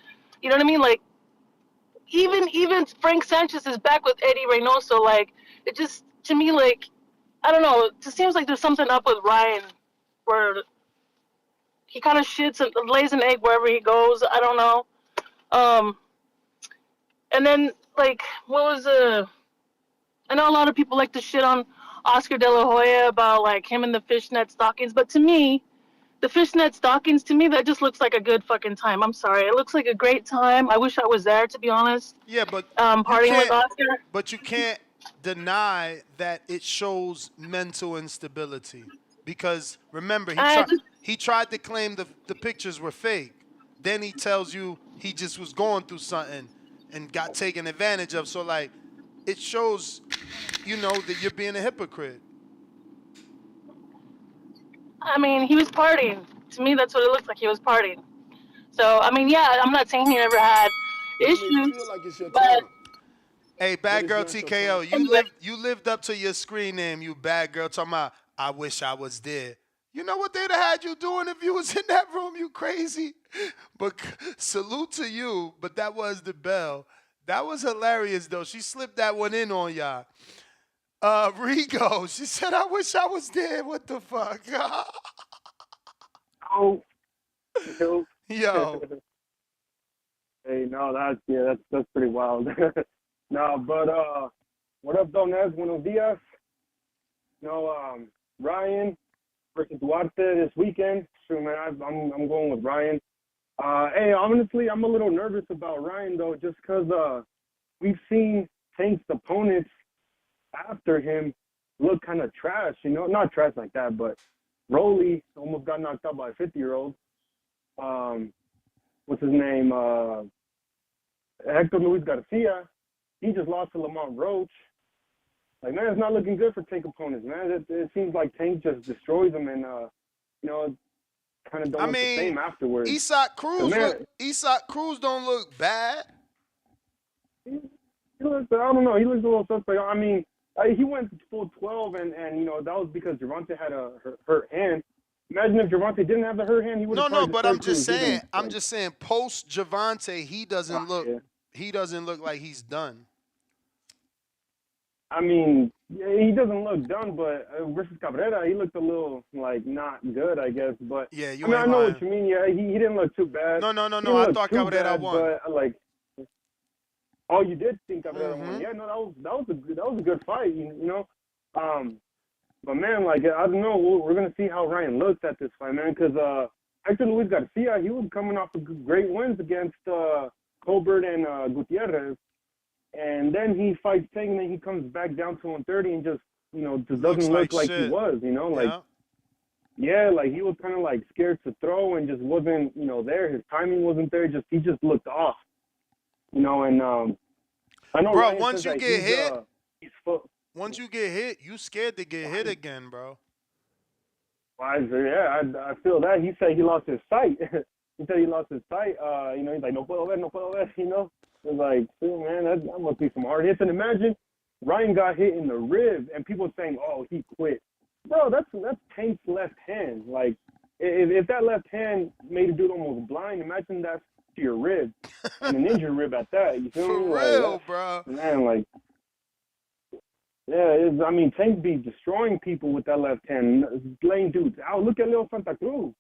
you know what I mean, like even Frank Sanchez is back with Eddie Reynoso. Like, it just, to me, like, I don't know, it just seems like there's something up with Ryan where he kind of shits and lays an egg wherever he goes. I don't know. And then, like, I know a lot of people like to shit on Oscar De La Hoya about, like, him and the fishnet stockings, but to me, the fishnet stockings, to me, that just looks like a good fucking time. I'm sorry. It looks like a great time. I wish I was there, to be honest. Yeah, but Partying with Oscar. But you can't deny that it shows mental instability. Because remember, he tried to claim the pictures were fake. Then he tells you he just was going through something and got taken advantage of. So like, it shows, that you're being a hypocrite. I mean, he was partying. To me, that's what it looked like. He was partying. So, I mean, yeah, I'm not saying he never had issues, but Hey, bad girl TKO, you lived up to your screen name, you bad girl, talking about, I wish I was there. You know what they'd have had you doing if you was in that room, you crazy? But salute to you, but that was the bell. That was hilarious, though. She slipped that one in on y'all. Rigo, she said, I wish I was there. What the fuck? Oh, Yo. Hey, no, that's pretty wild. No, but what up, though, Nez? Buenos dias. Ryan versus Duarte this weekend. Sure, man, I'm going with Ryan. Hey, honestly, I'm a little nervous about Ryan, though, just because we've seen Tank's opponents after him look kind of trash, not trash like that, but Rolly almost got knocked out by a 50-year-old. What's his name? Hector Luis Garcia. He just lost to Lamont Roach. Like, man, it's not looking good for Tank opponents, man. It seems like Tank just destroys them and, kind of don't look the same afterwards. Isak Cruz don't look bad. He looks, I don't know. He looks a little suspect. I mean, he went full 12, and that was because Gervonta had a hurt hand. Imagine if Gervonta didn't have the hurt hand, he would have. No, but I'm just saying, post Gervonta, he doesn't look like he's done. I mean, he doesn't look done, but versus Cabrera, he looked a little like not good, I guess. But yeah, I know what you mean. Yeah, he didn't look too bad. No. I thought Cabrera won. But like, oh, you did think Cabrera won? Yeah, no, that was a good fight. But man, like, I don't know. We're gonna see how Ryan looks at this fight, man. Because Hector Luis Garcia, he was coming off of great wins against Colbert and Gutierrez. And then he fights Tank, and then he comes back down to 130 and just doesn't look like he was, yeah, like he was kind of like scared to throw and just wasn't, there. His timing wasn't there. He just looked off, and I know Bro, Ryan says that he's full. once you get hit, you scared to get hit again, bro. Wiser, yeah, I feel that. He said he lost his sight. He said he lost his sight. He's like, no puedo ver, no puedo ver, It's like, shoot, man, that must be some hard hits. And imagine Ryan got hit in the rib and people saying, oh, he quit. Bro, that's Tank's left hand. Like, if that left hand made a dude almost blind, imagine that's to your rib and an injured rib at that. You feel For me? real, bro. Man, like, yeah, Tank be destroying people with that left hand, laying dudes out. Look at Leo Santa Cruz.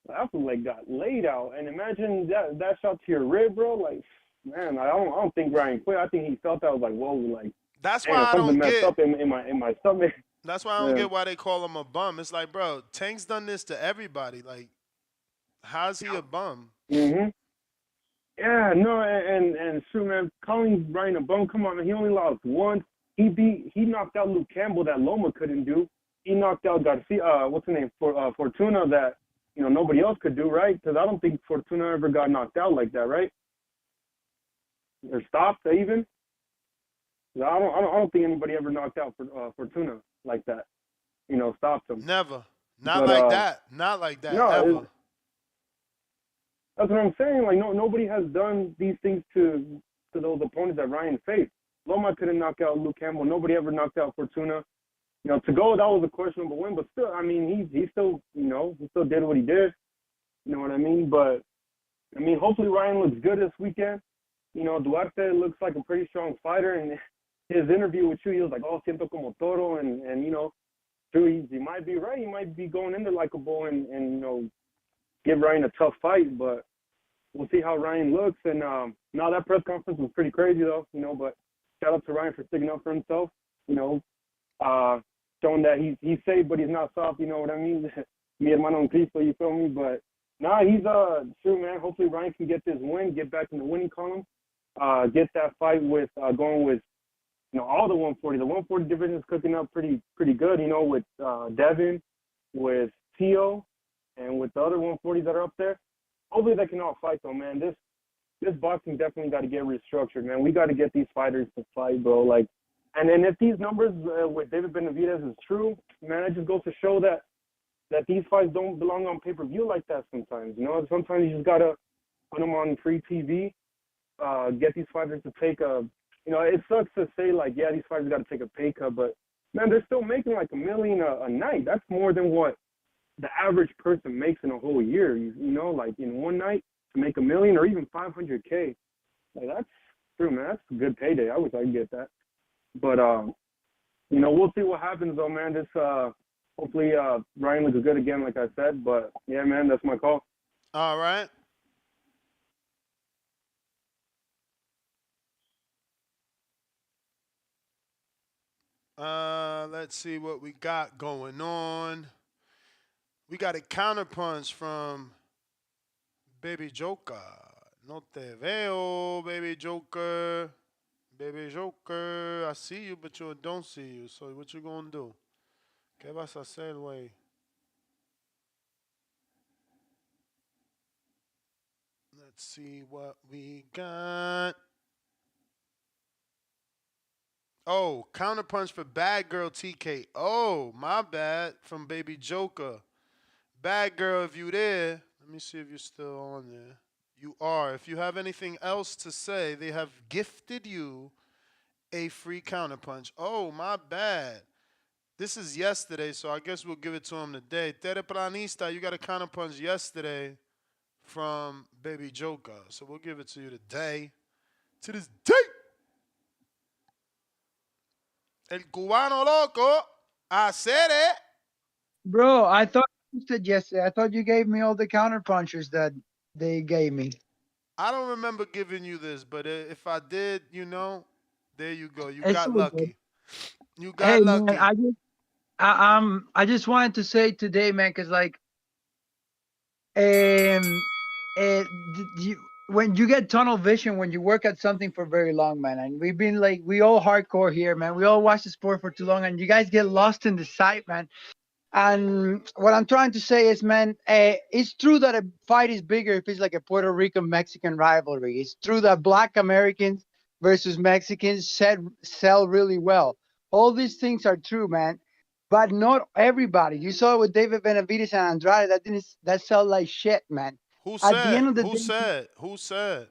That like got laid out. And imagine that shot to your rib, bro. Like, man, I don't think Ryan quit. I think he felt that. I was like, whoa, like, That's damn, why I something don't messed get. up in my stomach. That's why I don't get why they call him a bum. It's like, bro, Tank's done this to everybody. Like, how's he a bum? Mm-hmm. Yeah, no, and shoot, man, calling Ryan a bum, come on, man, he only lost once. He knocked out Luke Campbell that Loma couldn't do. He knocked out Garcia, what's the name, Fortuna that, nobody else could do, right? Because I don't think Fortuna ever got knocked out like that, right? Or stopped even. I don't think anybody ever knocked out Fortuna like that. Stopped him. Never. Not like that. Not like that. Ever. That's what I'm saying. Like nobody has done these things to those opponents that Ryan faced. Loma couldn't knock out Luke Campbell. Nobody ever knocked out Fortuna. To go, that was a questionable win, but still, he still, he still did what he did. You know what I mean? But, hopefully Ryan looks good this weekend. Duarte looks like a pretty strong fighter, and his interview with you, he was like, oh, siento como toro, and true, he might be right. He might be going in there like a bull and give Ryan a tough fight, but we'll see how Ryan looks. And now that press conference was pretty crazy, though, but shout out to Ryan for sticking up for himself, showing that he's safe, but he's not soft, you know what I mean? Mi hermano en Cristo, you feel me? But he's sure, man. Hopefully Ryan can get this win, get back in the winning column, get that fight with going with all the 140. The 140 division is cooking up pretty good, with Devin, with Tio, and with the other 140s that are up there. Hopefully they can all fight, though, man. This boxing definitely got to get restructured, man. We got to get these fighters to fight, bro. Like, and then if these numbers with David Benavidez is true, man, it just goes to show that these fights don't belong on pay-per-view like that sometimes. Sometimes you just got to put them on free TV, get these fighters to take it sucks to say, like, yeah, these fighters got to take a pay cut, but, man, they're still making like $1 million a night. That's more than what the average person makes in a whole year, like in one night to make $1 million or even $500K. Like, that's true, man. That's a good payday. I wish I could get that. But, we'll see what happens, though, man. Hopefully Ryan looks good again, like I said. But, yeah, man, that's my call. All right. Let's see what we got going on. We got a counterpunch from Baby Joker. No te veo, Baby Joker. Baby Joker, I see you, but you don't see you. So what you gonna do? ¿Qué vas a hacer, güey? Let's see what we got. Oh, counterpunch for Bad Girl TK. Oh, my bad. From Baby Joker. Bad Girl, if you there, let me see if you're still on there. You are. If you have anything else to say, they have gifted you a free counterpunch. Oh, my bad. This is yesterday, so I guess we'll give it to him today. Tereplanista, you got a counterpunch yesterday from Baby Joker. So we'll give it to you today. To this day. El Cubano Loco. I said it. Bro, I thought you said yesterday. I thought you gave me all the counter punches that they gave me. I don't remember giving you this, but if I did, there you go. You It's got all good. lucky. You got Hey, lucky. man, I just wanted to say today, man, because like, when you get tunnel vision when you work at something for very long, man, and we've been like, we all hardcore here, man. We all watch the sport for too long, and you guys get lost in the sight, man. And what I'm trying to say is, man, it's true that a fight is bigger if it's like a Puerto Rican Mexican rivalry. It's true that Black Americans versus Mexicans sell really well. All these things are true, man. But not everybody. You saw it with David Benavidez and Andrade. That sell like shit, man. Who At the said? end of the Who day, said? Who said?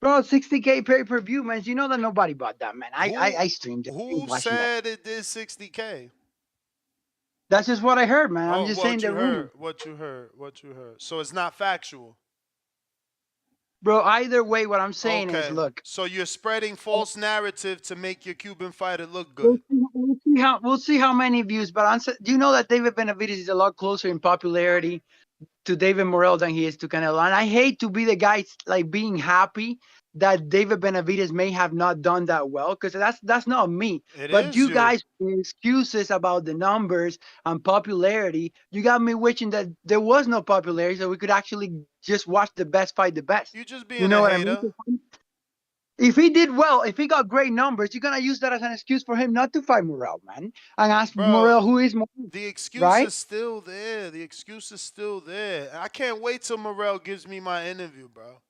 bro, 60K pay-per-view, man. You know that nobody bought that, man. Who I streamed it. I was who watching that. said it did 60K? That's just what I heard, man. I'm Oh, just saying what the you rumor. heard? What you heard? What you heard? So it's not factual. Bro, either way, what I'm saying is, Okay. look, So you're spreading false narrative to make your Cuban fighter look we'll good. see, we'll see how many views. But do you know that David Benavidez is a lot closer in popularity to David Morrell than he is to Canelo? And I hate to be the guy like being happy that David Benavidez may have not done that well, because that's not me. It But is you you. guys with excuses about the numbers and popularity, you got me wishing that there was no popularity, so we could actually just watch the best fight the best. You just You being know a what I mean? hater. If he did well, if he got great numbers, you're gonna use that as an excuse for him not to fight Morrell, man, and ask Bro, Morrell who is Morrell, the excuse right? is still there. The excuse is still there. I can't wait till Morrell gives me my interview, bro.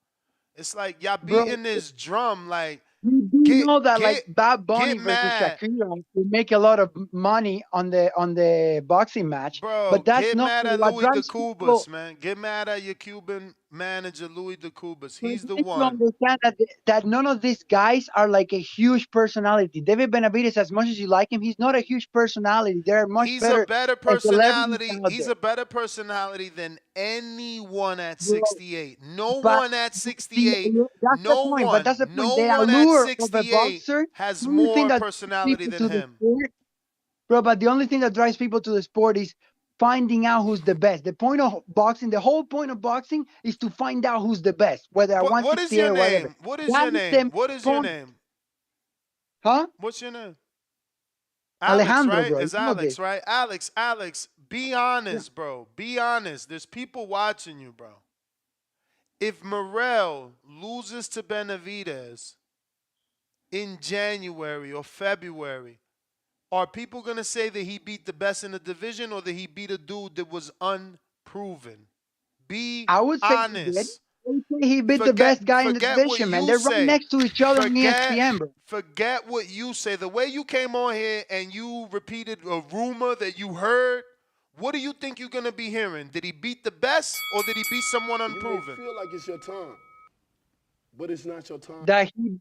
It's like y'all Bro, beating this drum. Like you do get know that like get Bad Bunny get versus mad, Shakira will make a lot of money on the boxing match, bro. but that's Get not mad at what Louis drives DeCubas, people. man. Get mad at your Cuban manager, Louis DeCubas. But He's you the need to one. understand that none of these guys are like a huge personality. David Benavidez, as much as you like him, he's not a huge personality. There are much He's a better better celebrities personality. out He's there. a better personality than anyone at Bro, 68. No but one at the, 68. that's the point. But that's the point. No The one at allure of a 68 boxer, has the only thing more that drives personality people than to the him. sport, bro. But the only thing that drives people to the sport is finding out who's the best. The point of boxing, the whole point of boxing, is to find out who's the best, whether at What is 168 your or whatever. name? What is That your is name? the What is your point, name? huh? What's your name? Alex, Alejandro, right? bro. You It's know this. Alex, right? Alex, be honest, bro. Be honest. There's people watching you, bro. If Morrell loses to Benavidez in January or February, are people going to say that he beat the best in the division or that he beat a dude that was unproven? Be I would say he did. honest. I would say he beat the best guy in the Forget what division, man. you They're right say. next to each other on ESPN, bro. Forget what you say. The way you came on here and you repeated a rumor that you heard, what do you think you're gonna be hearing? Did he beat the best or did he beat someone You may unproven? feel like it's your time, but it's not your time. That he,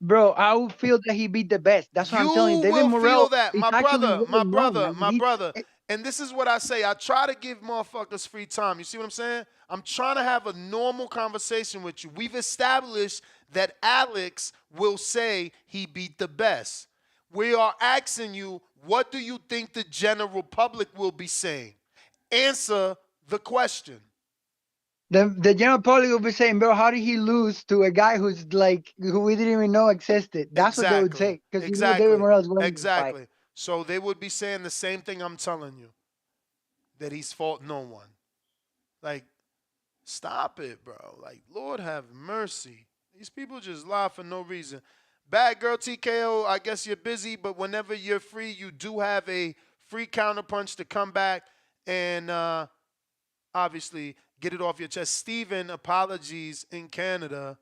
bro, I would feel that he beat the best. That's what I'm telling you. You David will feel Morrell that, is my actually brother, well known, man. my brother. And this is what I say. I try to give motherfuckers free time. You see what I'm saying? I'm trying to have a normal conversation with you. We've established that Alex will say he beat the best. We are asking you, what do you think the general public will be saying? Answer the question. The general public will be saying, bro, how did he lose to a guy who's like who we didn't even know existed? That's what they would say, because you know David Morrell's winning this fight. Exactly. So they would be saying the same thing I'm telling you, that he's fought no one. Like, stop it, bro. Like, Lord have mercy. These people just lie for no reason. Bad girl TKO, I guess you're busy, but whenever you're free, you do have a free counterpunch to come back and obviously get it off your chest. Steven, apologies in Canada.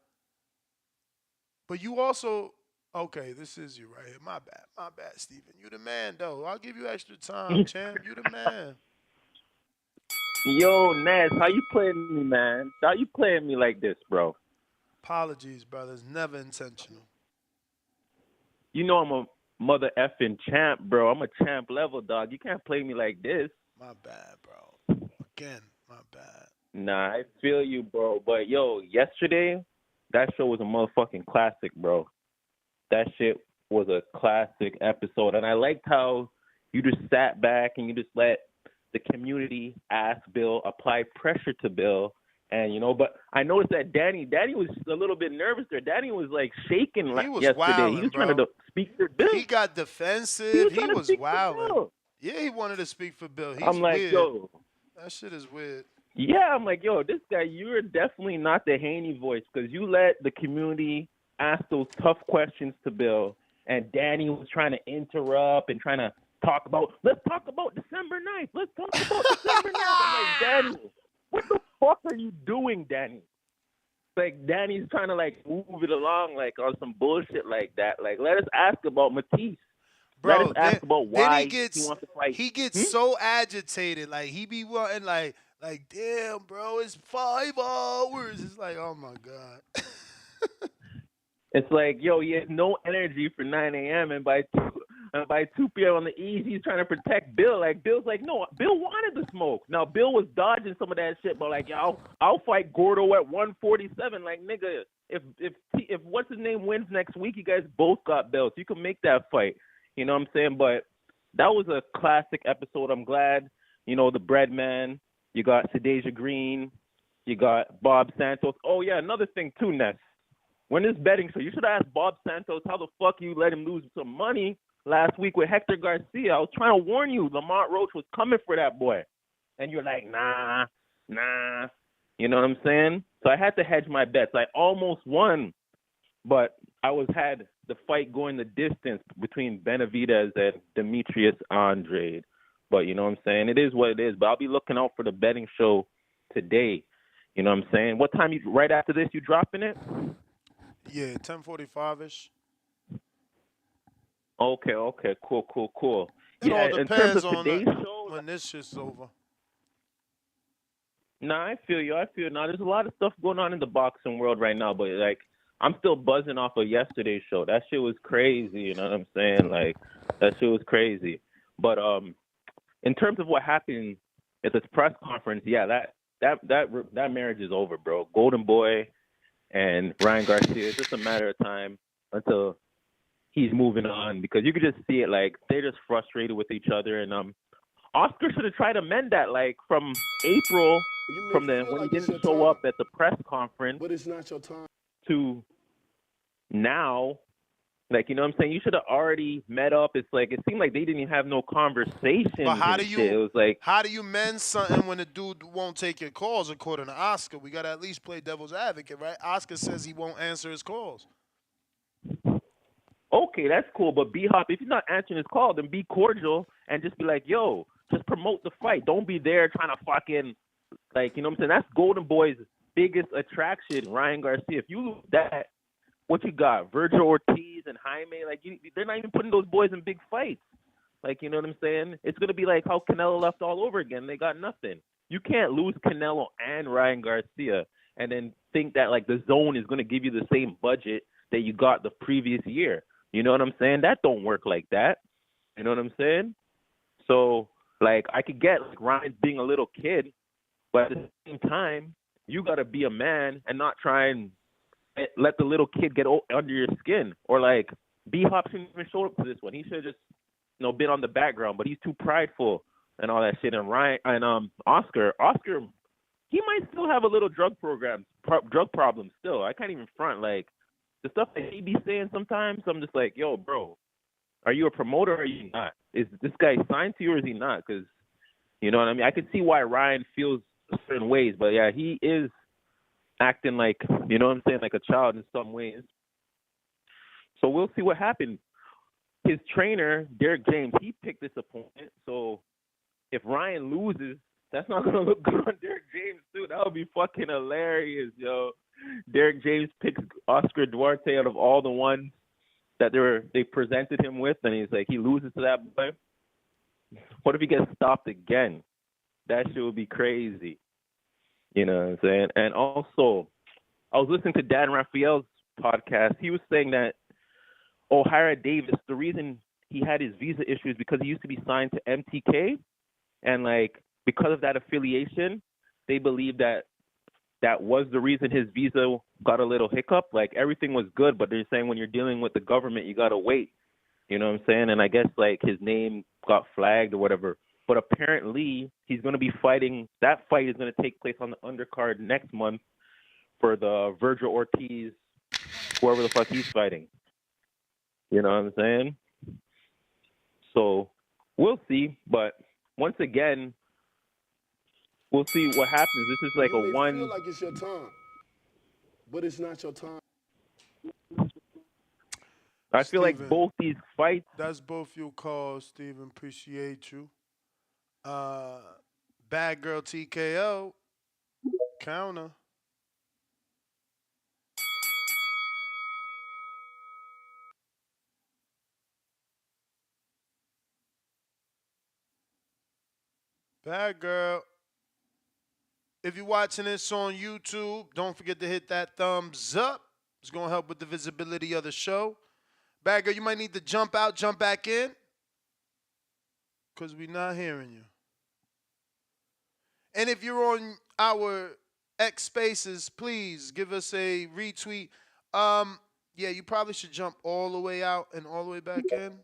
But you also, okay, this is you right here. My bad, Steven. You the man, though. I'll give you extra time, champ. You the man. Yo, Naz, how you playing me, man? How you playing me like this, bro? Apologies, brothers. Never intentional. You know I'm a mother effing champ, bro. I'm a champ level, dog. You can't play me like this. My bad, bro. Again, my bad. Nah, I feel you, bro. But, yo, yesterday, that show was a motherfucking classic, bro. That shit was a classic episode. And I liked how you just sat back and you just let the community ask Bill, apply pressure to Bill. And, you know, but I noticed that Danny was a little bit nervous there. Danny was, like, shaking He was yesterday. wilding, He was bro. trying to speak for Bill. He got defensive. He was speak for wilding. Bill. Yeah, he wanted to speak for Bill. He's I'm like, weird. yo. That shit is weird. Yeah, I'm like, yo, this guy, you're definitely not the Haney voice because you let the community ask those tough questions to Bill, and Danny was trying to interrupt and trying to Let's talk about December 9th. Let's talk about December 9th. I'm like, Danny, what the fuck are you doing, Danny? Like, Danny's trying to, like, move it along, like, on some bullshit like that. Like, let us ask about Matisse. Let us Bro, ask about then why he wants to fight. he gets so agitated. Like he be wanting like damn, bro, it's 5 hours. It's like, oh my God. It's like, yo, he has no energy for 9 a.m. and by 2 p.m. on the East, he's trying to protect Bill. Like, Bill's like, no, Bill wanted to smoke. Now, Bill was dodging some of that shit, but like, yo, I'll fight Gordo at 147. Like, nigga, if what's his name wins next week, you guys both got belts. You can make that fight. You know what I'm saying? But that was a classic episode. I'm glad, you know, the bread man. You got Sedasia Green. You got Bob Santos. Oh, yeah, another thing, too, Ness. When this betting show, you should have asked Bob Santos how the fuck you let him lose some money last week with Hector Garcia. I was trying to warn you. Lamont Roach was coming for that boy. And you're like, nah. You know what I'm saying? So I had to hedge my bets. I almost won, but I had the fight going the distance between Benavidez and Demetrius Andrade. But you know what I'm saying? It is what it is. But I'll be looking out for the betting show today. You know what I'm saying? What time right after this you dropping it? Yeah, 10:45ish. Okay, cool. It all In terms depends of on today's show, when this shit's over. nah, I feel you. Now there's a lot of stuff going on in the boxing world right now, but like I'm still buzzing off of yesterday's show. That shit was crazy. You know what I'm saying? Like that shit was crazy. But in terms of what happened at this press conference, yeah, that marriage is over, bro. Golden Boy and Ryan Garcia. It's just a matter of time until he's moving on because you could just see it. Like they're just frustrated with each other, and Oscar should have tried to mend that, like from April, when he didn't show up at the press conference, but it's not your time. To now. Like, you know what I'm saying? You should have already met up. It's like, it seemed like they didn't even have no conversation. But how do It was like, how do you mend something when the dude won't take your calls? According to Oscar, we gotta at least play devil's advocate, right? Oscar says he won't answer his calls. okay, that's cool. But B-Hop, if he's not answering his call, then be cordial and just be like, yo, just promote the fight. Don't be there trying to fucking, like, you know what I'm saying? That's Golden Boy's biggest attraction, Ryan Garcia. If you lose that, what you got? Virgil Ortiz and Jaime, like they're not even putting those boys in big fights. Like, you know what I'm saying? It's gonna be like how Canelo left all over again. They got nothing. You can't lose Canelo and Ryan Garcia and then think that like the zone is gonna give you the same budget that you got the previous year. You know what I'm saying? That don't work like that. You know what I'm saying? So like I could get like Ryan's being a little kid, but at the same time, you gotta be a man and not try and let the little kid get under your skin. Or like B-Hop shouldn't even show up to this one. He should have just, you know, been on the background, but he's too prideful and all that shit. And Ryan and Oscar, he might still have a little drug problem still. I can't even front. Like the stuff that he be saying sometimes, I'm just like, yo, bro, are you a promoter or are you not? Is this guy signed to you or is he not? Because, you know what I mean? I could see why Ryan feels certain ways, but yeah, he is acting like, you know what I'm saying, like a child in some ways. So we'll see what happens. His trainer, Derek James, he picked this opponent. So if Ryan loses, that's not going to look good on Derek James, too. That would be fucking hilarious, yo. Derek James picks Oscar Duarte out of all the ones that they presented him with, and he's like, he loses to that boy. What if he gets stopped again? That shit would be crazy. You know what I'm saying? And also, I was listening to Dan Raphael's podcast. He was saying that O'Hara Davis, the reason he had his visa issues because he used to be signed to MTK. And, like, because of that affiliation, they believe that was the reason his visa got a little hiccup. Like, everything was good, but they're saying when you're dealing with the government, you got to wait. You know what I'm saying? And I guess, like, his name got flagged or whatever. But apparently, he's going to be fighting. That fight is going to take place on the undercard next month for the Virgil Ortiz, whoever the fuck he's fighting. You know what I'm saying? So we'll see. But once again, we'll see what happens. This is like You a may one. feel like it's your time, but it's not your time. I feel like Steven, both these fights. that's both your calls, Steven. Appreciate you. Bad Girl TKO. Counter. Bad Girl. If you're watching this on YouTube, don't forget to hit that thumbs up. It's going to help with the visibility of the show. Bad Girl, you might need to jump out, jump back in, because we're not hearing you. And if you're on our X Spaces, please give us a retweet. Yeah, you probably should jump all the way out and all the way back in,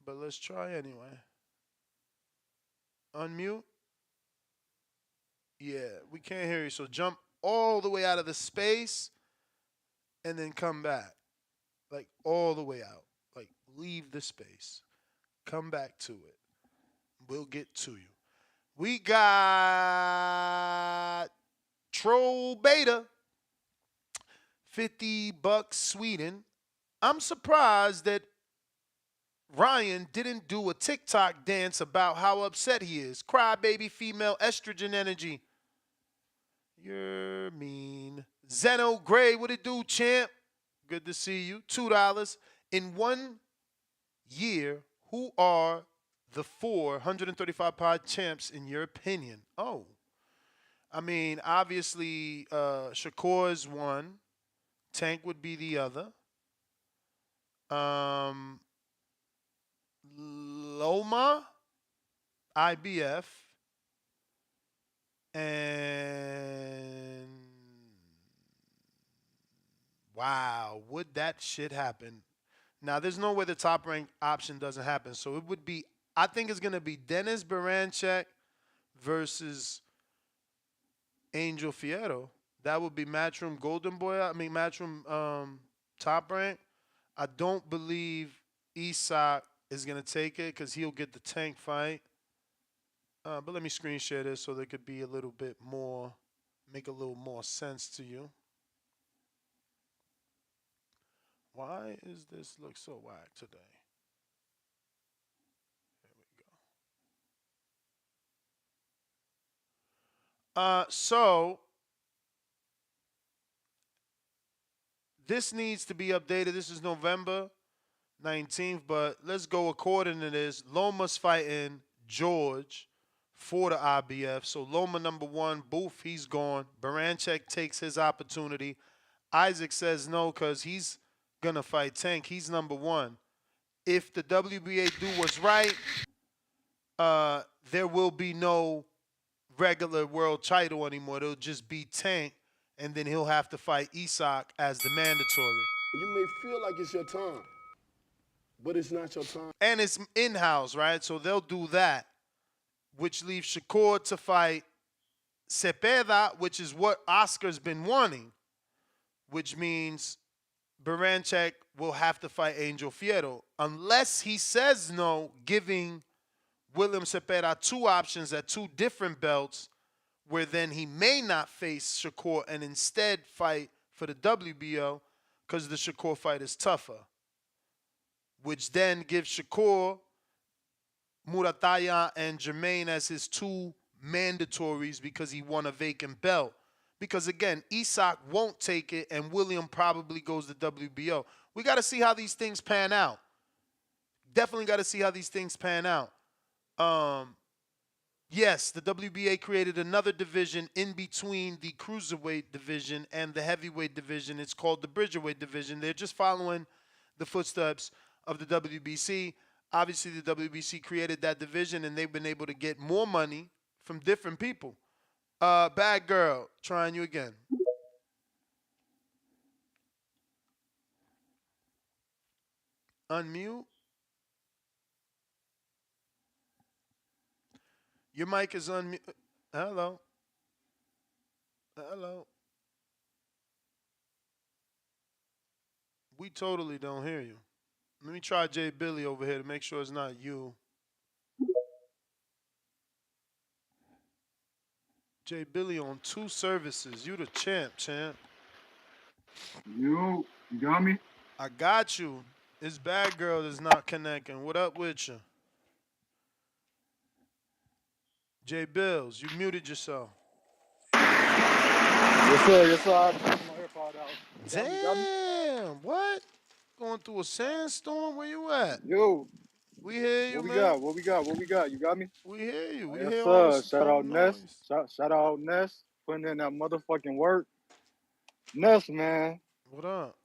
but let's try anyway. Unmute. Yeah, we can't hear you. So jump all the way out of the space and then come back. Like all the way out. Like leave the space. Come back to it. We'll get to you. We got Troll Beta. $50 Sweden. I'm surprised that Ryan didn't do a TikTok dance about how upset he is. Crybaby female estrogen energy. You're mean. Zeno Gray, what it do, champ? Good to see you. $2. In 1 year, who are the 135-pound champs in your opinion? Oh. I mean, obviously, Shakur is one. Tank would be the other. Loma, IBF, and wow, would that shit happen? Now, there's no way the top rank option doesn't happen. So it would be, I think it's going to be Dennis Baranchek versus Angel Fierro. That would be Matchroom Golden Boy. I mean, Matchroom top rank. I don't believe Isak is going to take it because he'll get the Tank fight. But let me screen share this so there could be a little bit more, make a little more sense to you. Why is this look so whack today? There we go. So this needs to be updated. This is November 19th, but let's go according to this. Loma's fighting George for the IBF. So Loma #1, Booth, he's gone. Baranchek takes his opportunity. Isaac says no because he's going to fight Tank. He's #1. If the WBA do what's right, there will be no regular world title anymore. It'll just be Tank, and then he'll have to fight Isak as the mandatory. You may feel like it's your time, but it's not your time. And it's in-house, right? So they'll do that, which leaves Shakur to fight Cepeda, which is what Oscar's been wanting, which means Baranchek will have to fight Angel Fierro, unless he says no, giving William Cepeda 2 options at 2 different belts, where then he may not face Shakur and instead fight for the WBO because the Shakur fight is tougher, which then gives Shakur, Murataya, and Jermaine as his 2 mandatories because he won a vacant belt. Because again, Isak won't take it and William probably goes to WBO. We got to see how these things pan out. Definitely got to see how these things pan out. Yes, the WBA created another division in between the cruiserweight division and the heavyweight division. It's called the Bridgerweight division. They're just following the footsteps of the WBC. Obviously, the WBC created that division, and they've been able to get more money from different people. Bad Girl, trying you again. Unmute. Your mic is unmute. Hello. Hello. We totally don't hear you. Let me try Jay Billy over here to make sure it's not you. Jay Billy on 2 services. You the champ. You got me? I got you. This bad girl is not connecting. What up with you? J Bills, you muted yourself. Yes, sir. Yes, sir. I took my AirPod out. You got me? Damn, what? Going through a sandstorm? Where you at? Yo, We hear you, what we man. got? What we got? What we got? You got me? We hear you. We Yes, hear all sir. this Shout all the out Ness. noise. Shout out Ness. Putting in that motherfucking work. Ness, man. What up?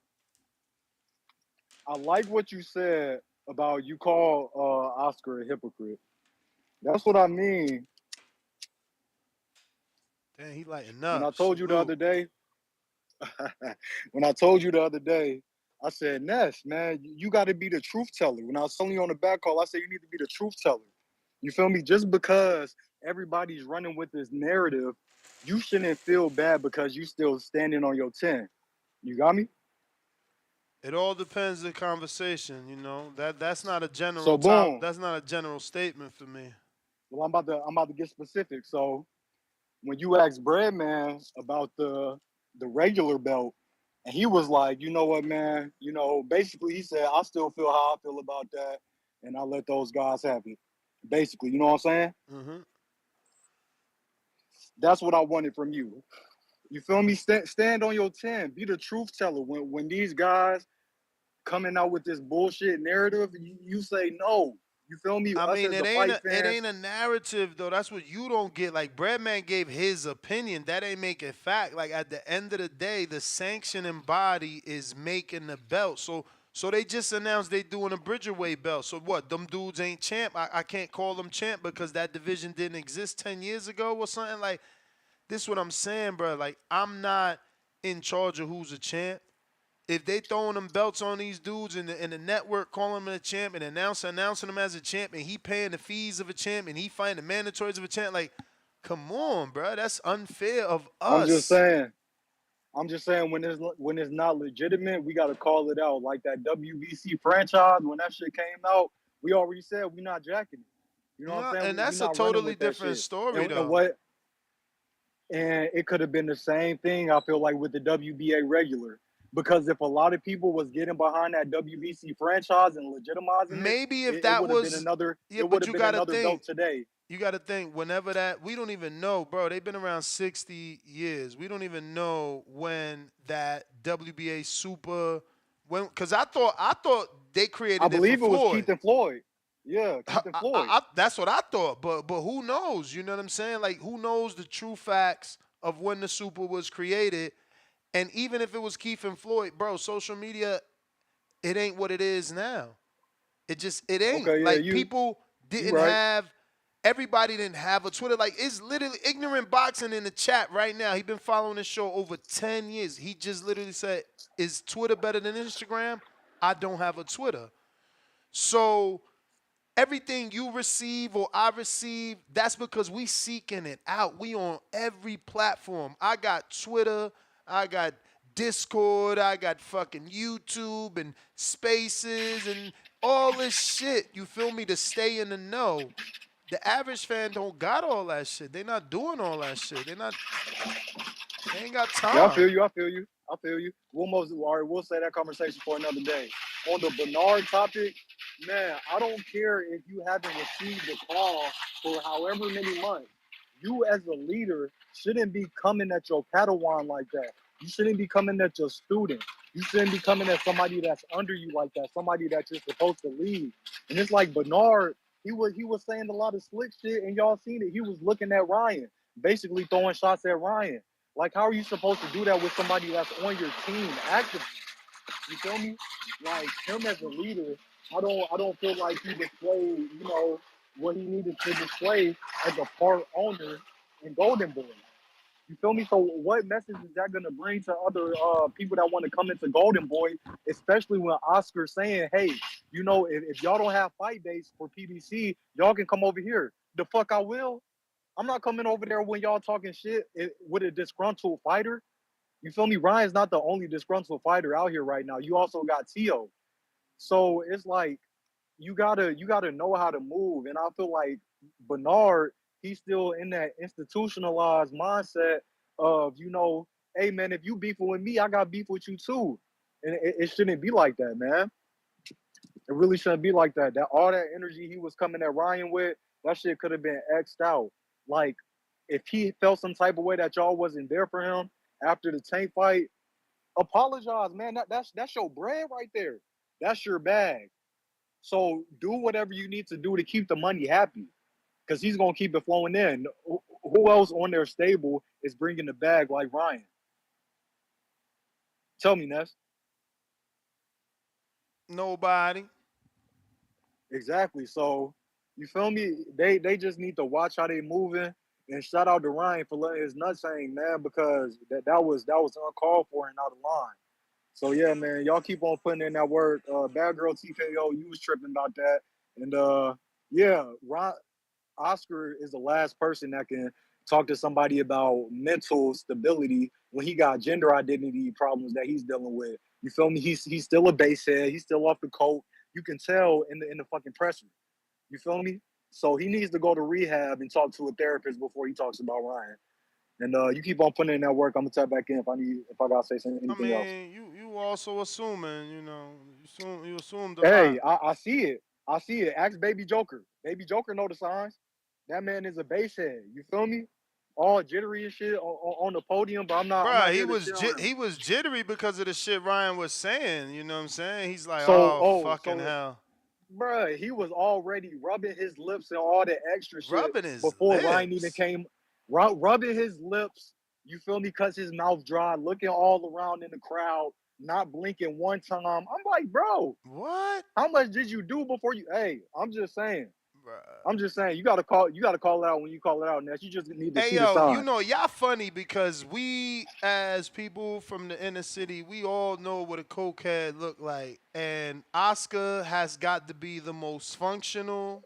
I like what you said about you call Oscar a hypocrite. That's what I mean. Damn, he lighting When I up. told you the Salute. other day, when I told you the other day, I said, Ness, man, you got to be the truth teller. When I was telling you on the back call, I said you need to be the truth teller. You feel me? Just because everybody's running with this narrative, you shouldn't feel bad because you still standing on your 10. You got me? It all depends the conversation, you know. That's not a general So top. boom. That's not a general statement for me. Well, I'm about to get specific. So when you asked Breadman about the regular belt, and he was like, you know what, man, basically he said, I still feel how I feel about that, and I let those guys have it. Basically, you know what I'm saying? Mm-hmm. That's what I wanted from you. You feel me? Stand on your 10. Be the truth teller. When these guys coming out with this bullshit narrative, you say no. You feel me? I Us mean, as the fight it fans, ain't a narrative though. That's what you don't get. Like Breadman gave his opinion. That ain't make it fact. Like at the end of the day, the sanctioning body is making the belt. So they just announced they doing a Bridgerweight belt. So what? Them dudes ain't champ. I can't call them champ because that division didn't exist 10 years ago or something. Like this, what I'm saying, bro. Like I'm not in charge of who's a champ. If they throwing them belts on these dudes and the network calling him a champ and announcing him as a champ and he paying the fees of a champ and he fighting the mandatories of a champ, like, come on, bro, that's unfair of I'm just us. saying. When it's not legitimate, we gotta call it out. Like that WBC franchise, when that shit came out, we already said we not jacking it. You know what I'm No, saying? and We that's a not running totally with that different shit. story, And though. what? And it could have been the same thing. I feel like with the WBA regular, because if a lot of people was getting behind that WBC franchise and legitimizing it, Maybe if it that would have been was, another. yeah, It would but have you been gotta another think. belt today. You got to think whenever that we don't even know, bro. They've been around 60 years. We don't even know when that WBA super cuz I thought they I created it for believe it was Keith Floyd. and Floyd. Yeah, Keith and Floyd. That's what I thought, but who knows? You know what I'm saying? Like who knows the true facts of when the super was created? And even if it was Keith and Floyd, bro, social media it ain't what it is now. It ain't. Okay, yeah, Like you people didn't right. have everybody didn't have a Twitter. Like it's literally ignorant boxing in the chat right now. He been following the show over 10 years. He just literally said, is Twitter better than Instagram? I don't have a Twitter. So everything you receive or I receive, that's because we seeking it out. We on every platform. I got Twitter, I got Discord, I got fucking YouTube and Spaces and all this shit. You feel me? To stay in the know. The average fan don't got all that shit. They not doing all that shit. They ain't got Yeah, I time. feel you. I feel you. I feel you. All right, we'll say that conversation for another day. On the Bernard topic, man, I don't care if you haven't received a call for however many months. You as a leader shouldn't be coming at your Padawan like that. You shouldn't be coming at your student. You shouldn't be coming at somebody that's under you like that, somebody that you're supposed to lead. And it's like Bernard, he was saying a lot of slick shit, and y'all seen it. He was looking at Ryan, basically throwing shots at Ryan. Like, how are you supposed to do that with somebody that's on your team actively? You feel me? Like him as a leader, I don't feel like he displayed, what he needed to display as a part owner in Golden Boy. You feel me? So what message is that gonna bring to other people that want to come into Golden Boy, especially when Oscar's saying, hey, if y'all don't have fight dates for PBC, y'all can come over here. The fuck I will. I'm not coming over there when y'all talking shit with a disgruntled fighter. You feel me? Ryan's not the only disgruntled fighter out here right now. You also got Tio. So it's like you gotta know how to move. And I feel like Bernard, he's still in that institutionalized mindset of, hey man, if you beefing with me, I got beef with you too. And it shouldn't be like that, man. It really shouldn't be like that. That all that energy he was coming at Ryan with, that shit could have been X'd out. Like, if he felt some type of way that y'all wasn't there for him after the Tank fight, apologize, man. That's your bread right there. That's your bag. So do whatever you need to do to keep the money happy, because he's gonna keep it flowing in. Who else on their stable is bringing the bag like Ryan? Tell me, Ness. Nobody. Exactly. So you feel me? They just need to watch how they moving. And shout out to Ryan for letting his nuts hang, man, because that was uncalled for and out of line. So yeah, man, y'all keep on putting in that work. Bad girl TKO, you was tripping about that. And yeah, Oscar is the last person that can talk to somebody about mental stability when he got gender identity problems that he's dealing with. You feel me? He's still a basehead. He's still off the coke. You can tell in the fucking presser. You feel me? So he needs to go to rehab and talk to a therapist before he talks about Ryan. And you keep on putting in that work. I'm gonna tap back in if I gotta say anything else. You also assuming, you assumed a Hey, lot. I see it. I see it. Ask Baby Joker. Baby Joker know the signs. That man is a basehead. You feel me? All jittery and shit on the podium, but I'm not Bruh, here to shit on him. he was jittery because of the shit Ryan was saying. You know what I'm saying? He's like, So, oh fucking so hell, bruh, he was already rubbing his lips and all the extra shit rubbing his before Ryan even lips. came. Rubbing his lips, you feel me? Cause his mouth dry, looking all around in the crowd, not blinking one time. I'm like, bro, what? How much did you do before you? Hey, I'm just saying. Bruh. I'm just saying. You gotta call it out when you call it out, Ness. You just need to Hey see the yo, sign. y'all funny because we as people from the inner city, we all know what a cokehead look like. And Oscar has got to be the most functional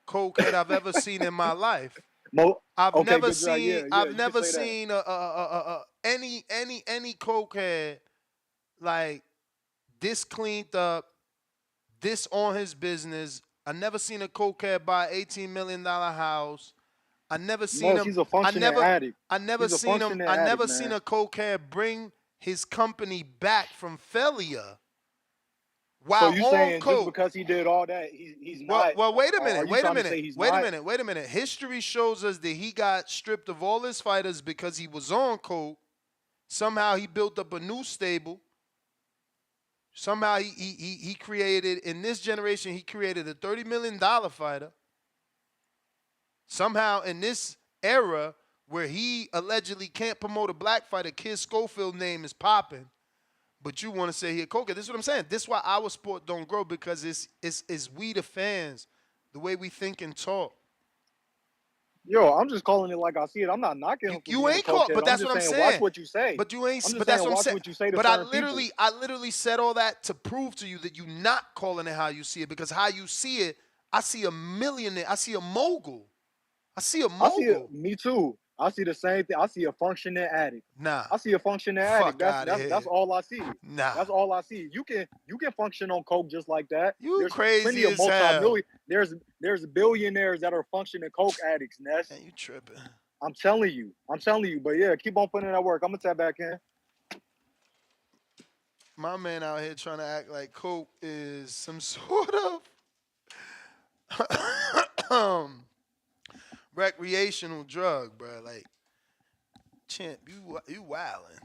cokehead I've ever seen in my life. I've Okay, never good job. seen Yeah, I've you can never say that. seen any cokehead like this cleaned up, this on his business. I never seen a cokehead buy $18 million house. I never seen Ness, him. he's a functioning addict. I never He's a seen him. functioning I addict, never seen man. a cokehead bring his company back from failure So while you on saying just coke. because he did all that, he's not? Well, wait a Or are minute. you Wait a trying to minute. say he's Wait a not? minute. Wait a minute. History shows us that he got stripped of all his fighters because he was on coke. Somehow he built up a new stable. Somehow he created, in this generation, he created a $30 million fighter. Somehow in this era where he allegedly can't promote a black fighter, Kid Schofield name is popping, but you want to say he a cokehead. This is what I'm saying. This is why our sport don't grow, because it's we the fans, the way we think and talk. Yo, I'm just calling it like I see it. I'm not knocking him for You being a ain't caught, cokehead. but I'm that's just what I'm saying, watch saying. what you say. But you ain't. I'm just But that's saying, what I'm watch saying. what you say to But I certain people. literally said all that to prove to you that you not calling it how you see it, because how you see it, I see a millionaire. I see a mogul. I see a I see it. mogul. Me too. I see the same thing. I see a functioning addict. Nah. I see a functioning addict. Fuck out of That's here. all I see. Nah. That's all I see. You can function on coke just like that. You There's plenty crazy of as hell. there's billionaires that are functioning coke addicts, Ness. Man, you tripping. I'm telling you. But yeah, keep on putting in that work. I'm gonna tap back in. My man out here trying to act like coke is some sort of recreational drug, bro. Like, champ, you wildin'.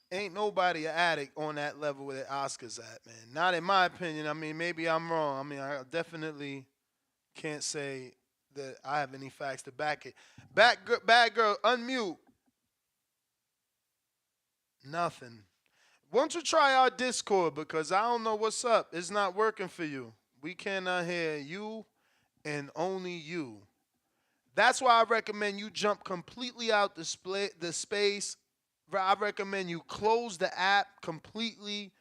Ain't nobody an addict on that level where the Oscars at, man. Not in my opinion. I mean, maybe I'm wrong. I mean, I definitely can't say that I have any facts to back it. Bad girl, unmute. Nothing. Why don't you try our Discord, because I don't know what's up. It's not working for you. We cannot hear you and only you. That's why I recommend you jump completely out the space. I recommend you close the app completely,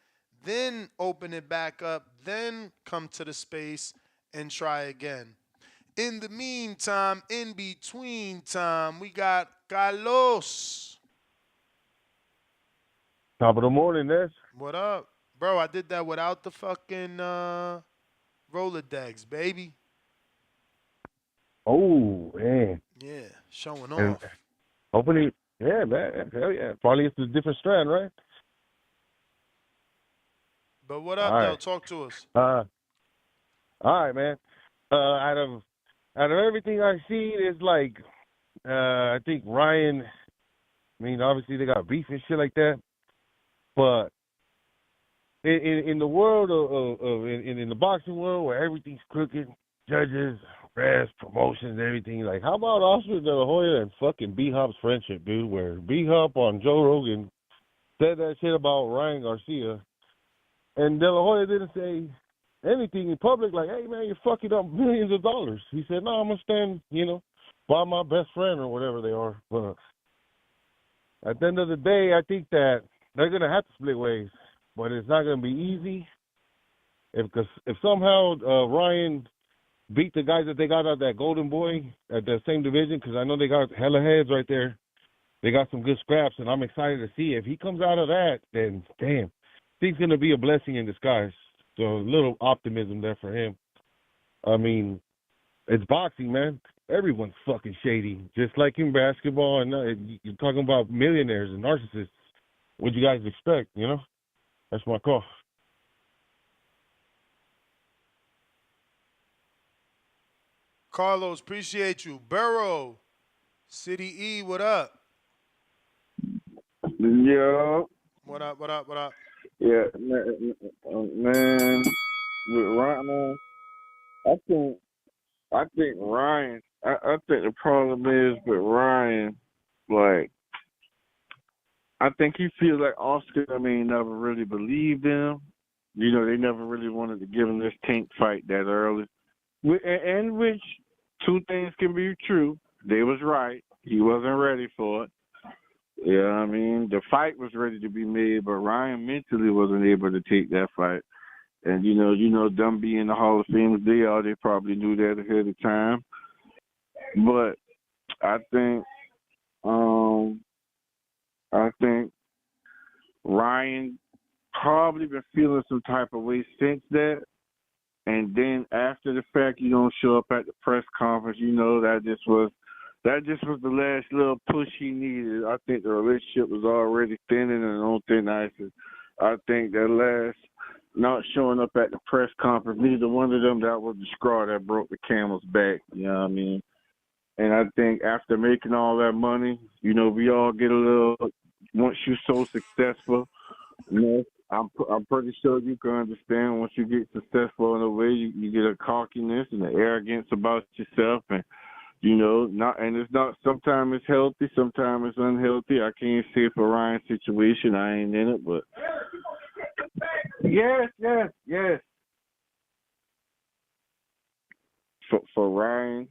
then open it back up, then come to the space and try again. In the meantime, in between time, we got Carlos. Top of the morning, Ness. What up? Bro, I did that without the fucking Rolodex, baby. Oh, man. Yeah, showing And off. hopefully, yeah, man. Hell yeah. Probably it's a different strand, right? But what All up, though? right. Talk to us. All right, man. Out of everything I've seen, it's like I think Ryan. I mean, obviously they got beef and shit like that, but in the world of in the boxing world where everything's crooked, judges, refs, promotions, everything. Like, how about Oscar De La Hoya and fucking B Hop's friendship, dude? Where B Hop on Joe Rogan said that shit about Ryan Garcia, and De La Hoya didn't say anything in public like, hey, man, you're fucking up millions of dollars. He said, no, I'm going to stand, by my best friend or whatever they are. But at the end of the day, I think that they're going to have to split ways. But it's not going to be easy. If somehow Ryan beat the guys that they got out that Golden Boy at the same division, because I know they got hella heads right there. They got some good scraps, and I'm excited to see. If he comes out of that, then, damn, I think it's going to be a blessing in disguise. So a little optimism there for him. I mean, it's boxing, man. Everyone's fucking shady. Just like in basketball, and you're talking about millionaires and narcissists. What do you guys expect, That's my call. Carlos, appreciate you. Burrow, City E, what up? Yeah. What up, what up, what up? Yeah, man, with Ryan, man, I think Ryan. I think the problem is with Ryan, like, I think he feels like Oscar. I mean, never really believed him. They never really wanted to give him this tank fight that early. And which two things can be true. They was right. He wasn't ready for it. Yeah, I mean, the fight was ready to be made, but Ryan mentally wasn't able to take that fight. And, them being the Hall of Fame they probably knew that ahead of time. But I think Ryan probably been feeling some type of way since that. And then after the fact, you don't show up at the press conference, that just was the last little push he needed. I think the relationship was already thinning and on thin ice. I think that last not showing up at the press conference, neither one of them, that was the straw that broke the camel's back. You know what I mean? And I think after making all that money, we all get a little, once you're so successful, I'm pretty sure you can understand once you get successful in a way, you get a cockiness and an arrogance about yourself, and it's not. Sometimes it's healthy, sometimes it's unhealthy. I can't say for Ryan's situation, I ain't in it, but yes. For Ryan,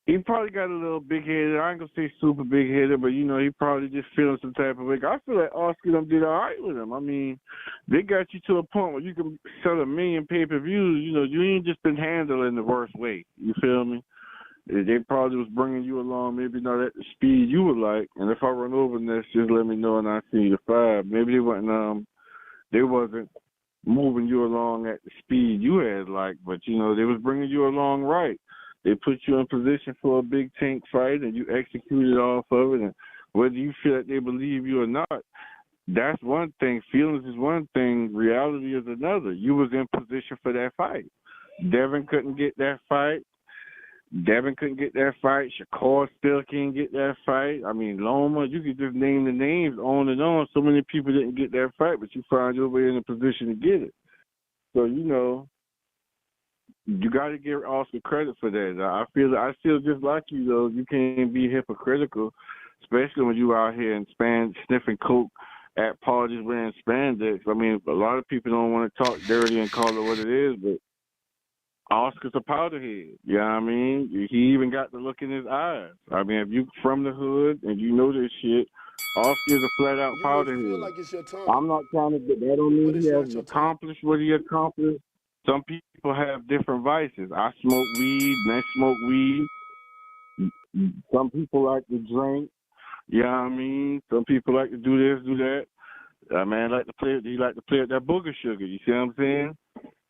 he probably got a little big-headed. I ain't going to say super big-headed, but, he probably just feeling some type of way. I feel like Oscar them did all right with him. I mean, they got you to a point where you can sell 1 million pay-per-views. You ain't just been handled in the worst way. You feel me? They probably was bringing you along, maybe not at the speed you would like. And if I run over next, just let me know and I'll see you to 5. Maybe they wasn't moving you along at the speed you had like, but, they was bringing you along right. They put you in position for a big tank fight, and you executed off of it. And whether you feel that they believe you or not, that's one thing. Feelings is one thing. Reality is another. You was in position for that fight. Devin couldn't get that fight. Shakur still can't get that fight. I mean, Loma, you could just name the names on and on. So many people didn't get that fight, but you found your way in a position to get it. So, you got to give Oscar credit for that. I feel just like you, though. You can't be hypocritical, especially when you out here in sniffing coke at parties wearing spandex. I mean, a lot of people don't want to talk dirty and call it what it is, but Oscar's a powderhead. You know what I mean? He even got the look in his eyes. I mean, if you from the hood and you know this shit, Oscar's a flat-out powderhead. Like it's your time. I'm not trying to get that on me. He hasn't accomplished what he accomplished. Some people have different vices. I smoke weed, they smoke weed. Some people like to drink. You know what I mean? Some people like to do this, do that. Man like to play. He like to play with that booger sugar. You see what I'm saying?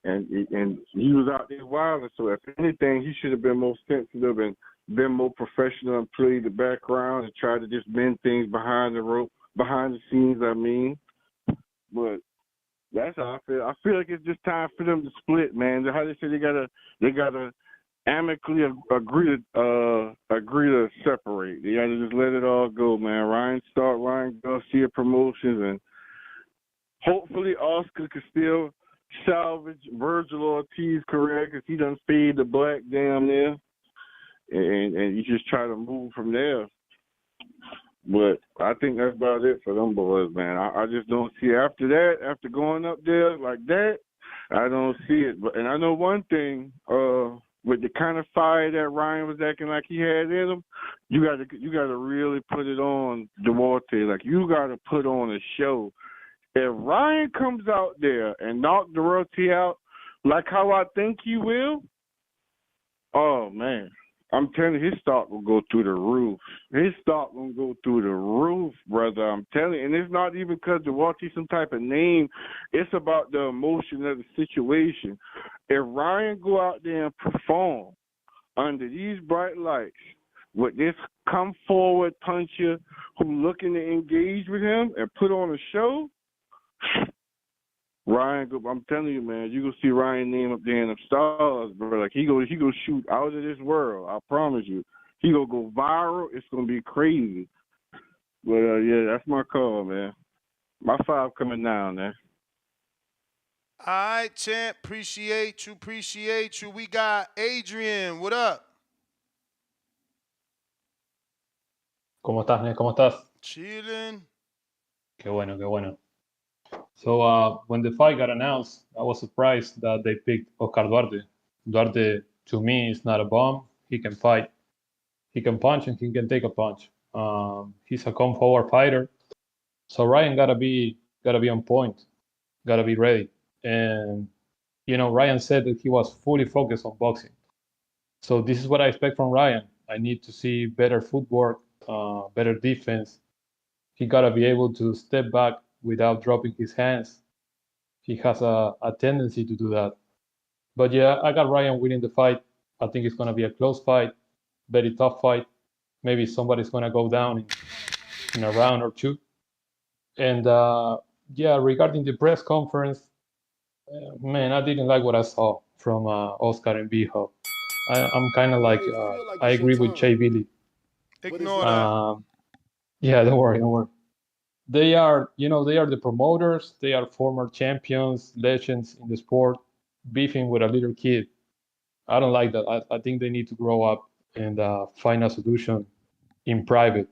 And he was out there wilding. So if anything, he should have been more sensitive and been more professional and played the background and tried to just mend things behind the rope, behind the scenes. I mean, but that's how I feel. I feel like it's just time for them to split, man. How they say they gotta amicably agree to separate. They gotta just let it all go, man. Ryan Garcia Promotions, and hopefully Oscar can still salvage Virgil Ortiz's career because he done fade the black damn near, and you just try to move from there. But I think that's about it for them boys, man. I just don't see after that, after going up there like that, I don't see it. And I know one thing, with the kind of fire that Ryan was acting like he had in him, you gotta really put it on Duarte. Like, you gotta put on a show. If Ryan comes out there and knock Duarte out like how I think he will, oh man, I'm telling you, his stock will go through the roof. His stock will go through the roof, brother. I'm telling you. And it's not even because Duarte's some type of name. It's about the emotion of the situation. If Ryan go out there and perform under these bright lights with this come forward puncher who looking to engage with him and put on a show, Ryan, I'm telling you, man, you gonna see Ryan name up there in the stars, bro. Like, he go shoot out of this world. I promise you. He gonna go viral. It's gonna be crazy. But yeah, that's my call, man. My 5 coming down, man. All right, champ. Appreciate you. We got Adrian. What up? ¿Cómo estás, Ned? ¿Cómo estás? Chilling. Qué bueno, qué bueno. So, when the fight got announced, I was surprised that they picked Oscar Duarte. Duarte, to me, is not a bum. He can fight. He can punch and he can take a punch. He's a come forward fighter. So Ryan gotta be on point. Gotta be ready. And Ryan said that he was fully focused on boxing. So this is what I expect from Ryan. I need to see better footwork, better defense. He gotta be able to step back without dropping his hands. He has a tendency to do that. But yeah, I got Ryan winning the fight. I think it's gonna be a close fight, very tough fight. Maybe somebody's gonna go down in a round or two. And yeah, regarding the press conference, man, I didn't like what I saw from Oscar and Bijo. I'm kind of like, I agree with Che Billy. Ignore that. Yeah, don't worry. They are the promoters. They are former champions, legends in the sport, beefing with a little kid. I don't like that. I think they need to grow up and find a solution in private.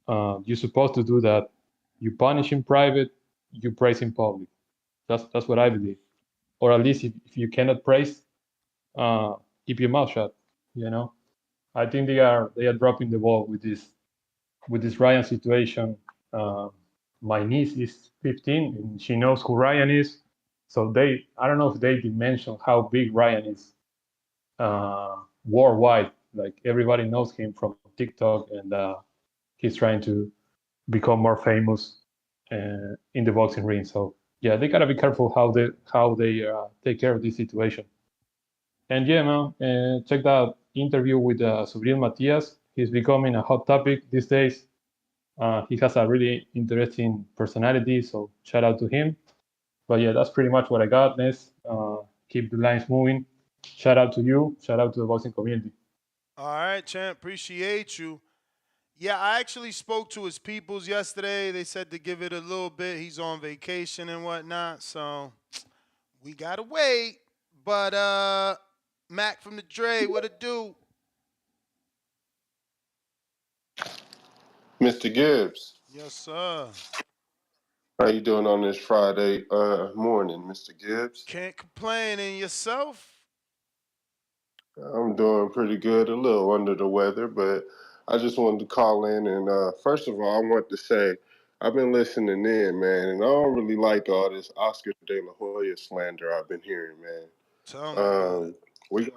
You're supposed to do that. You punish in private, you praise in public. That's what I believe. Or at least if you cannot praise, keep your mouth shut. I think they are dropping the ball with this Ryan situation. My niece is 15 and she knows who Ryan is. So I don't know if they did mention how big Ryan is worldwide. Like, everybody knows him from TikTok, and he's trying to become more famous in the boxing ring. So yeah, they gotta be careful how they take care of this situation. And yeah, man, check that interview with Subriel Matias. He's becoming a hot topic these days. He has a really interesting personality, so shout out to him. But yeah, that's pretty much what I got, Ness. Keep the lines moving. Shout out to you. Shout out to the boxing community. All right, champ. Appreciate you. Yeah, I actually spoke to his peoples yesterday. They said to give it a little bit. He's on vacation and whatnot, so we gotta wait. But Mac from the Dre, what it do? Mr. Gibbs, Yes, sir. how you doing on this Friday morning, Mr. Gibbs? Can't complain. And yourself? I'm doing pretty good, a little under the weather, but I just wanted to call in and first of all, I want to say I've been listening in, man, and I don't really like all this Oscar De La Hoya slander I've been hearing, man. Tell me about it.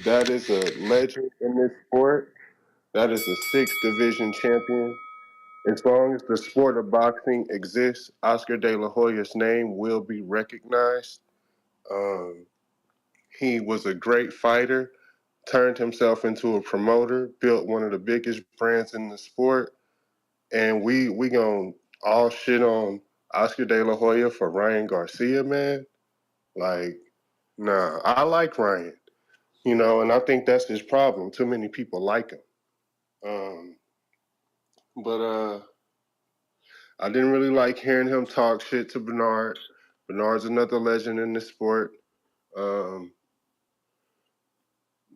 That is a legend in this sport. That is a 6th division champion. As long as the sport of boxing exists, Oscar De La Hoya's name will be recognized. Um, he was a great fighter, turned himself into a promoter, built one of the biggest brands in the sport, and we gonna all shit on Oscar De La Hoya for Ryan Garcia, man. Like, nah, I like Ryan, and I think that's his problem. Too many people like him. But I didn't really like hearing him talk shit to Bernard. Bernard's another legend in the sport. Um,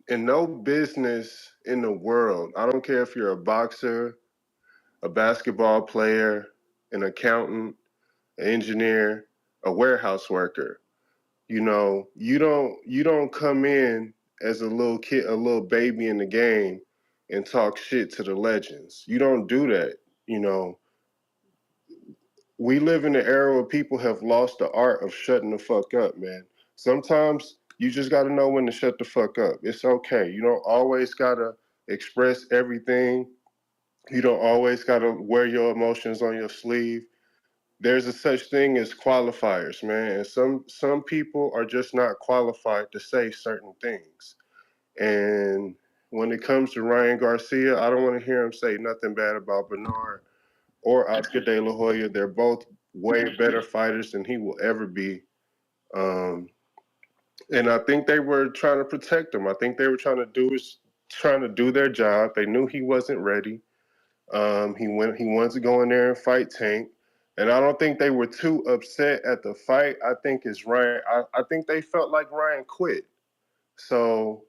in no business in the world, I don't care if you're a boxer, a basketball player, an accountant, an engineer, a warehouse worker. You don't come in as a little kid, a little baby in the game and talk shit to the legends. You don't do that. You know, we live in an era where people have lost the art of shutting the fuck up, man. Sometimes you just got to know when to shut the fuck up. It's okay. You don't always got to express everything. You don't always got to wear your emotions on your sleeve. There's a such thing as qualifiers, man. And some people are just not qualified to say certain things. And when it comes to Ryan Garcia, I don't want to hear him say nothing bad about Bernard or Oscar De La Hoya. They're both way better fighters than he will ever be. Um, and I think they were trying to protect him. I think they were trying to do their job. They knew he wasn't ready. He wanted to go in there and fight Tank. And I don't think they were too upset at the fight. I think it's Ryan. I think they felt like Ryan quit. So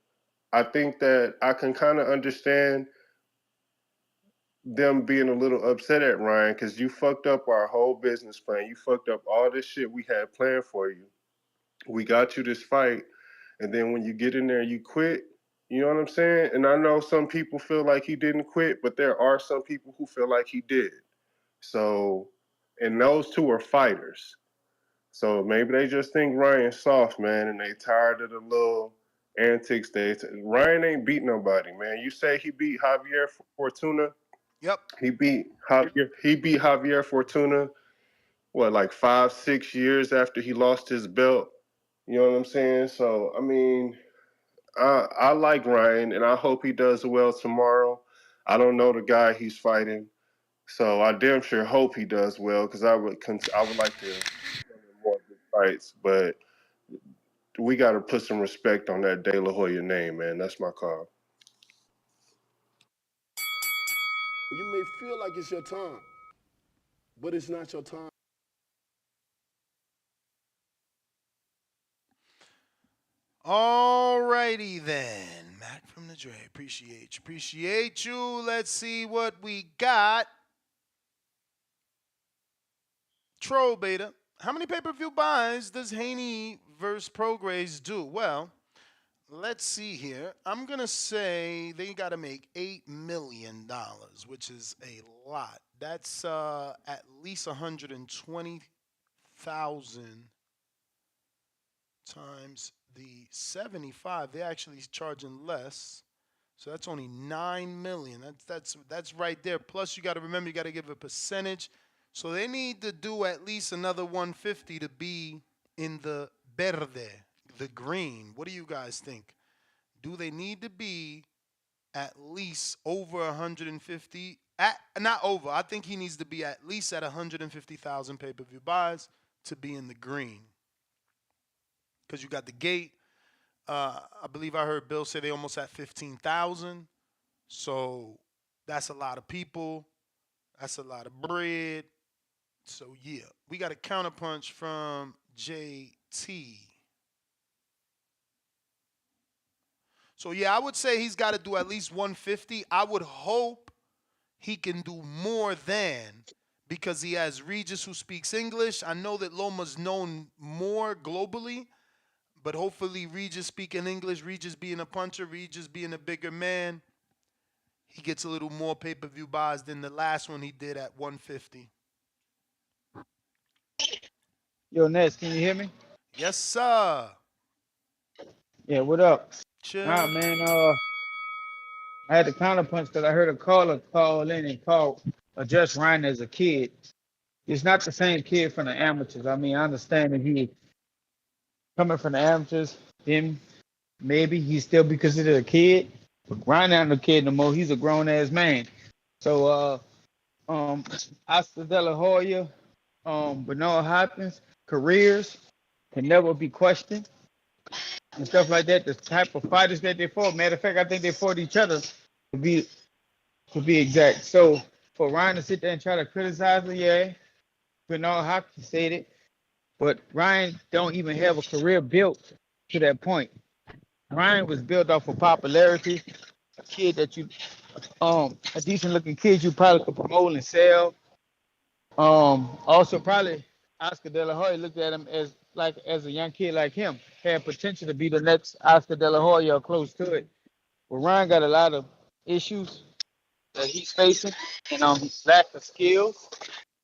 I think that I can kind of understand them being a little upset at Ryan because you fucked up our whole business plan. You fucked up all this shit we had planned for you. We got you this fight, and then when you get in there, you quit. You know what I'm saying? And I know some people feel like he didn't quit, but there are some people who feel like he did. So, and those two are fighters. So maybe they just think Ryan's soft, man, and they tired of the little antics. Ryan ain't beat nobody, man. You say he beat Javier Fortuna? Yep. He beat Javier. He beat Javier Fortuna. What, like 5-6 years after he lost his belt? You know what I'm saying? So I mean, I like Ryan, and I hope he does well tomorrow. I don't know the guy he's fighting, so I damn sure hope he does well because I would like to more good fights, but we got to put some respect on that De La Hoya name, man. That's my call. You may feel like it's your time, but it's not your time. Alrighty then. Matt from the Dre. Appreciate you. Appreciate you. Let's see what we got. Troll Beta. How many pay-per-view buys does Haney versus Prograis do? Well, let's see here. I'm going to say they got to make $8 million, which is a lot. That's at least 120,000 times the 75. They're actually charging less. So that's only 9 million. That's right there. Plus you got to remember you got to give a percentage. So they need to do at least another 150 to be in the verde, the green. What do you guys think? Do they need to be at least over 150? Not over. I think he needs to be at least at 150,000 pay-per-view buys to be in the green. Because you got the gate. I believe I heard Bill say they almost at 15,000. So that's a lot of people. That's a lot of bread. So yeah, we got a counterpunch from JT. So yeah, I would say he's got to do at least 150. I would hope he can do more than, because he has Regis who speaks English. I know that Loma's known more globally, but hopefully Regis speaking English, Regis being a puncher, Regis being a bigger man, he gets a little more pay-per-view buys than the last one he did at 150. Yo, Ness, can you hear me? Yes, sir. Yeah, what up? Chill. Nah, man, I had to counterpunch because I heard a caller call in and call Just Ryan as a kid. He's not the same kid from the amateurs. I mean, I understand that he coming from the amateurs, then maybe he still be considered a kid. But Ryan not a kid no more. He's a grown ass man. So Oscar De La Hoya, Bernard Hopkins careers can never be questioned and stuff like that. The type of fighters that they fought. Matter of fact, I think they fought each other to be to be exact. So for Ryan to sit there and try to criticize him, yeah, Bernard Hopkins said it, but Ryan don't even have a career built to that point. Ryan was built off of popularity, a kid that you a decent looking kid you probably could promote and sell. Also probably Oscar De La Hoya looked at him as a young kid like him, had potential to be the next Oscar De La Hoya or close to it. But Ryan got a lot of issues that he's facing, and lack of skills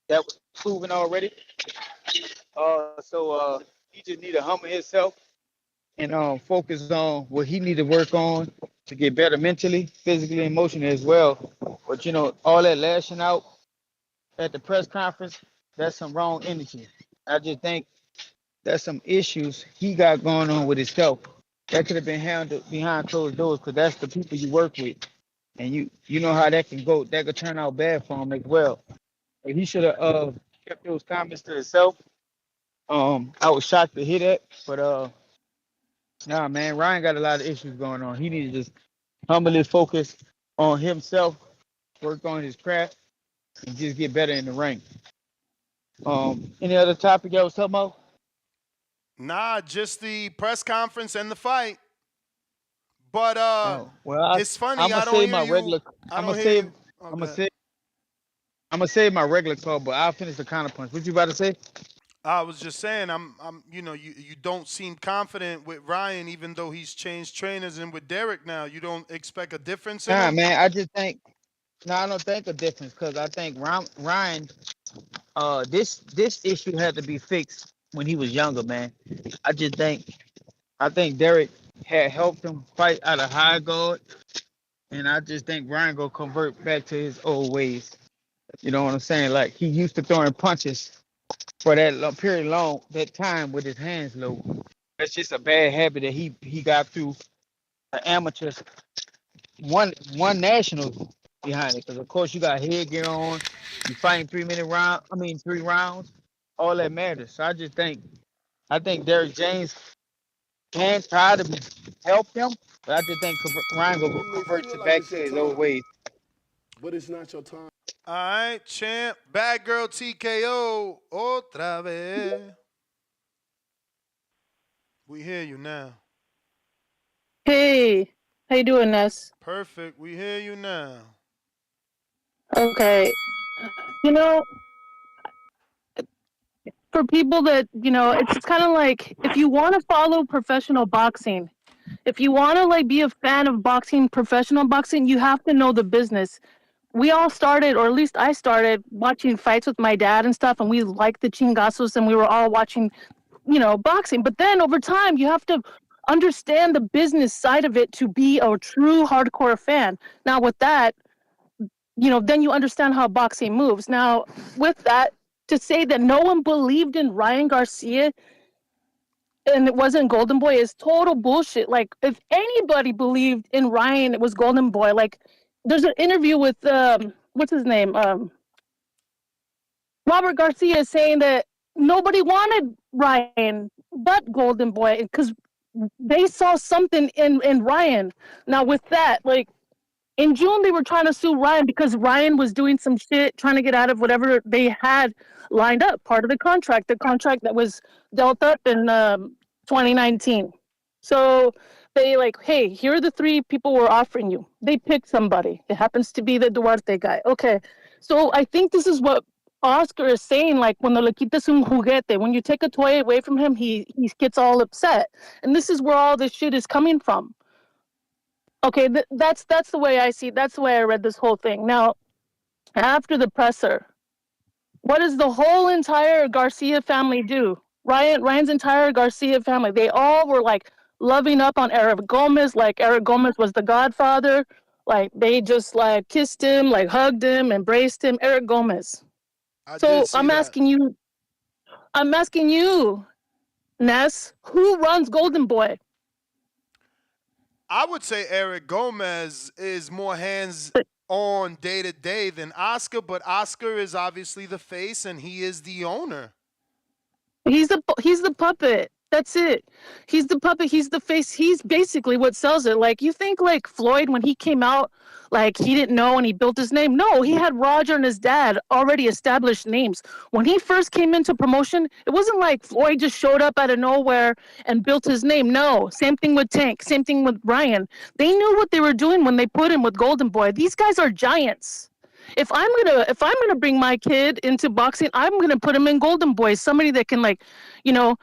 that was proven already. So he just need to humble himself and focus on what he need to work on to get better mentally, physically, emotionally as well. But all that lashing out at the press conference, that's some wrong energy. I just think that's some issues he got going on with himself. That could have been handled behind closed doors because that's the people you work with. And you know how that can go. That could turn out bad for him as well. But he should have kept those comments to himself. I was shocked to hear that. But nah, man, Ryan got a lot of issues going on. He needs to just humbly focus on himself, work on his craft, and just get better in the ring. Any other topic y'all was talking about? Nah, just the press conference and the fight. But Well, it's funny. I'm gonna I don't save hear my you. regular. I I'm don't gonna hear save. you. Oh, I'm gonna good. save. I'm gonna save my regular call, but I'll finish the counterpunch. What you about to say? I was just saying, you don't seem confident with Ryan, even though he's changed trainers, and with Derek now, you don't expect a difference in Nah, him. man. I just think. No, I don't think a difference because I think Ryan. This issue had to be fixed when he was younger, man. I just think. I think Derek had helped him fight out of high guard, and I just think Ryan gonna convert back to his old ways. You know what I'm saying? Like he used to throwing punches for that period long that time with his hands low. That's just a bad habit that he got through the amateurs. One national behind it because of course you got headgear on. You fighting 3 minute round. I mean 3 rounds. All that matters. So I think Derek James can try to help him, but I just think Ryan You will may convert feel like back it's to your his old time, ways. but it's not your time. All right, champ. Bad girl TKO. Otra vez. We hear you now. Hey, how you doing, Ness? Perfect. We hear you now. Okay, you know, for people that it's kind of like if you want to follow professional boxing, if you want to like be a fan of boxing, professional boxing, you have to know the business. We all started, or at least I started, watching fights with my dad and stuff, and we liked the chingazos, and we were all watching, boxing. But then over time, you have to understand the business side of it to be a true hardcore fan. Now, with that, then you understand how boxing moves. Now, with that, to say that no one believed in Ryan Garcia and it wasn't Golden Boy is total bullshit. Like, if anybody believed in Ryan, it was Golden Boy. Like, there's an interview with what's his name, Robert Garcia, saying that nobody wanted Ryan but Golden Boy because they saw something in Ryan. Now, with that, like, in June, they were trying to sue Ryan because Ryan was doing some shit, trying to get out of whatever they had lined up, part of the contract that was dealt up in 2019. So they like, hey, here are the three people we're offering you. They picked somebody. It happens to be the Duarte guy. Okay. So I think this is what Oscar is saying, like, cuando le quitas un juguete, when you take a toy away from him, he gets all upset. And this is where all this shit is coming from. Okay, that's the way I see. That's the way I read this whole thing. Now, after the presser, what does the whole entire Garcia family do? Ryan's entire Garcia family, they all were like loving up on Eric Gomez, like Eric Gomez was the godfather. Like they just like kissed him, like hugged him, embraced him. Eric Gomez. I did So see that. I'm asking you, Ness, who runs Golden Boy? I would say Eric Gomez is more hands on day to day than Oscar, but Oscar is obviously the face and he is the owner. He's the puppet. That's it. He's the puppet. He's the face. He's basically what sells it. Like you think like Floyd when he came out, like he didn't know and he built his name. No, he had Roger and his dad already established names. When he first came into promotion, it wasn't like Floyd just showed up out of nowhere and built his name. No, same thing with Tank. Same thing with Ryan. They knew what they were doing when they put him with Golden Boy. These guys are giants. If I'm gonna bring my kid into boxing, I'm gonna put him in Golden Boy, somebody that can like, you know,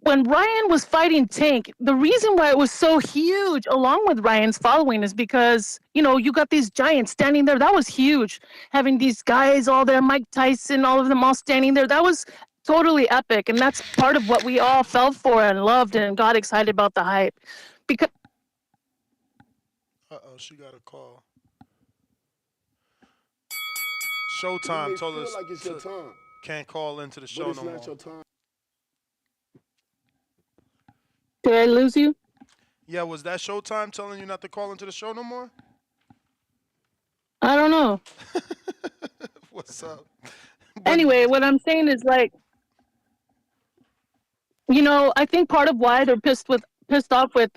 when Ryan was fighting Tank, the reason why it was so huge along with Ryan's following is because, you got these giants standing there. That was huge. Having these guys all there, Mike Tyson, all of them all standing there. That was totally epic. And that's part of what we all fell for and loved and got excited about the hype. Because She got a call. You Showtime may told feel us like it's your time, can't call into the but show it's no not more. your time. did I lose you? Yeah, was that Showtime telling you not to call into the show no more? I don't know. What's up? Anyway, what I'm saying is like, I think part of why they're pissed off with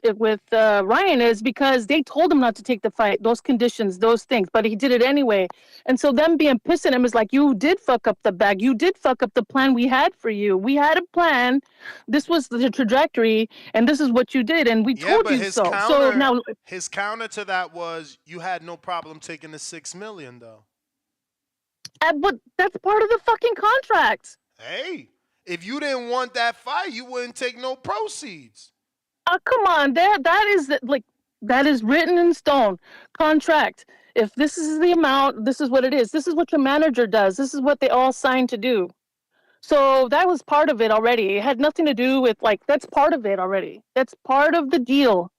Ryan is because they told him not to take the fight, those conditions, those things, but he did it anyway. And so them being pissed at him is like, you did fuck up the bag, you did fuck up the plan we had for you. We had a plan. This was the trajectory, and this is what you did, and we Yeah, told but you so. So now, his counter to that was you had no problem taking the $6 million though. but that's part of the fucking contract. Hey, if you didn't want that fight, you wouldn't take no proceeds. Come on, that is written in stone contract. If this is the amount, this is what it is. This is what your manager does. This is what they all signed to do. So that was part of it already. It had nothing to do with like that's part of it already. That's part of the deal.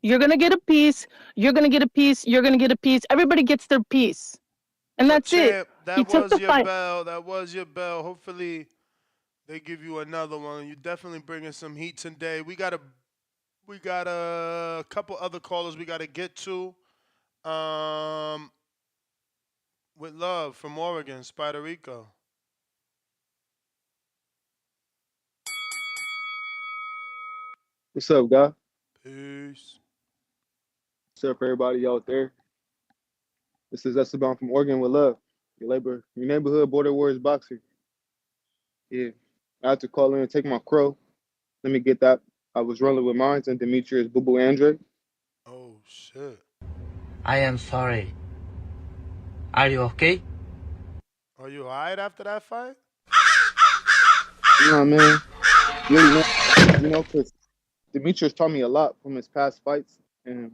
You're gonna get a piece. You're gonna get a piece. You're gonna get a piece. Everybody gets their piece, and But that's it. champ, He that took was the your fight. bell. That was your bell. Hopefully, they give you another one. You definitely bringing some heat today. We got a couple other callers we got to get to. Um, with love from Oregon, Spider Rico. What's up, guy? Peace. What's up, everybody out there? This is Esteban from Oregon with love. Your neighborhood border warriors boxer. Yeah, I had to call in and take my crow. Let me get that. I was rolling with mines and Demetrius Boo Boo Andre. Oh shit. I am sorry. Are you okay? Are you alright after that fight? Nah, man, really, man. Because Demetrius taught me a lot from his past fights, and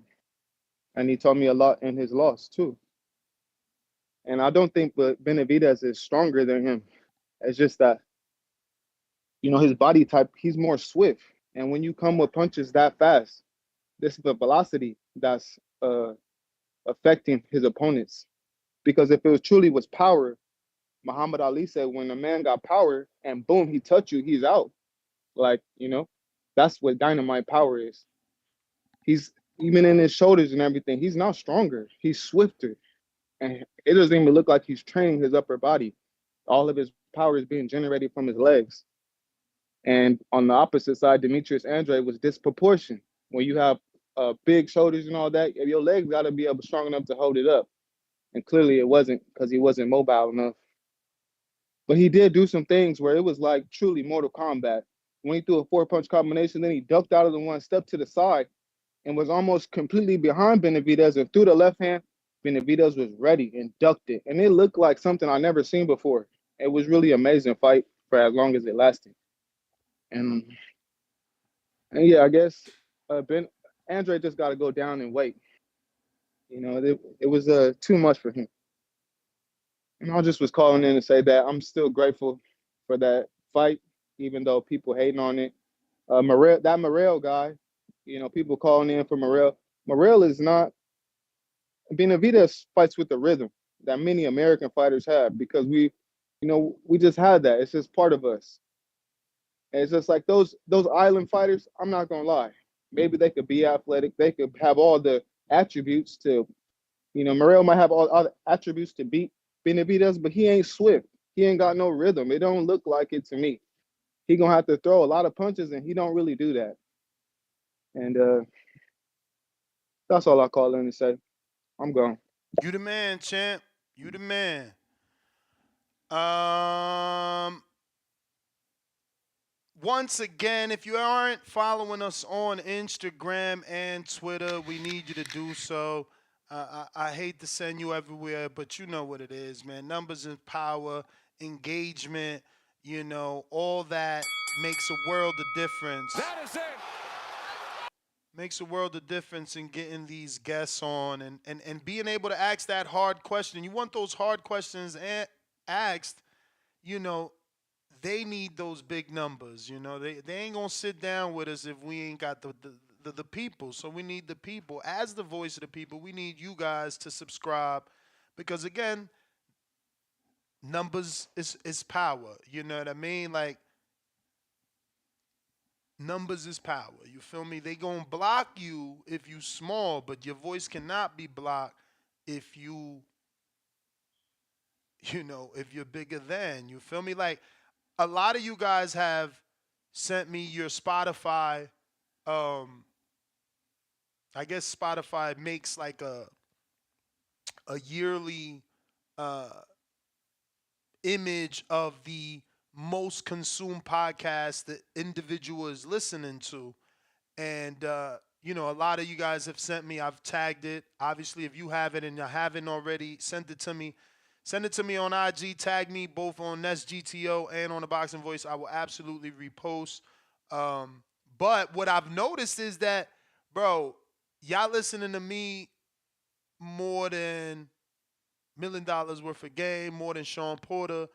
he taught me a lot in his loss too. And I don't think but Benavidez is stronger than him. It's just that his body type. He's more swift, and when you come with punches that fast, this is the velocity that's affecting his opponents. Because if it was truly was power, Muhammad Ali said when a man got power and boom, he touched you, he's out. Like, that's what dynamite power is. He's even in his shoulders and everything, he's not stronger. He's swifter. And it doesn't even look like he's training his upper body. All of his power is being generated from his legs. And on the opposite side, Demetrius Andre was disproportionate. When you have big shoulders and all that, your legs got to be able strong enough to hold it up. And clearly it wasn't because he wasn't mobile enough. But he did do some things where it was like truly Mortal Kombat. When he threw a 4-punch combination, then he ducked out of the one, stepped to the side, and was almost completely behind Benavidez and threw the left hand. Benavidez was ready and ducked it. And it looked like something I never seen before. It was really amazing fight for as long as it lasted. And yeah, I guess Ben Andre just got to go down and wait. It was too much for him. And I just was calling in to say that I'm still grateful for that fight, even though people hating on it. Morel guy, people calling in for Morel. Morel is not. Benavidez fights with the rhythm that many American fighters have because we just had that. It's just part of us. And it's just like those island fighters. I'm not gonna lie. Maybe they could be athletic. They could have all the attributes to Morel might have all the attributes to beat Benavidez, but he ain't swift. He ain't got no rhythm. It don't look like it to me. He gonna have to throw a lot of punches, and he don't really do that. And that's all I call in to say. I'm gone. You the man, champ. You the man. Um, Once again, if you aren't following us on Instagram and Twitter, we need you to do so. I hate to send you everywhere, but you know what it is, man. Numbers and power, engagement, all that makes a world of difference. That is it. Makes a world of difference in getting these guests on and being able to ask that hard question. You want those hard questions asked, you know, they need those big numbers. They ain't gonna sit down with us if we ain't got the people. So we need the people. As the voice of the people, we need you guys to subscribe because again, numbers is power. You know what I mean? Like numbers is power. You feel me? They gonna block you if you small, but your voice cannot be blocked if if you're bigger than. You feel me? Like a lot of you guys have sent me your Spotify. I guess Spotify makes like a yearly image of the most consumed podcast the individual is listening to. And, a lot of you guys have sent me. I've tagged it. Obviously, if you have it and you haven't already, send it to me. Send it to me on IG. Tag me both on NestGTO and on the Boxing Voice. I will absolutely repost. But what I've noticed is that, bro, y'all listening to me more than $1 million worth of game, more than Sean Porter.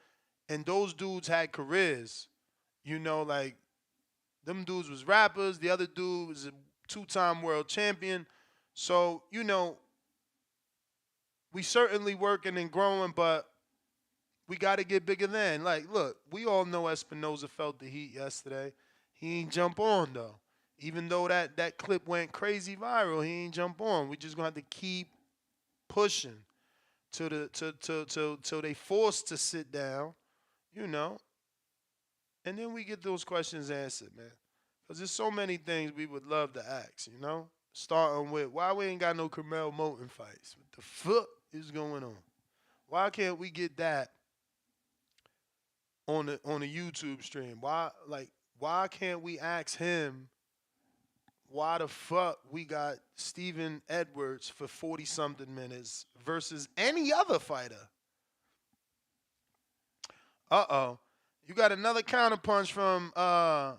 And those dudes had careers. Like them dudes was rappers. The other dude was a two-time world champion. So, we certainly working and growing, but we got to get bigger than. Like, look, we all know Espinoza felt the heat yesterday. He ain't jump on, though. Even though that clip went crazy viral, he ain't jump on. We just going to have to keep pushing till they forced to sit down, and then we get those questions answered, man. Because there's so many things we would love to ask, Starting with, why we ain't got no Carmel Moulton fights? What the fuck is going on? Why can't we get that on the YouTube stream? Why can't we ask him why the fuck we got Steven Edwards for 40-something minutes versus any other fighter? Uh-oh. You got another counterpunch from El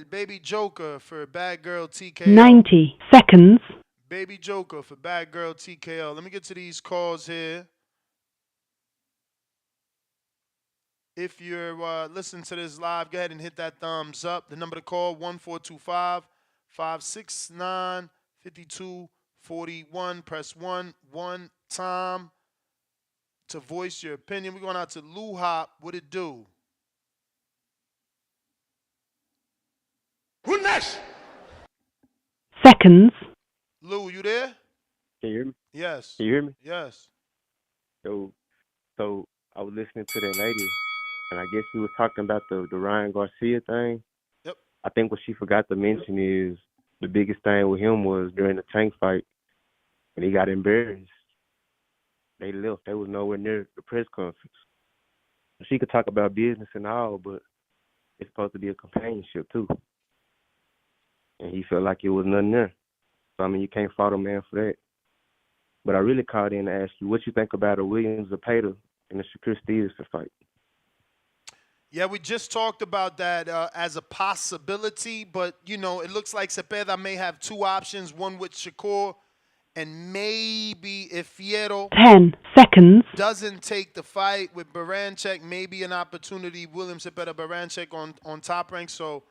Baby Joker for Bad Girl TKO. 90 seconds. Baby Joker for Bad Girl TKO. Let me get to these calls here. If you're listening to this live, go ahead and hit that thumbs up. The number to call, 1-425-569-5241. Press 1 time to voice your opinion. We're going out to Lou Hop. What it do? Who next? Seconds. Lou, you there? Can you hear me? Yes. Can you hear me? Yes. So I was listening to that lady, and I guess she was talking about the Ryan Garcia thing. Yep. I think what she forgot to mention is the biggest thing with him was during the Tank fight when he got embarrassed. They left. They was nowhere near the press conference. She could talk about business and all, but it's supposed to be a companionship too. And he felt like it was nothing there. So, you can't fault a man for that. But I really called in to ask you what you think about a Williams-Zepeda in the Shakur Stevenson fight. Yeah, we just talked about that as a possibility, but, it looks like Zepeda may have two options, one with Shakur, and maybe if Fierro 10 seconds. doesn't take the fight with Baranchek, maybe an opportunity, William Zepeda Baranchek on Top Rank. So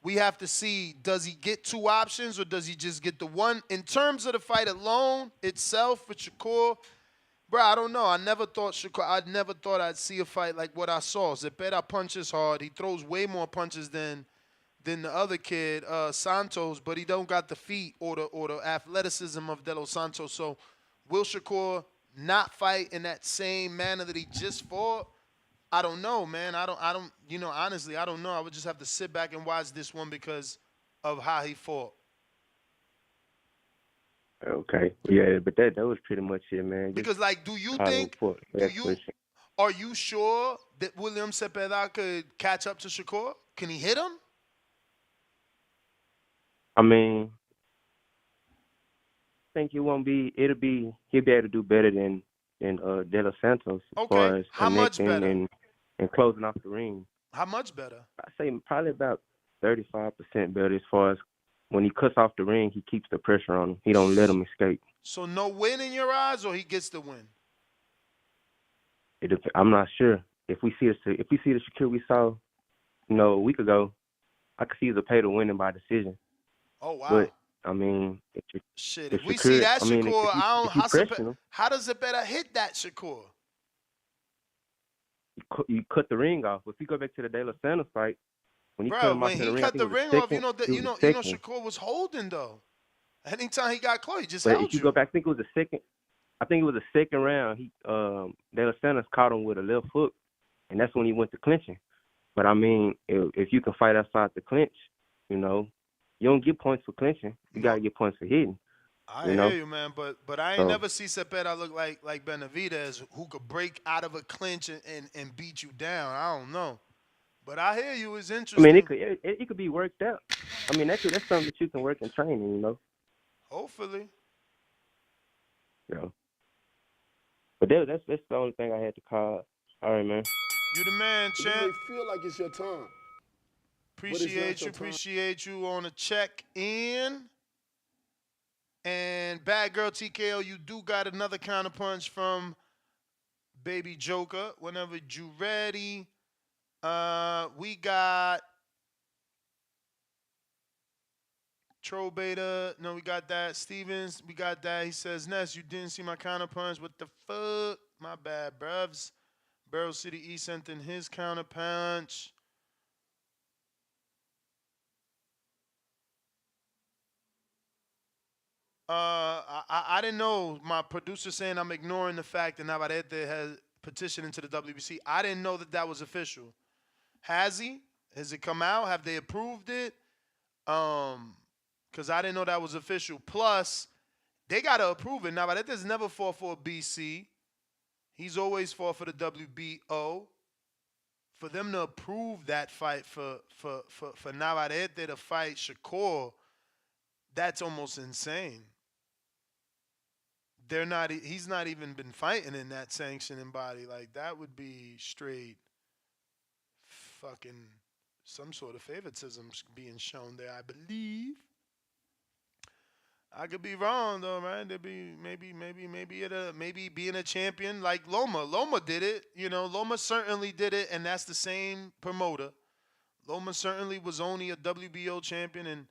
we have to see, does he get two options or does he just get the one? In terms of the fight alone itself with Shakur, bro, I don't know. I never thought I'd see a fight like what I saw. Zepeda punches hard. He throws way more punches than than the other kid, Santos, but he don't got the feet or the athleticism of De Los Santos. So will Shakur not fight in that same manner that he just fought? I don't know, man. I don't. Honestly, I don't know. I would just have to sit back and watch this one because of how he fought. Okay. Yeah, but that was pretty much it, man. Just Because, like, do you Carlo think? fought Do last you? question. Are you sure that William Cepeda could catch up to Shakur? Can he hit him? I mean, I think he'll be able to do better than De Los Santos as Okay. far as How much connecting better? and closing off the ring. How much better? I say probably about 35% better as far as when he cuts off the ring, he keeps the pressure on him. He don't let him escape. So no win in your eyes, or he gets the win? I'm not sure. If we see the Shakur we saw, a week ago, I could see Zepeda winning by decision. Oh wow. But I mean, Shit, if if we see Shakur, that I mean, Shakur, I don't. if you pressure him, How does Cepeda hit that Shakur? you cut the ring off. If you go back to the De Los Santos fight, when he cut Bro, him off when to the he ring, I cut think the it was ring a off, second. It was a second. Shakur was holding though. Anytime he got close, he just But held if you you. go back, I think it was a second. I think it was the second round. He De Los Santos caught him with a left hook, and that's when he went to clinching. But I mean, if you can fight outside the clinch, you don't get points for clinching. You gotta get points for hitting. I You know? hear you, man, but I ain't So never see Cepeda look like Benavidez, who could break out of a clinch and beat you down. I don't know, but I hear you. It's I mean, interesting. it could be worked out. I mean, that's something that you can work in training. Hopefully. But that's the only thing I had to call. All right, man. You the man, You champ. may feel like it's your time, but it's not your time. Appreciate you on the check in. And Bad Girl TKO, you do got another counterpunch from Baby Joker. Whenever you ready. We got Troll Beta. No, we got that. Stevens, we got that. He says, Ness, you didn't see my counterpunch. What the fuck? My bad, bruvs. Barrel City E sent in his counterpunch. I didn't know. My producer saying I'm ignoring the fact that Navarrete has petitioned into the WBC. I didn't know that was official. Has he? Has it come out? Have they approved it? Because I didn't know that was official. Plus, they got to approve it. Navarrete's never fought for a BC. He's always fought for the WBO. For them to approve that fight for Navarrete to fight Shakur, that's almost insane. He's not even been fighting in that sanctioning body. Like, that would be straight fucking some sort of favoritism being shown there, I believe. I could be wrong though, man. There'd be maybe being a champion like Loma. Loma did it. Loma certainly did it, and that's the same promoter. Loma certainly was only a WBO champion, and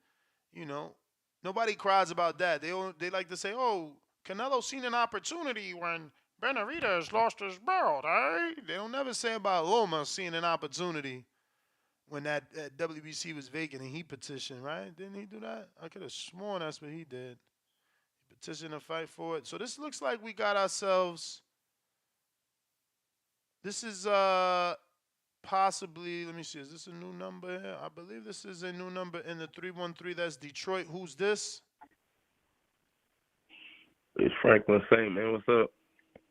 nobody cries about that. They like to say, "Oh, Canelo seen an opportunity when Benavidez lost his belt." Eh? They don't never say about Loma seeing an opportunity when that WBC was vacant and he petitioned, right? Didn't he do that? I could have sworn that's what he did. He petitioned to fight for it. So this looks like we got ourselves. This is possibly, let me see, is this a new number here? I believe this is a new number in the 313. That's Detroit. Who's this? It's Franklin Saint, man. What's up?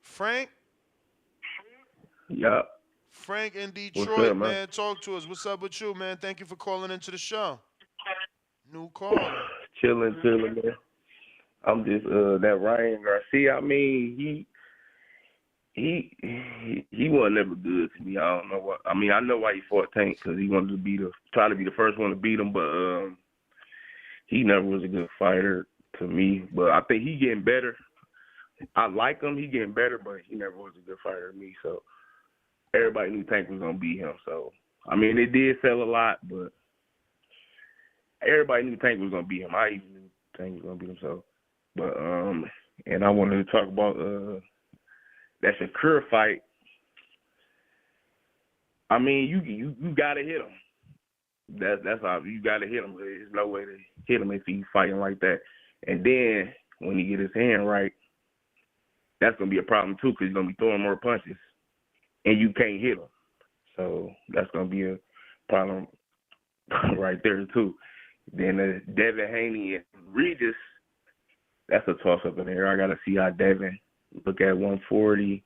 Frank? Yeah. Frank in Detroit, What's up, man. Talk to us. What's up with you, man? Thank you for calling into the show. New caller. Chilling, man. I'm just that Ryan Garcia. I mean, he wasn't never good to me. I don't know what. I mean, I know why he fought Tank, because he wanted to try to be the first one to beat him, but he never was a good fighter to me. But I think he getting better. I like him. He getting better, but he never was a good fighter to me. So everybody knew Tank was gonna beat him. So I mean, it did sell a lot, but everybody knew Tank was gonna beat him. I even knew Tank was gonna beat him. So, but and I wanted to talk about that Shakur fight. I mean, you gotta hit him. That's how you got to hit him. There's no way to hit him if he's fighting like that. And then when he get his hand right, that's gonna be a problem too, because he's gonna be throwing more punches, and you can't hit him. So that's gonna be a problem right there too. Then Devin Haney and Regis, that's a toss up in there. I gotta see how Devin look at 140.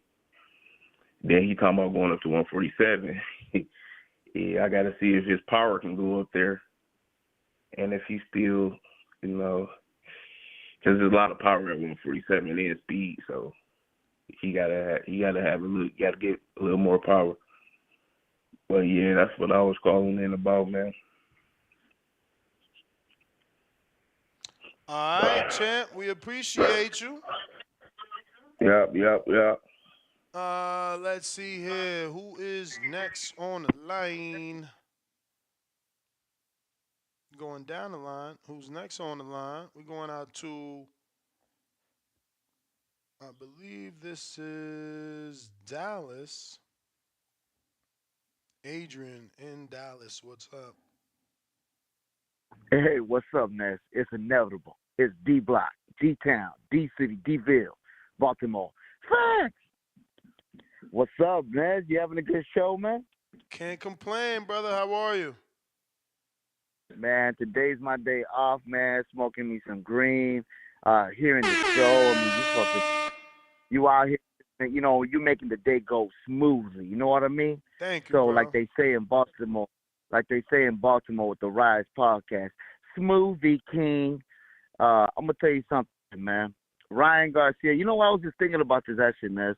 Then he talking about going up to 147. Yeah, I gotta see if his power can go up there, and if he still, because there's a lot of power at 147 and speed, so. He gotta get a little more power. But yeah, that's what I was calling in about, man. All right, champ. We appreciate you. Yep. Let's see here. Who is next on the line? Going down the line. Who's next on the line? We're going out to, I believe this is Dallas. Adrian in Dallas. What's up? Hey, what's up, Ness? It's inevitable. It's D Block, D Town, D City, D-Ville, Baltimore. Facts! What's up, Ness? You having a good show, man? Can't complain, brother. How are you? Man, today's my day off, man. Smoking me some green, hearing the show. I mean, you out here, you making the day go smoothly. You know what I mean? Thank you, So, bro. like they say in Baltimore with the Rise podcast, Smoothie King. I'm gonna tell you something, man. Ryan Garcia. You know what? I was just thinking about this actually, Ness.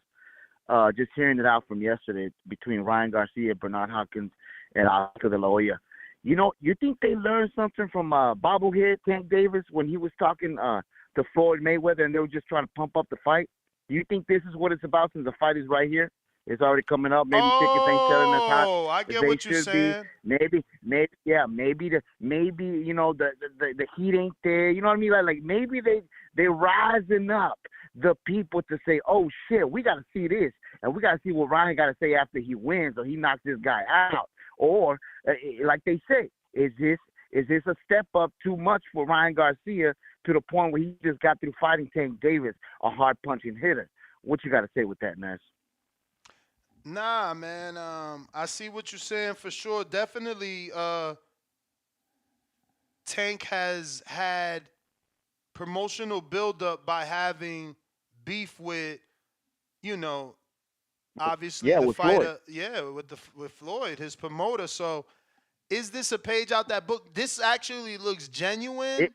Just hearing it out from yesterday between Ryan Garcia, Bernard Hopkins, and Oscar De La Hoya. You think they learned something from bobblehead Tank Davis when he was talking to Floyd Mayweather and they were just trying to pump up the fight? Do you think this is what it's about since the fight is right here? It's already coming up. Maybe tickets ain't selling as hot. Oh, I get what you're saying. Maybe the heat ain't there. You know what I mean? Like maybe they rising up the people to say, oh shit, we got to see this, and we got to see what Ryan got to say after he wins or he knocks this guy out. Or like they say, is this a step up too much for Ryan Garcia to the point where he just got through fighting Tank Davis, a hard punching hitter? What you got to say with that, Ness? Nah, man. I see what you're saying for sure. Definitely, Tank has had promotional buildup by having beef with, obviously the with fighter. Floyd. With Floyd, his promoter. So, is this a page out that book? This actually looks genuine.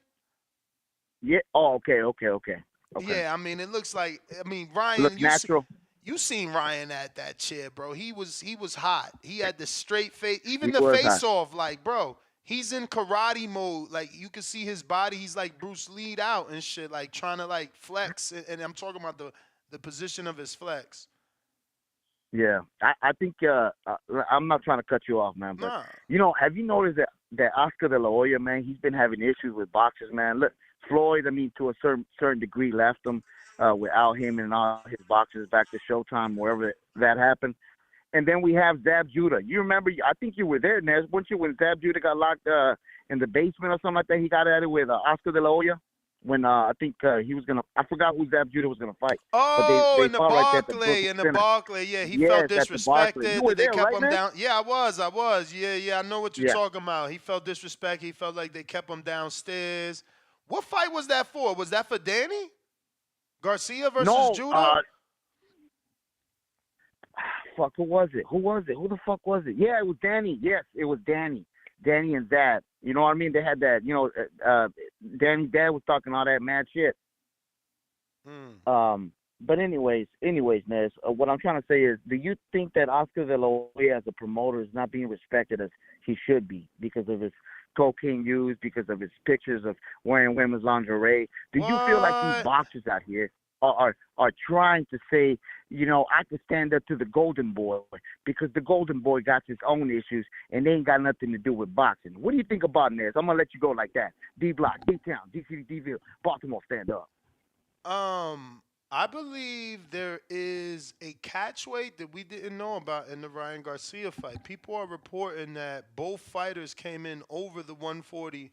Oh, okay. Yeah, I mean, it looks like. I mean, Ryan. Look natural. You seen Ryan at that chair, bro. He was hot. He had the straight face. Even He the was face hot. off, like, bro, he's in karate mode. Like, you can see his body. He's like Bruce Lee'd out and shit, like trying to like flex. And I'm talking about the position of his flex. Yeah, I think I'm not trying to cut you off, man, but Nah. have you noticed that Oscar De La Hoya, man, he's been having issues with boxers, man. Look, Floyd, I mean, to a certain degree, left him without him and all his boxers back to Showtime, wherever that happened. And then we have Zab Judah. You remember? I think you were there, Nez, weren't you, when Zab Judah got locked in the basement or something like that? He got at it with Oscar De La Hoya. When I think he was gonna, I forgot who Zab Judah was gonna fight. Oh, but they in the fought right there at Barclay, yeah, he Yes, felt at the Barclay. disrespected. You were They there, kept right, him man? down. Yeah, I was. Yeah, I know what you're Yeah. talking about. He felt disrespect. He felt like they kept him downstairs. What fight was that for? Was that for Danny Garcia versus Judah? Fuck, who was it? Who the fuck was it? Yeah, it was Danny. Yes, it was Danny. Danny and Zab. You know what I mean? They had that, Danny's dad was talking all that mad shit. But anyways, Nez, what I'm trying to say is, do you think that Oscar De La Hoya as a promoter is not being respected as he should be because of his cocaine use, because of his pictures of wearing women's lingerie? Do you feel like these boxers out here are trying to say, I can stand up to the Golden Boy because the Golden Boy got his own issues and they ain't got nothing to do with boxing? What do you think about Nez? I'm gonna let you go like that. D Block, D Town, D City, D-Ville, Baltimore, stand up. I believe there is is a catchweight that we didn't know about in the Ryan Garcia fight. People are reporting that both fighters came in over the 140.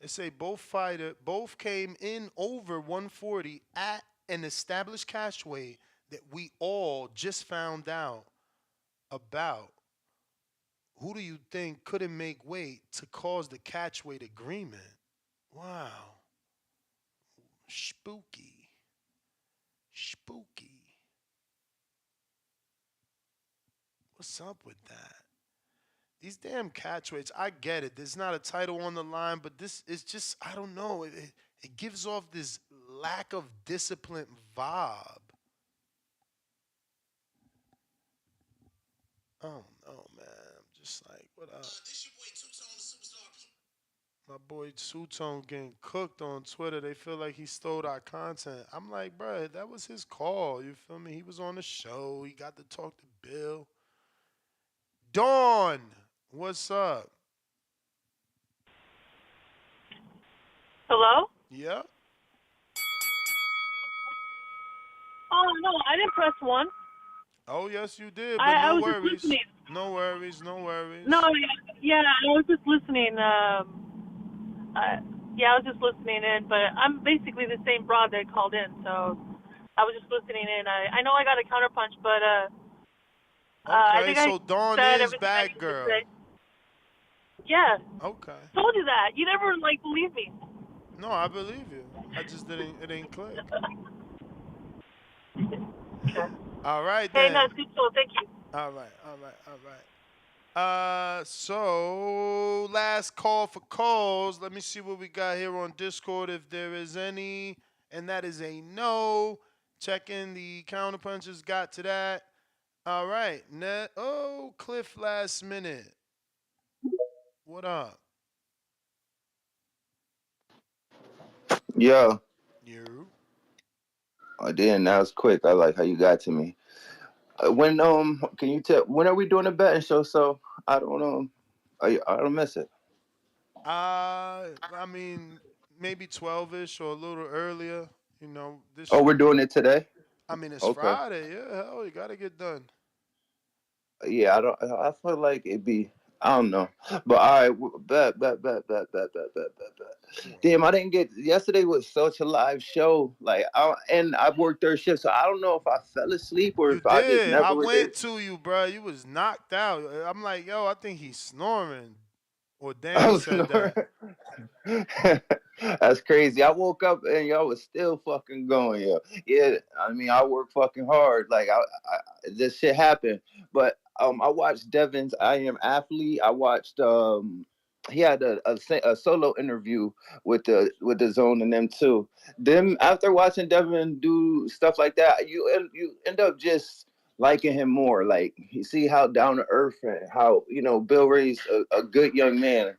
They say both came in over 140 at an established catchweight that we all just found out about. Who do you think couldn't make weight to cause the catchweight agreement? Wow. Spooky. Spooky. What's up with that? These damn catchweights, I get it. There's not a title on the line, but this is just, I don't know. It gives off this lack of discipline vibe. I don't know, man. I'm just like, what up? My boy Two-Tone getting cooked on Twitter. They feel like he stole our content. I'm like, bruh, that was his call. You feel me? He was on the show. He got to talk to Bill. Dawn, what's up? Hello? Yeah? Oh no, I didn't press one. Oh, yes, you did, but I no was just worries. listening. No worries, no worries. No, yeah, I was just listening. Yeah, I was just listening in, but I'm basically the same broad that called in, so I was just listening in. I know I got a counterpunch, but I Okay, think I so Dawn said is everything I bad needed to girl. say. Yeah, Okay. told you that. You never believe me. No, I believe you. I just didn't, it ain't click. All right, Hey, no, then. it's good. So thank you. All right, all right, all right. So last call for calls. Let me see what we got here on Discord if there is any, and that is a no. Checking the counterpunches. Got to that. All right. Oh, Cliff last minute. What up? Yo, You. I didn't. That was quick. I like how you got to me. When can you tell when are we doing a betting show? So I don't I don't miss it. I mean, maybe 12ish or a little earlier. You know, Oh, this. we're doing it today. I mean, it's Okay. Friday. Yeah, hell, you gotta get done. Yeah, I don't. I feel like it'd be. I don't know, but all right. Bet. Damn, I didn't get. Yesterday was such a live show. And I worked third shift, so I don't know if I fell asleep or You if I just did. I never was went able. to you, bro. You was knocked out. I'm like, yo, I think he's snoring. Or I Danny was said that. That's crazy. I woke up and y'all was still fucking going, yo. Yeah, I mean, I work fucking hard. This shit happened. But I watched Devin's I Am Athlete. I watched he had a solo interview with the Zone and them too. Then after watching Devin do stuff like that, you end up just liking him more. Like you see how down to earth and how Bill raised a good young man.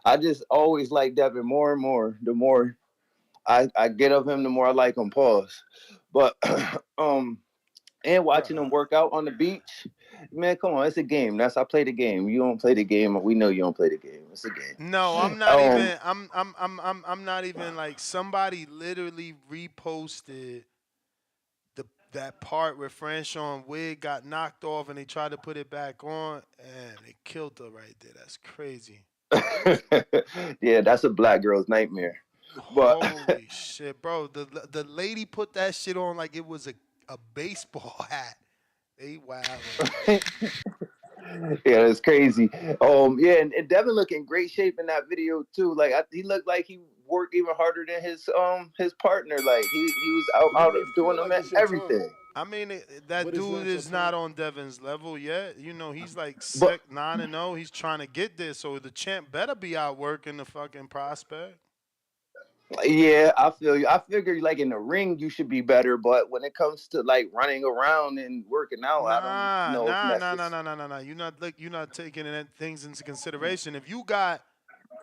I just always like Devin more and more. The more I get of him, the more I like him. Pause. But and watching him work out on the beach, man, come on, it's a game. That's I play the game. You don't play the game, we know you don't play the game. It's a No, I'm game. not even. I'm not even like somebody literally reposted that part where Franchon Wig got knocked off and they tried to put it back on and they killed her right there. That's crazy. Yeah, that's a black girl's nightmare. But Holy shit, bro! The lady put that shit on like it was a baseball hat. They wildin'. yeah, it's crazy. Yeah, and Devin looked in great shape in that video too. He looked like he worked even harder than his partner. Like he was You out may doing feel them like it's your time, everything. I mean, that but it's dude not your is not time. on Devin's level yet. You know, he's like But 9-0. He's trying to get there, so the champ better be out working the fucking prospect. yeah, I feel you. I figure like in the ring you should be better, but when it comes to like running around and working out, I don't Nah, know if nah, nah, nah, necessary. nah, nah, nah, nah. You're not taking things into consideration. If you got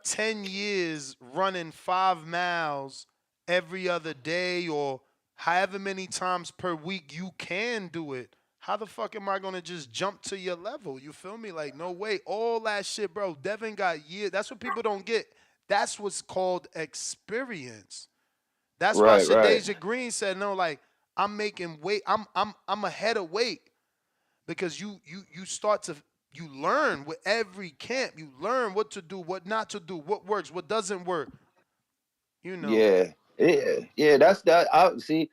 10 years running 5 miles every other day or however many times per week you can do it, how the fuck am I gonna just jump to your level? You feel me? Like, no way. All that shit, bro. Devin got years. That's what people don't get. That's what's called experience. That's why Right, right. Shadeja Green said, no, like, I'm making weight. I'm ahead of weight because you start to you learn with every camp. You learn what to do, what not to do, what works, what doesn't work. You know. Yeah. That's that. I see.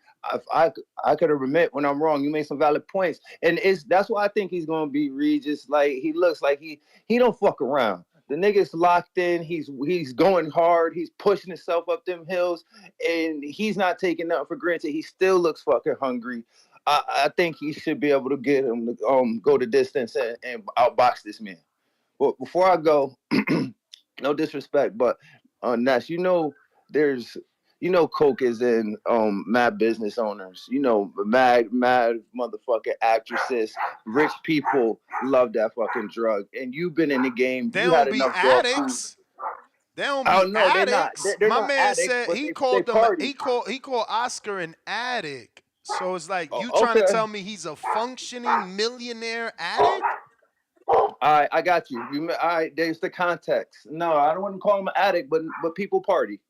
I could have admit when I'm wrong. You made some valid points, and it's that's why I think he's gonna be Regis. Like he looks like he don't fuck around. The nigga's locked in. He's going hard. He's pushing himself up them hills, and he's not taking nothing for granted. He still looks fucking hungry. I think he should be able to get him to go the distance and outbox this man. But before I go, no disrespect, but Nash, there's Coke is in mad business owners, mad motherfucking actresses, rich people love that fucking drug, and you've been in the game, They you had don't be enough dog food. addicts. They don't Oh be no, they're not. addicts. They're My not man addicts, said but he they called them. party. He called Oscar an addict. So it's like you trying to Okay, tell me he's a functioning millionaire addict? all right, I got you. All right, there's the context. No, I don't want to call him an addict, but people party.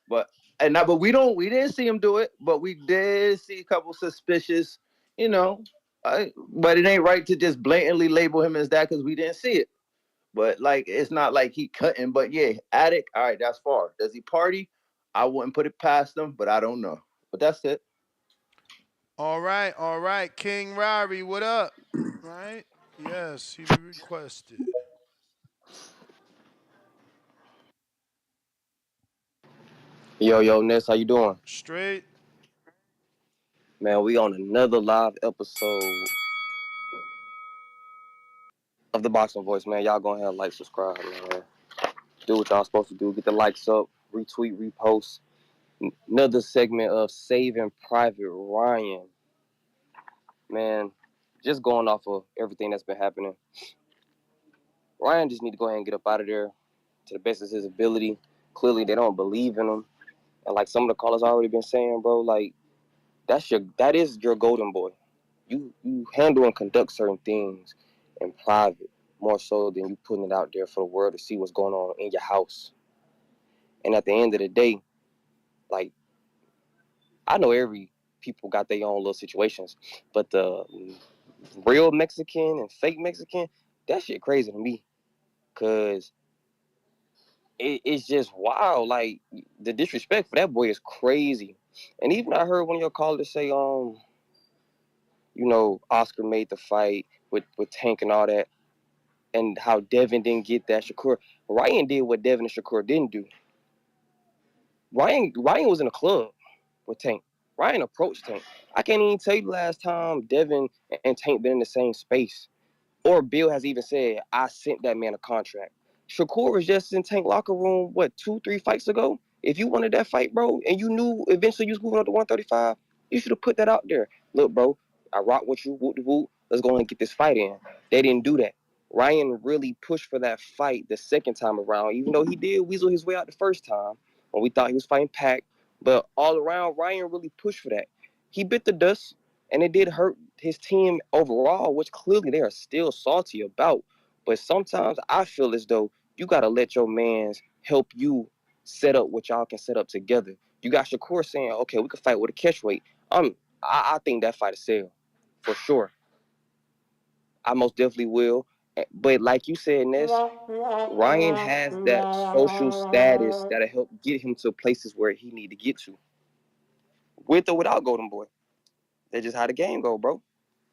But but we didn't see him do it, but we did see a couple suspicious, you know. But it ain't right to just blatantly label him as that because we didn't see it. But like it's not like he couldn't. But yeah, addict. All right, that's far. Does he party? I wouldn't put it past him, but I don't know. But that's it. All right. King Rari, what up? Right? Yes, he requested. Yo, Ness, how you doing? Straight. Man, we on another live episode of the Boxing Voice, man. Y'all go ahead and like, subscribe, man. Do what y'all supposed to do. Get the likes up, retweet, repost. Another segment of Saving Private Ryan. Man, just going off of everything that's been happening. Ryan just need to go ahead and get up out of there to the best of his ability. Clearly, they don't believe in him. And like some of the callers already been saying, bro, like that is your golden boy. You handle and conduct certain things in private more so than you putting it out there for the world to see what's going on in your house. And at the end of the day, like I know every people got their own little situations, but the real Mexican and fake Mexican, that shit crazy to me, cause it's just wild. Like the disrespect for that boy is crazy. And even I heard one of your callers say, Oscar made the fight with Tank and all that, and how Devin didn't get that. Shakur, Ryan did what Devin and Shakur didn't do. Ryan was in a club with Tank. Ryan approached Tank. I can't even tell you the last time Devin and Tank been in the same space. Or Bill has even said, I sent that man a contract. Shakur was just in Tank locker room, what, 2, 3 fights ago? If you wanted that fight, bro, and you knew eventually you was moving up to 135, you should have put that out there. Look, bro, I rock with you, whoop de whoop. Let's go and get this fight in. They didn't do that. Ryan really pushed for that fight the second time around, even though he did weasel his way out the first time when we thought he was fighting Pac. But all around, Ryan really pushed for that. He bit the dust, and it did hurt his team overall, which clearly they are still salty about. But sometimes I feel as though you got to let your mans help you set up what y'all can set up together. You got Shakur saying, okay, we can fight with a catch weight. I think that fight is sell for sure. I most definitely will. But like you said, Ness, Ryan has that social status that'll help get him to places where he need to get to, with or without Golden Boy. That's just how the game go, bro.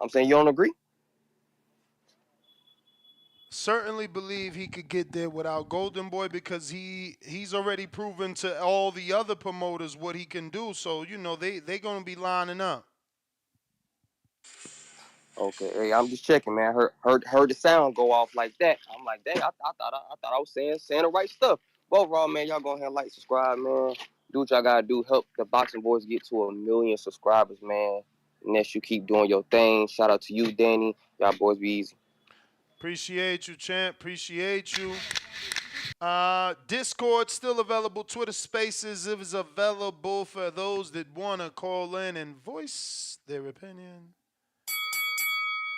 I'm saying you don't agree? Certainly believe he could get there without Golden Boy because he's already proven to all the other promoters what he can do. So they gonna be lining up. Okay, hey, I'm just checking, man. Heard the sound go off like that. I'm like, dang, I thought I was saying the right stuff. But overall, man, y'all go ahead and like, subscribe, man. Do what y'all gotta do. Help the Boxing Boys get to 1 million subscribers, man. Next, you keep doing your thing. Shout out to you, Danny. Y'all boys be easy. Appreciate you, champ. Appreciate you. Discord still available. Twitter Spaces is available for those that wanna call in and voice their opinion.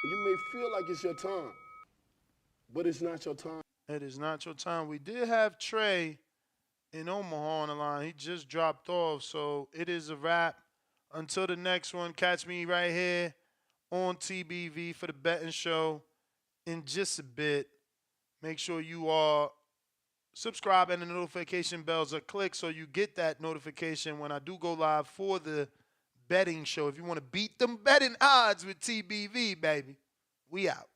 You may feel like it's your time, but it's not your time. It is not your time. We did have Trey in Omaha on the line. He just dropped off, so it is a wrap. Until the next one, catch me right here on TBV for the betting show in just a bit. Make sure you are subscribe and the notification bells are clicked so you get that notification when I do go live for the betting show. If you want to beat them betting odds with TBV, baby, we out.